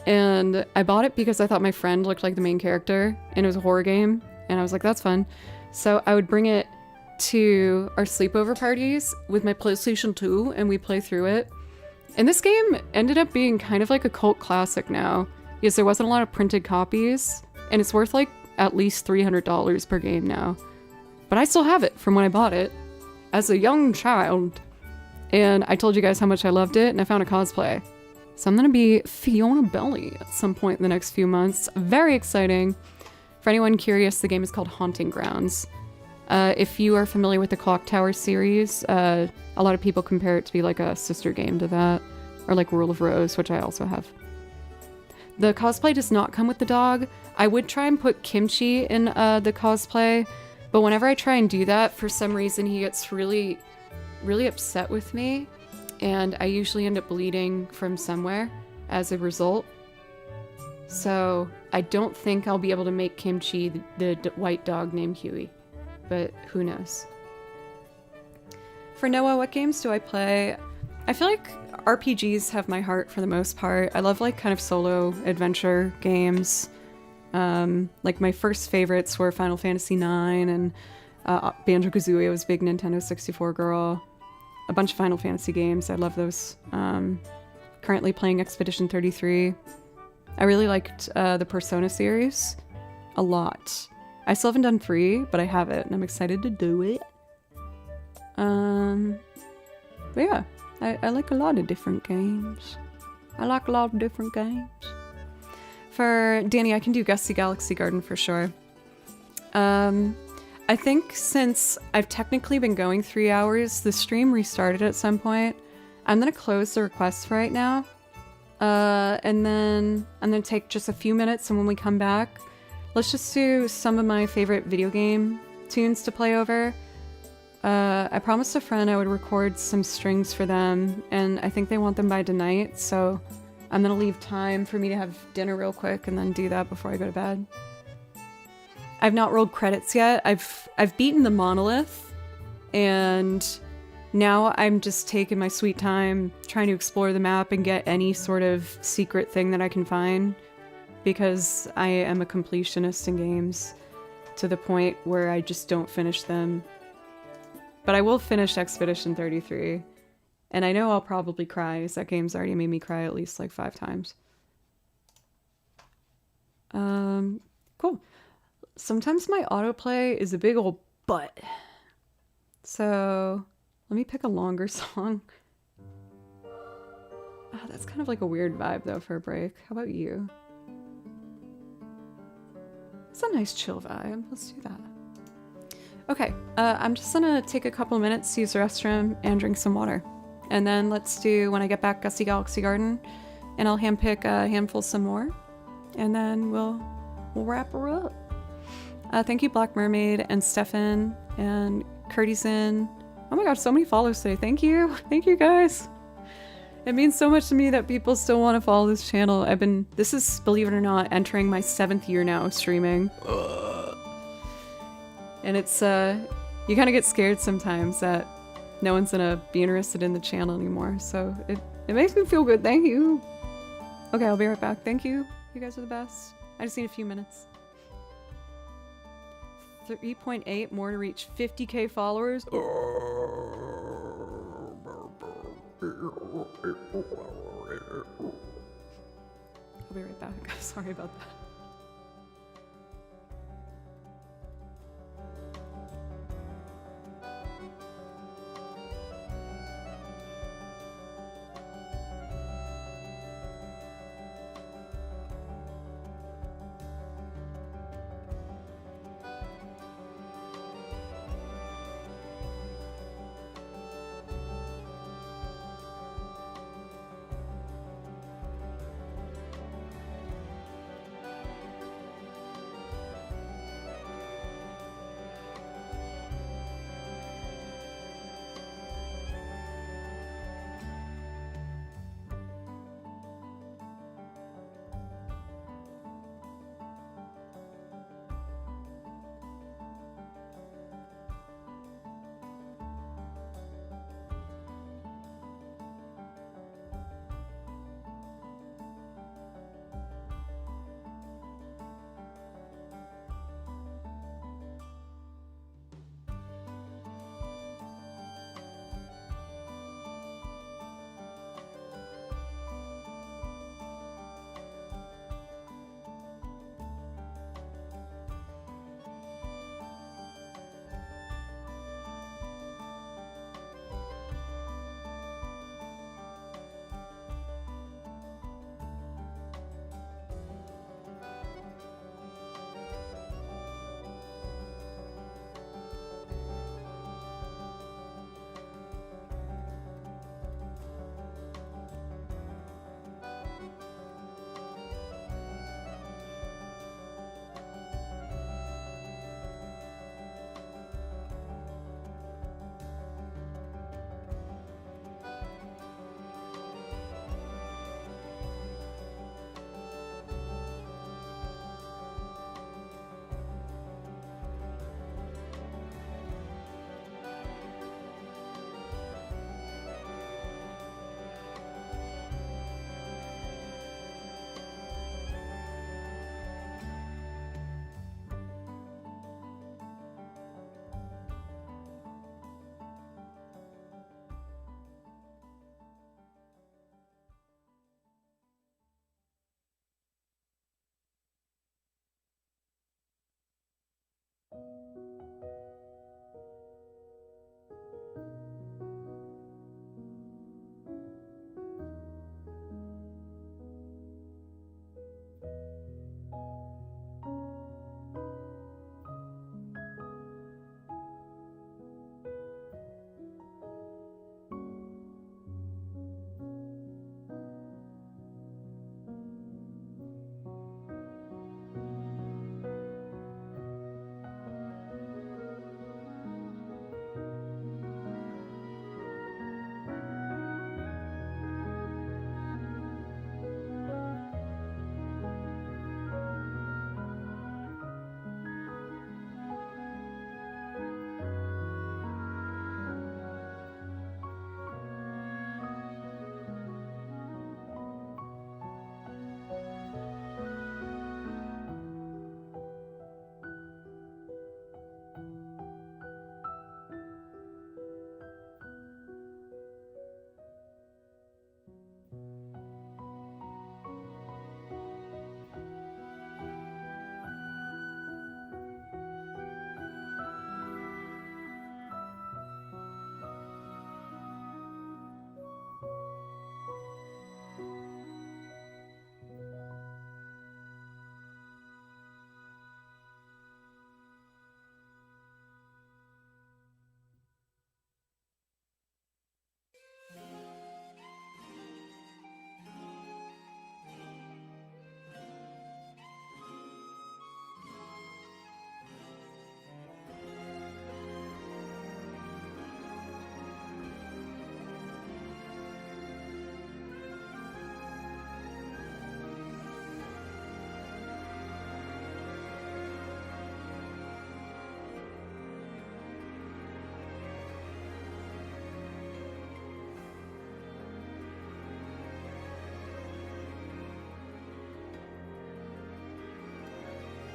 and I bought it because I thought my friend looked like the main character, and it was a horror game, and I was like, that's fun. So I would bring it to our sleepover parties with my PlayStation 2, and we play through it. And this game ended up being kind of like a cult classic now, because there wasn't a lot of printed copies, and it's worth at least $300 per game now. But I still have it from when I bought it as a young child. And I told you guys how much I loved it, and I found a cosplay. So I'm gonna be Fiona Belly at some point in the next few months. Very exciting. For anyone curious, the game is called Haunting Grounds. If you are familiar with the Clock Tower series, a lot of people compare it to be like a sister game to that. Or like Rule of Rose, which I also have. The cosplay does not come with the dog. I would try and put Kimchi in the cosplay, but whenever I try and do that, for some reason he gets really upset with me, and I usually end up bleeding from somewhere as a result. So I don't think I'll be able to make Kimchi the white dog named Huey, but who knows. For Noah, what games do I play? I feel like RPGs have my heart for the most part. I love kind of solo adventure games. My first favorites were Final Fantasy IX and Banjo-Kazooie, I was a big Nintendo 64 girl. A bunch of Final Fantasy games, I love those. Currently playing Expedition 33. I really liked the Persona series a lot. I still haven't done 3, but I have it, and I'm excited to do it. But yeah, I like a lot of different games. For Danny, I can do Gusty Galaxy Garden for sure. I think since I've technically been going 3 hours, the stream restarted at some point. I'm gonna close the request for right now. And then I'm gonna take just a few minutes, and when we come back, let's just do some of my favorite video game tunes to play over. I promised a friend I would record some strings for them, and I think they want them by tonight, so I'm gonna leave time for me to have dinner real quick and then do that before I go to bed. I've not rolled credits yet. I've beaten the monolith, and now I'm just taking my sweet time trying to explore the map and get any sort of secret thing that I can find, because I am a completionist in games to the point where I just don't finish them. But I will finish Expedition 33, and I know I'll probably cry, because that game's already made me cry at least like 5 times. Cool. Sometimes my autoplay is a big old butt. So let me pick a longer song. Oh, that's kind of like a weird vibe though for a break. How about you? It's a nice chill vibe. Let's do that. Okay, I'm just gonna take a couple minutes to use the restroom and drink some water. And then let's do, when I get back, Gusty Galaxy Garden, and I'll handpick a handful some more, and then we'll wrap her up. Thank you, Black Mermaid and Stefan and Curtison. Oh my gosh, so many follows today. Thank you. Thank you guys. It means so much to me that people still want to follow this channel. This is, believe it or not, entering my 7th year now of streaming. And it's, you kind of get scared sometimes that no one's gonna be interested in the channel anymore. So it makes me feel good. Thank you. Okay, I'll be right back. Thank you. You guys are the best. I just need a few minutes. 3.8 more to reach 50k followers. I'll be right back. Sorry about that.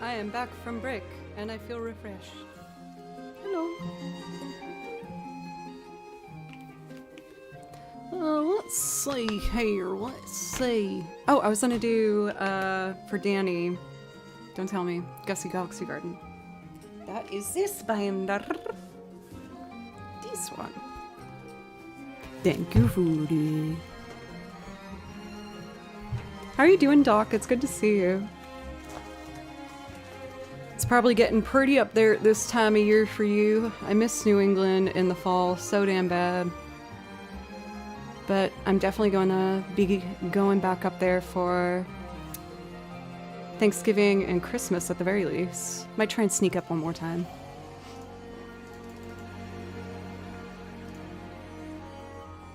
I am back from break, and I feel refreshed. Hello. Let's see here. Let's see. Oh, I was gonna do for Danny. Don't tell me. Gussie Galaxy Garden. That is this binder. This one. Thank you, Foodie. How are you doing, Doc? It's good to see you. It's probably getting pretty up there at this time of year for you. I miss New England in the fall so damn bad. But I'm definitely gonna be going back up there for Thanksgiving and Christmas at the very least. Might try and sneak up one more time.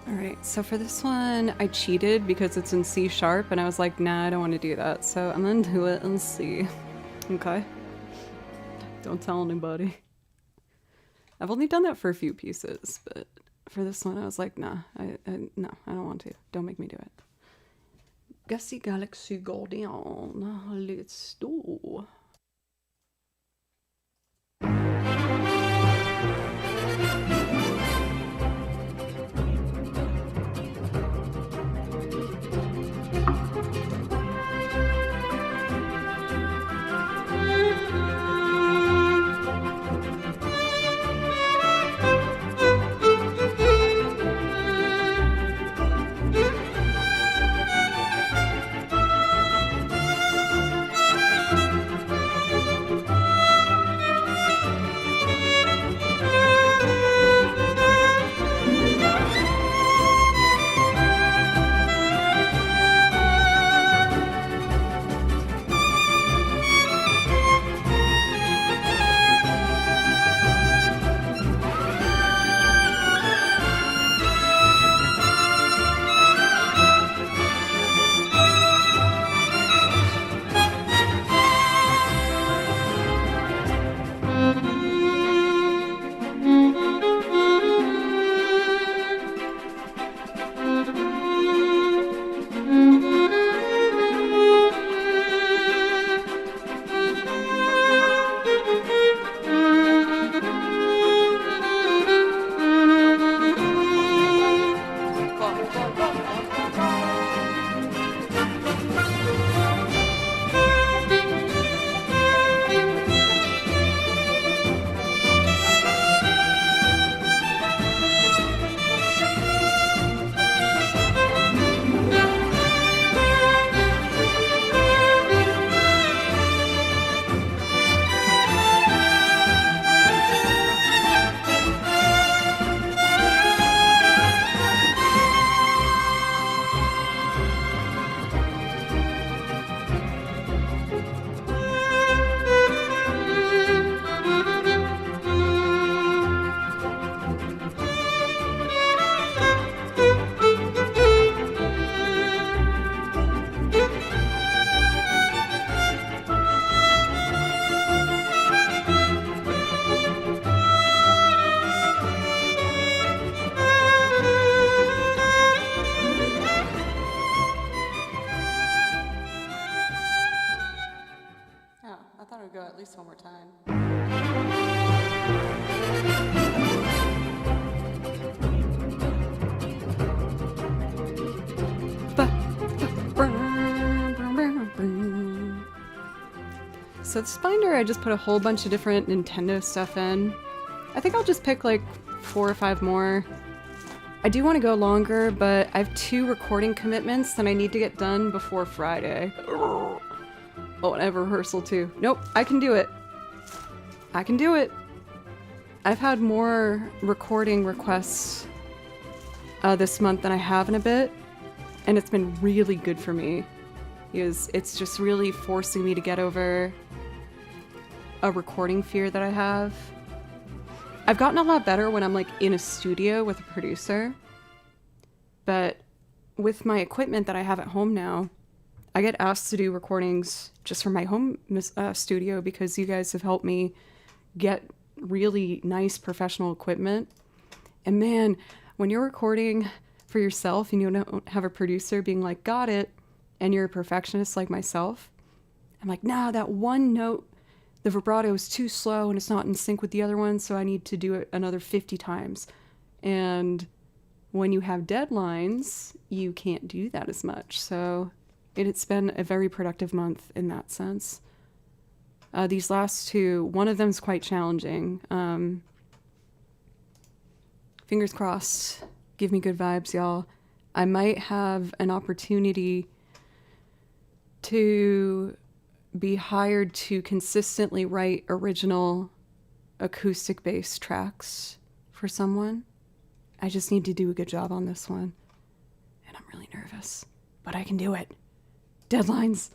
Alright, so for this one, I cheated because it's in C sharp, and I was like, nah, I don't want to do that, so I'm gonna do it in C. Okay? Don't tell anybody. I've only done that for a few pieces, but for this one, I was like, nah, no, I don't want to. Don't make me do it. Gussie Galaxy Guardian. Let's do. So this binder, I just put a whole bunch of different Nintendo stuff in. I think I'll just pick like 4 or 5 more. I do want to go longer, but I have 2 recording commitments that I need to get done before Friday. Oh, and I have rehearsal too. Nope, I can do it. I can do it. I've had more recording requests this month than I have in a bit, and it's been really good for me. Because it's just really forcing me to get over a recording fear that I have. I've gotten a lot better when I'm like in a studio with a producer, but with my equipment that I have at home now, I get asked to do recordings just from my home studio because you guys have helped me get really nice professional equipment. And man, when you're recording for yourself and you don't have a producer being like, got it, and you're a perfectionist like myself, I'm like, nah, that one note the vibrato is too slow and it's not in sync with the other one, so I need to do it another 50 times. And when you have deadlines, you can't do that as much. So it's been a very productive month in that sense. These last two, one of them is quite challenging. Fingers crossed. Give me good vibes, y'all. I might have an opportunity to be hired to consistently write original acoustic-based tracks for someone. I just need to do a good job on this one. And I'm really nervous, but I can do it. Deadlines.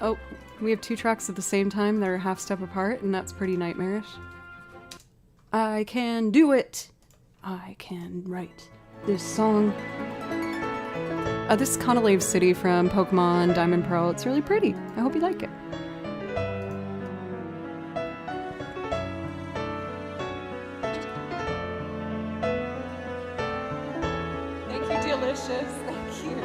Oh, we have 2 tracks at the same time that are half step apart, and that's pretty nightmarish. I can do it. I can write this song. This is Conolave City from Pokemon Diamond Pearl. It's really pretty. I hope you like it. Thank you, Delicious. Thank you.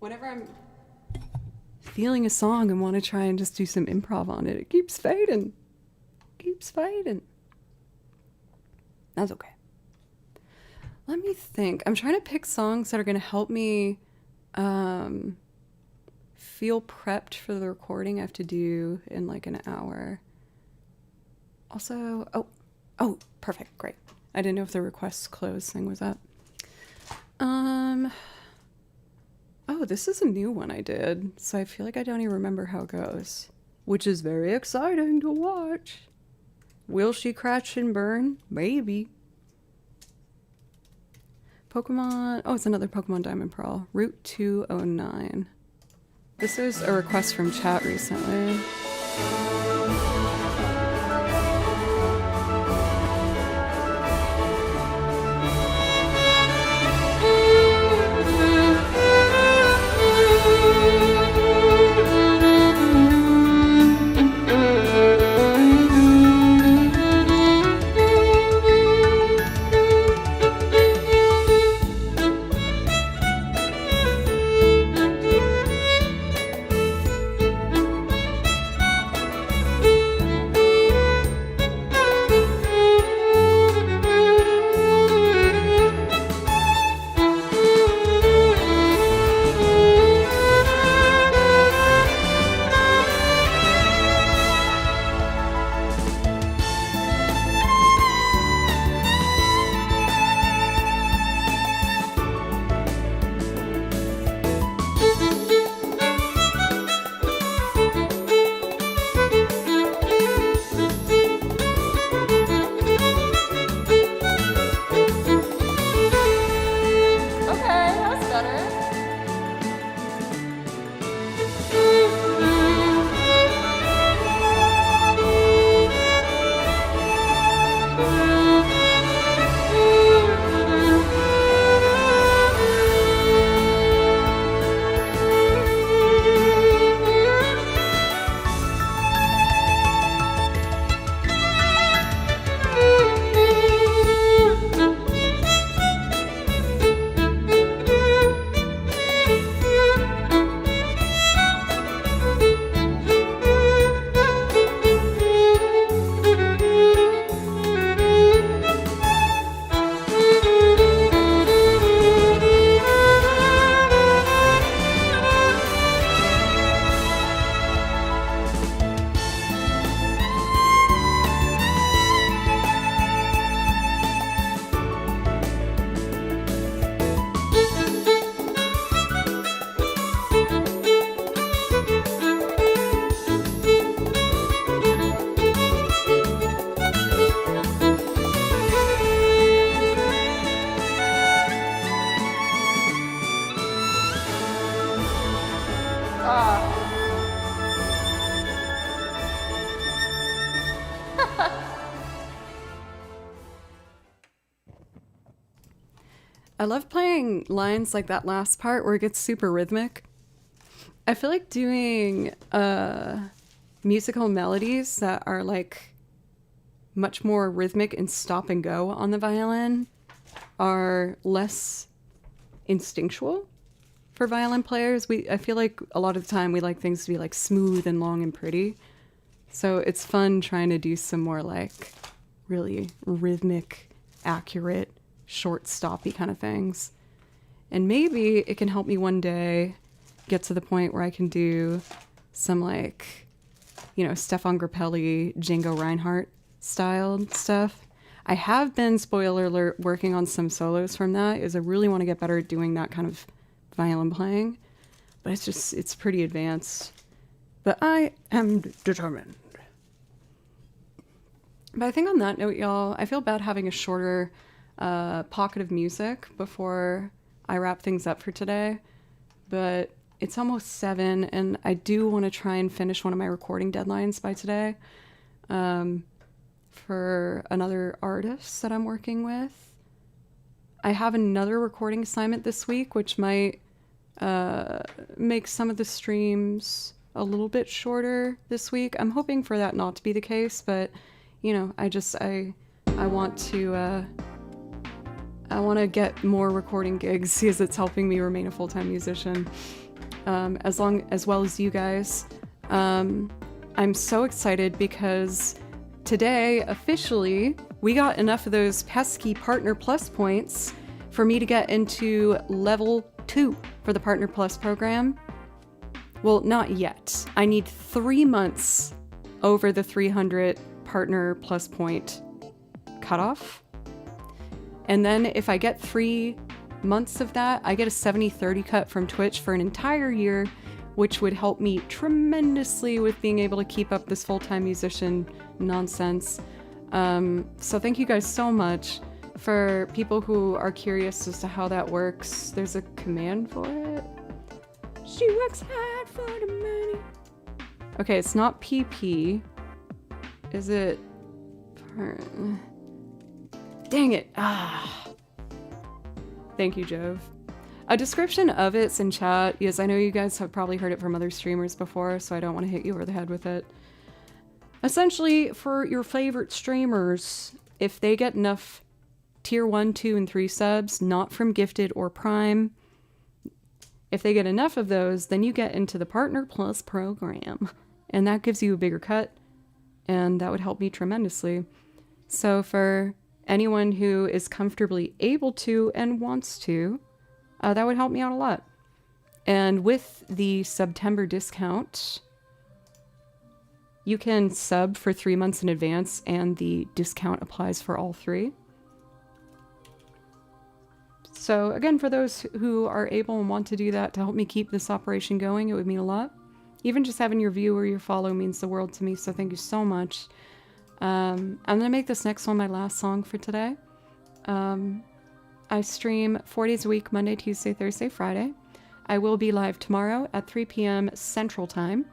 Whenever I'm feeling a song and want to try and just do some improv on it, it keeps fading. Keeps fading. That's okay. Let me think. I'm trying to pick songs that are going to help me feel prepped for the recording I have to do in like an hour. Also, oh, perfect, great. I didn't know if the requests closed thing was up. Oh, this is a new one I did, so I feel like I don't even remember how it goes, which is very exciting to watch. Will she crash and burn? Maybe. Pokemon, oh, it's another Pokemon Diamond Pearl. Route 209. This is a request from chat recently. I love playing lines like that last part where it gets super rhythmic. I feel like doing musical melodies that are like much more rhythmic and stop and go on the violin are less instinctual for violin players. I feel like a lot of the time we like things to be like smooth and long and pretty. So it's fun trying to do some more like really rhythmic, accurate, short stoppy kind of things. And maybe it can help me one day get to the point where I can do some like, you know, Stefan Grappelli, Django Reinhardt styled stuff. I have been, spoiler alert, working on some solos from that, is I really want to get better at doing that kind of violin playing. But it's pretty advanced. But I am determined. But I think on that note, y'all, I feel bad having a shorter pocket of music before I wrap things up for today. But it's almost 7, and I do want to try and finish one of my recording deadlines by today for another artist that I'm working with. I have another recording assignment this week, which might make some of the streams a little bit shorter this week. I'm hoping for that not to be the case, but you know, I want to get more recording gigs because it's helping me remain a full-time musician, as well as you guys. I'm so excited because today, officially, we got enough of those pesky Partner Plus points for me to get into level 2 for the Partner Plus program. Well, not yet. I need 3 months over the 300 Partner Plus point cutoff. And then if I get 3 months of that, I get a 70-30 cut from Twitch for an entire year, which would help me tremendously with being able to keep up this full-time musician nonsense. So thank you guys so much. For people who are curious as to how that works, there's a command for it. She works hard for the money. Okay, it's not PP. Is it? Dang it. Thank you, Jove. A description of it's in chat, because I know you guys have probably heard it from other streamers before, so I don't want to hit you over the head with it. Essentially, for your favorite streamers, if they get enough tier 1, 2, and 3 subs, not from Gifted or Prime, if they get enough of those, then you get into the Partner Plus program. And that gives you a bigger cut, and that would help me tremendously. So for anyone who is comfortably able to and wants to, that would help me out a lot. And with the September discount, you can sub for 3 months in advance, and the discount applies for all 3. So again, for those who are able and want to do that to help me keep this operation going, it would mean a lot. Even just having your view or your follow means the world to me, so thank you so much. I'm going to make this next one my last song for today. I stream 4 days a week, Monday, Tuesday, Thursday, Friday. I will be live tomorrow at 3 p.m. Central Time,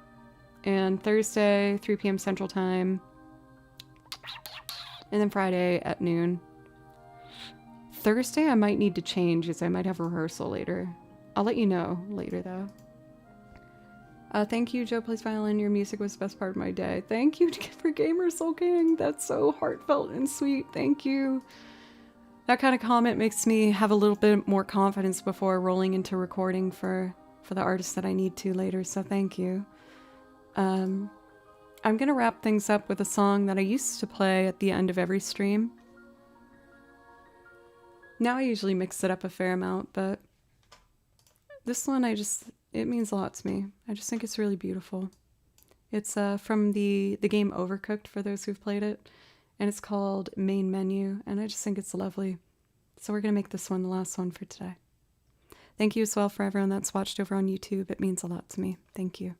and Thursday, 3 p.m. Central Time, and then Friday at noon. Thursday I might need to change, as I might have rehearsal later. I'll let you know later, though. Thank you, Joe Plays Violin. Your music was the best part of my day. Thank you for Gamer Soul King. That's so heartfelt and sweet. Thank you. That kind of comment makes me have a little bit more confidence before rolling into recording for the artists that I need to later, so thank you. I'm gonna wrap things up with a song that I used to play at the end of every stream. Now I usually mix it up a fair amount, but this one it means a lot to me. I just think it's really beautiful. It's from the game Overcooked, for those who've played it, and it's called Main Menu, and I just think it's lovely. So we're gonna make this one the last one for today. Thank you as well for everyone that's watched over on YouTube. It means a lot to me. Thank you.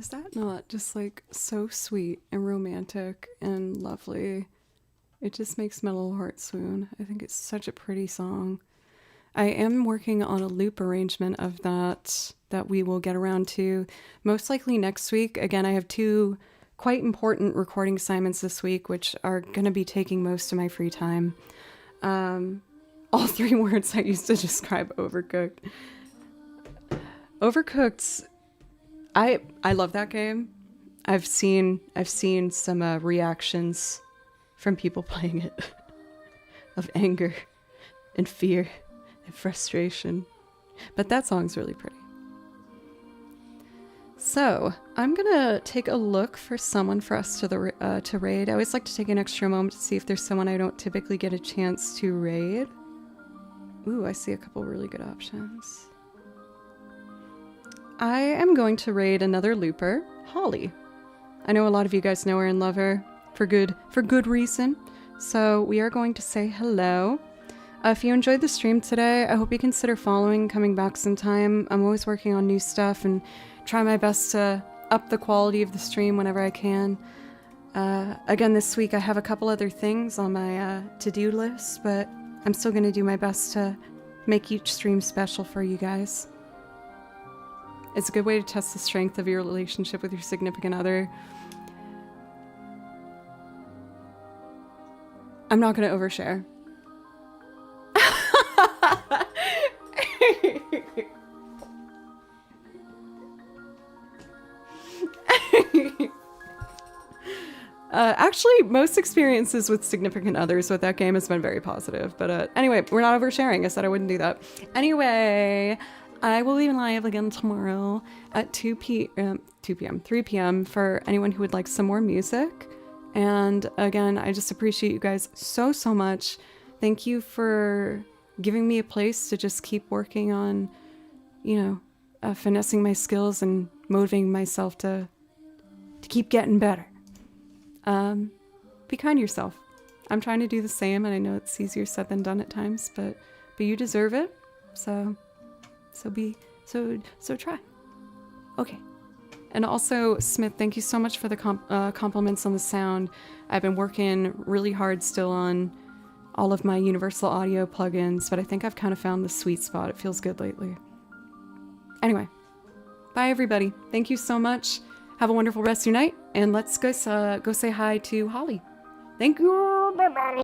Is that not just like so sweet and romantic and lovely? It just makes my little heart swoon. I think it's such a pretty song. I am working on a loop arrangement of that we will get around to most likely next week. Again, I have 2 quite important recording assignments this week, which are going to be taking most of my free time. All 3 words I used to describe Overcooked. Overcooked, I love that game. I've seen some reactions from people playing it of anger and fear and frustration, but that song's really pretty. So I'm gonna take a look for someone for us to raid. I always like to take an extra moment to see if there's someone I don't typically get a chance to raid. Ooh, I see a couple really good options. I am going to raid another looper, Holly. I know a lot of you guys know her and love her for good reason. So we are going to say hello. If you enjoyed the stream today, I hope you consider following, coming back sometime. I'm always working on new stuff and try my best to up the quality of the stream whenever I can. Again, this week I have a couple other things on my to-do list, but I'm still going to do my best to make each stream special for you guys. It's a good way to test the strength of your relationship with your significant other. I'm not going to overshare. Actually, most experiences with significant others with that game has been very positive. But anyway, we're not oversharing. I said I wouldn't do that. Anyway, I will be live again tomorrow at 3 p.m. for anyone who would like some more music. And again, I just appreciate you guys so much. Thank you for giving me a place to just keep working on, finessing my skills and motivating myself to keep getting better. Be kind to yourself. I'm trying to do the same, and I know it's easier said than done at times, but you deserve it. So try. Okay. And also, Smith, thank you so much for the compliments on the sound. I've been working really hard still on all of my Universal Audio plugins, but I think I've kind of found the sweet spot. It feels good lately. Anyway, bye everybody. Thank you so much. Have a wonderful rest of your night, and let's go say hi to Holly. Thank you. Bye-bye.